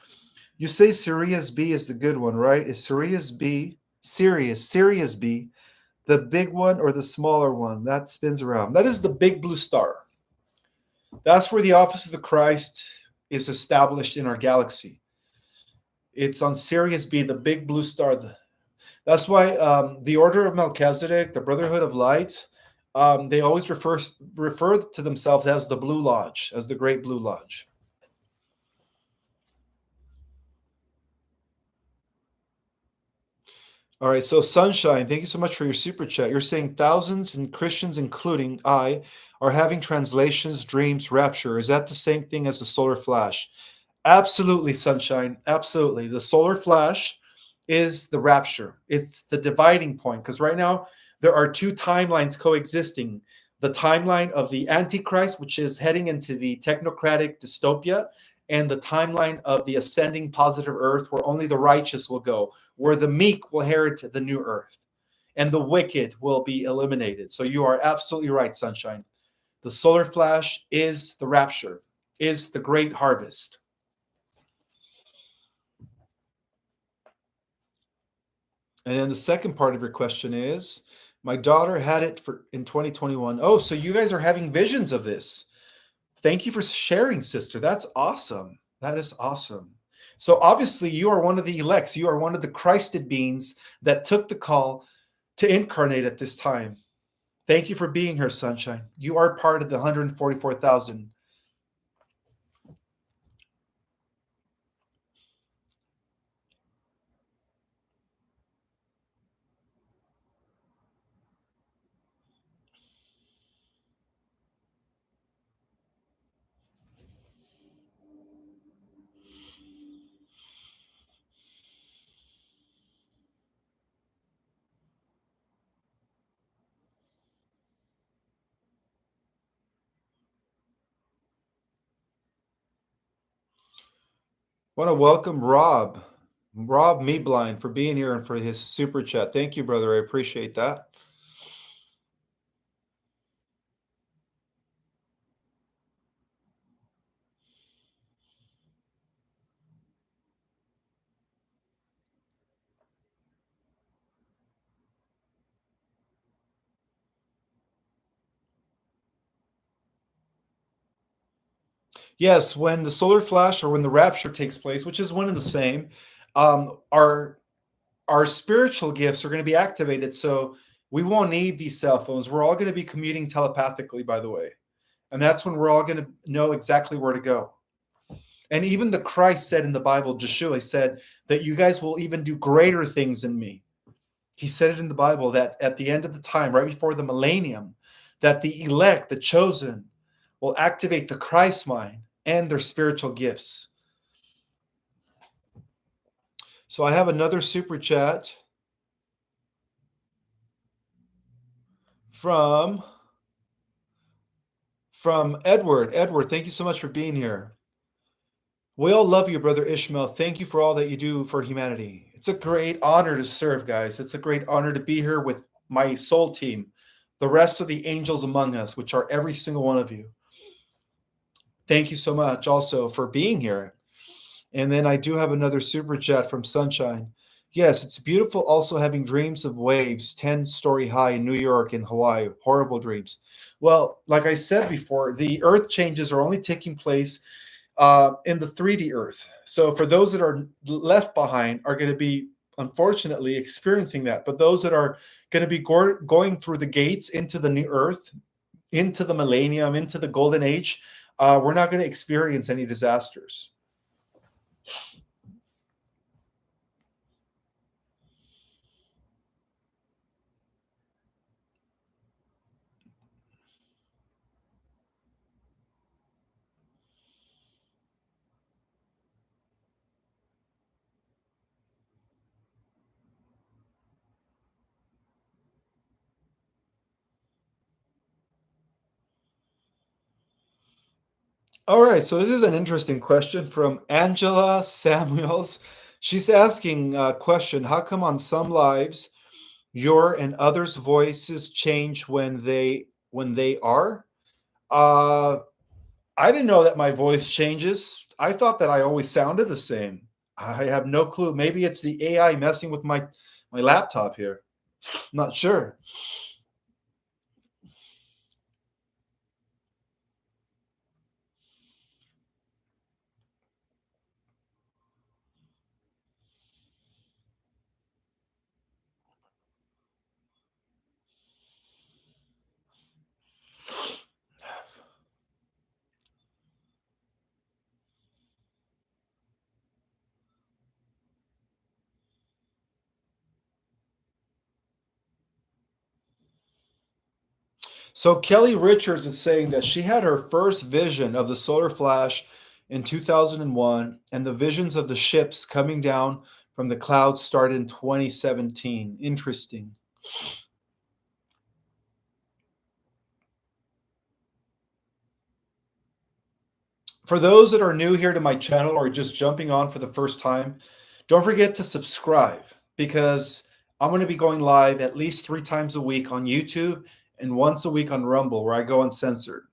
you say Sirius B is the good one, right? Is Sirius B, Sirius B, the big one or the smaller one that spins around? That is the big blue star. That's where the office of the Christ is established in our galaxy. It's on Sirius B, the big blue star. That's why the Order of Melchizedek, the Brotherhood of Light, they always refer to themselves as the Blue Lodge, as the Great Blue Lodge. All right, so Sunshine, thank you so much for your super chat. You're saying thousands and Christians, including I, are having translations, dreams, rapture. Is that the same thing as the solar flash? Absolutely, Sunshine. Absolutely. The solar flash is the rapture. It's the dividing point because right now there are two timelines coexisting. The timeline of the Antichrist, which is heading into the technocratic dystopia, and the timeline of the ascending positive earth where only the righteous will go, where the meek will inherit the new earth, and the wicked will be eliminated. So you are absolutely right, Sunshine. The solar flash is the rapture, is the great harvest. And then the second part of your question is, my daughter had it in 2021. Oh, so you guys are having visions of this. Thank you for sharing, sister. That's awesome. That is awesome. So obviously you are one of the elects. You are one of the Christed beings that took the call to incarnate at this time. Thank you for being here, Sunshine. You are part of the 144,000. I want to welcome Rob Meblind for being here and for his super chat. Thank you, brother. I appreciate that. Yes, when the solar flash or when the rapture takes place, which is one and the same, our spiritual gifts are going to be activated. So we won't need these cell phones. We're all going to be commuting telepathically, by the way. And that's when we're all going to know exactly where to go. And even the Christ said in the Bible, Yeshua said that you guys will even do greater things than me. He said it in the Bible that at the end of the time, right before the millennium, that the elect, the chosen, will activate the Christ mind and their spiritual gifts. So I have another super chat from Edward. Edward, thank you so much for being here. We all love you, Brother Ishmael. Thank you for all that you do for humanity. It's a great honor to serve, guys. It's a great honor to be here with my soul team, the rest of the angels among us, which are every single one of you. Thank you so much also for being here. And then I do have another super chat from Sunshine. Yes, it's beautiful also having dreams of waves 10-story high in New York and Hawaii. Horrible dreams. Well, like I said before, the earth changes are only taking place in the 3D earth. So for those that are left behind are going to be, unfortunately, experiencing that. But those that are going to be going through the gates into the new earth, into the millennium, into the golden age, we're not going to experience any disasters. All right, so this is an interesting question from Angela Samuels. She's asking a question: how come on some lives your and others' voices change when they are? Uh, I didn't know that my voice changes. I thought that I always sounded the same. I have no clue. Maybe it's the AI messing with my laptop here. I'm not sure. So Kelly Richards is saying that she had her first vision of the solar flash in 2001, and the visions of the ships coming down from the clouds started in 2017. Interesting. For those that are new here to my channel or just jumping on for the first time, don't forget to subscribe because I'm going to be going live at least 3 times a week on YouTube and once a week on Rumble where I go uncensored.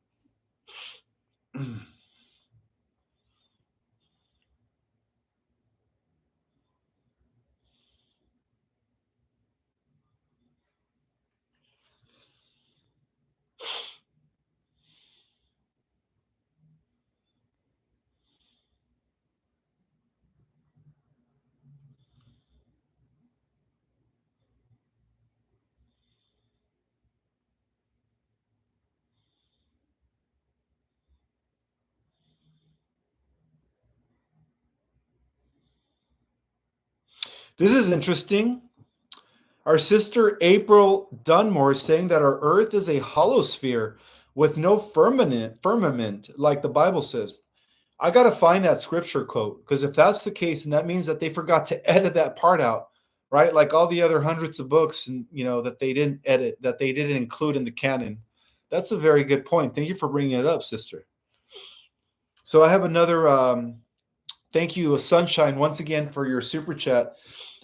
This is interesting. Our sister April Dunmore is saying that our Earth is a hollow sphere with no firmament, like the Bible says. I got to find that scripture quote because if that's the case, then that means that they forgot to edit that part out, right? Like all the other hundreds of books, and that they didn't edit, that they didn't include in the canon. That's a very good point. Thank you for bringing it up, sister. So I have another. Thank you, Sunshine, once again for your super chat.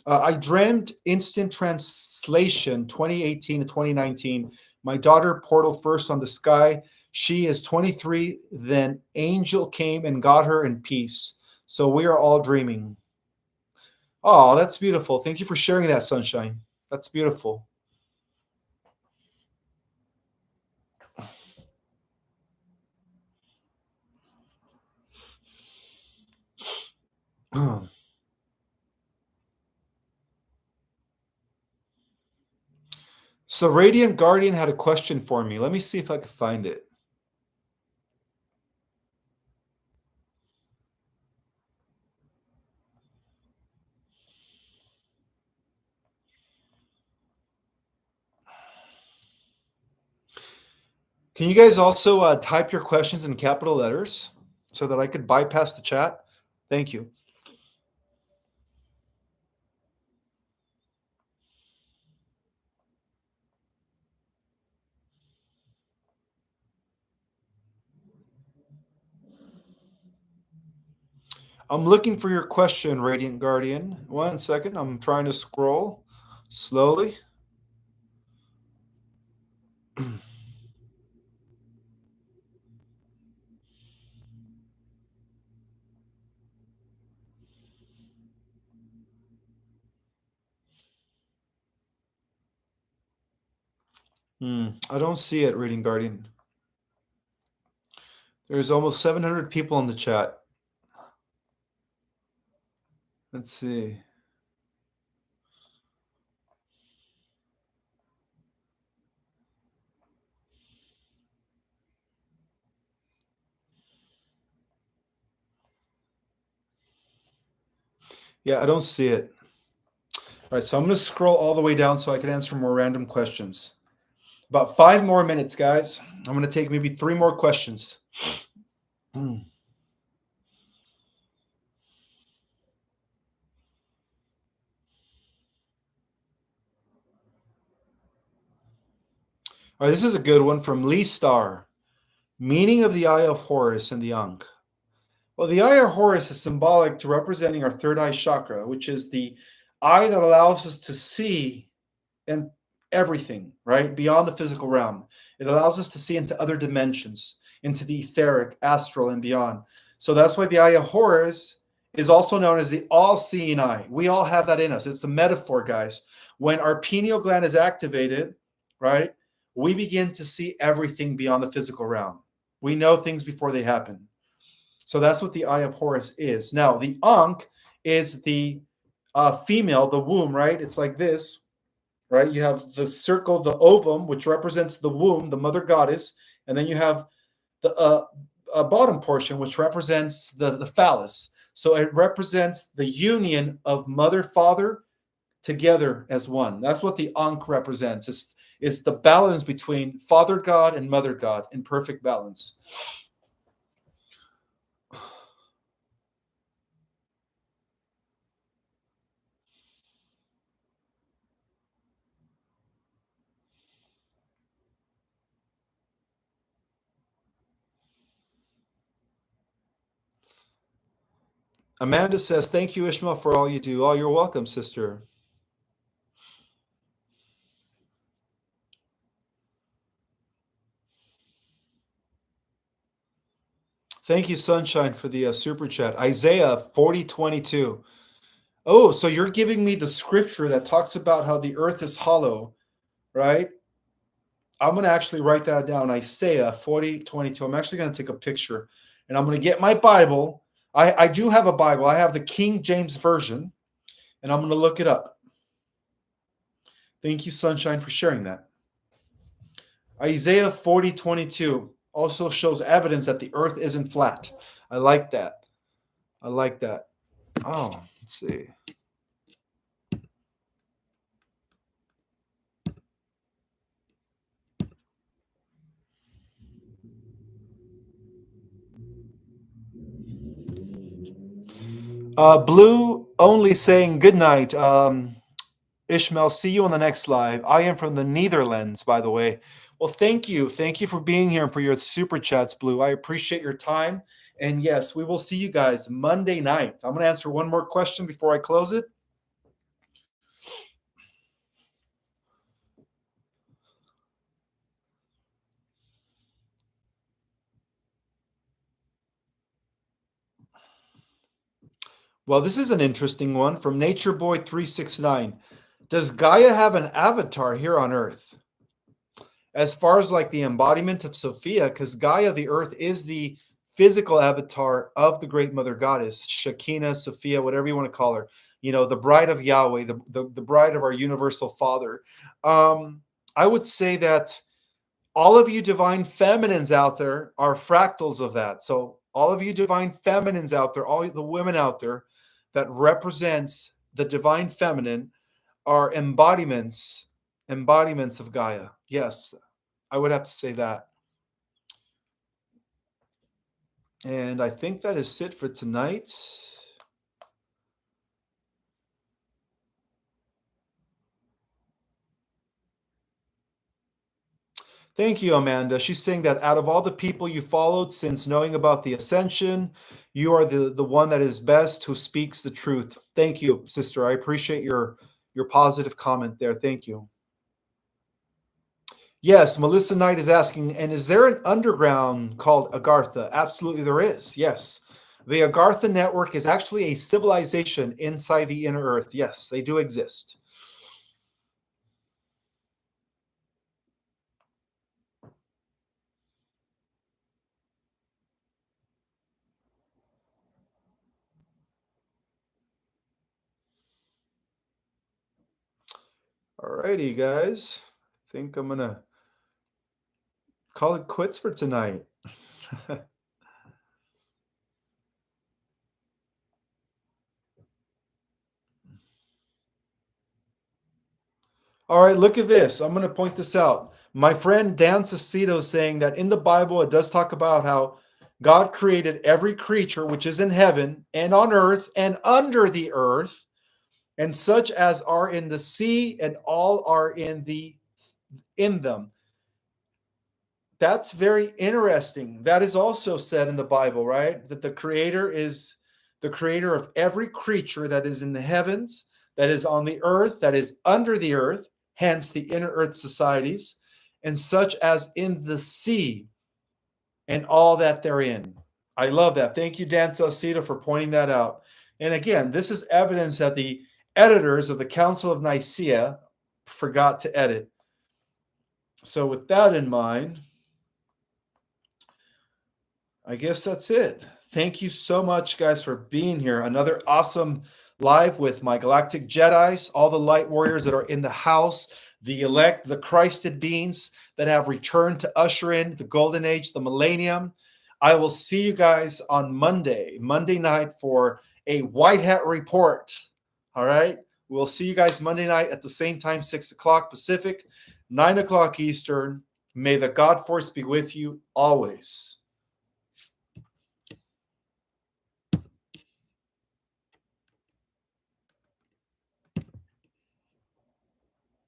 I dreamed instant translation 2018 to 2019. My daughter portal first on the sky. She is 23. Then angel came and got her in peace. So we are all dreaming. Oh, that's beautiful. Thank you for sharing that, Sunshine. That's beautiful. So Radiant Guardian had a question for me. Let me see if I can find it. Can you guys also type your questions in capital letters so that I could bypass the chat? Thank you. I'm looking for your question, Radiant Guardian. 1 second. I'm trying to scroll slowly. I don't see it, Radiant Guardian. There's almost 700 people in the chat. Let's see. Yeah, I don't see it. All right, so I'm going to scroll all the way down so I can answer more random questions. About 5 more minutes, guys. I'm going to take maybe 3 more questions. All right, this is a good one from Lee Star. Meaning of the eye of Horus and the Ankh. Well, the eye of Horus is symbolic to representing our third eye chakra, which is the eye that allows us to see and everything, right? Beyond the physical realm. It allows us to see into other dimensions, into the etheric, astral, and beyond. So that's why the eye of Horus is also known as the all-seeing eye. We all have that in us. It's a metaphor, guys. When our pineal gland is activated, right, we begin to see everything beyond the physical realm. We know things before they happen. So that's what the eye of Horus is. Now, the Ankh is the female, the womb, right? It's like this, right? You have the circle, the ovum, which represents the womb, the mother goddess, and then you have the bottom portion, which represents the phallus. So it represents the union of mother, father together as one. That's what the Ankh represents. It's the balance between Father God and Mother God in perfect balance. Amanda says, thank you, Ishmael, for all you do. Oh, you're welcome, sister. Thank you, Sunshine, for the super chat. Isaiah 40:22. Oh, so you're giving me the scripture that talks about how the earth is hollow, right? I'm going to actually write that down. Isaiah 40:22. I'm actually going to take a picture and I'm going to get my Bible. I do have a Bible. I have the King James Version, and I'm going to look it up. Thank you, Sunshine, for sharing that. Isaiah 40:22 also shows evidence that the earth isn't flat. I like that. I like that. Oh, let's see. Blue only saying good night. Ishmael, see you on the next live. I am from the Netherlands, by the way. Well, thank you. Thank you for being here and for your super chats, Blue. I appreciate your time. And yes, we will see you guys Monday night. I'm going to answer one more question before I close it. Well, this is an interesting one from Nature Boy 369. Does Gaia have an avatar here on Earth? As far as like the embodiment of Sophia, because Gaia, the Earth, is the physical avatar of the great mother goddess, Shekinah, Sophia, whatever you want to call her, you know, the bride of Yahweh, the bride of our universal Father. I would say that all of you divine feminines out there are fractals of that. So all of you divine feminines out there, all the women out there that represents the divine feminine are embodiments of Gaia. Yes, I would have to say that. And I think that is it for tonight. Thank you, Amanda. She's saying that out of all the people you followed since knowing about the ascension, you are the one that is best who speaks the truth. Thank you, sister. I appreciate your positive comment there. Thank you. Yes, Melissa Knight is asking, and is there an underground called Agartha? Absolutely, there is. Yes. The Agartha network is actually a civilization inside the inner earth. Yes, they do exist. Alrighty, guys. I think I'm gonna call it quits for tonight. All right, look at this. I'm going to point this out. My friend Dan Cicito is saying that in the Bible, it does talk about how God created every creature which is in heaven and on earth and under the earth, and such as are in the sea, and all are in them. that's very interesting. That is also said in the Bible, right? That the Creator is the creator of every creature that is in the heavens, that is on the earth, that is under the earth, hence the inner earth societies, and such as in the sea and all that therein. I love that. Thank you, Dan Salcedo, for pointing that out. And again, this is evidence that the editors of the Council of Nicaea forgot to edit. So with that in mind, I guess that's it. Thank you so much, guys, for being here. Another awesome live with my galactic Jedis, all the light warriors that are in the house, the elect, the Christed beings that have returned to usher in the golden age, the millennium. I will see you guys on Monday night for a white hat report. All right. We'll see you guys Monday night at the same time, 6 o'clock Pacific, 9 o'clock Eastern. May the God force be with you always.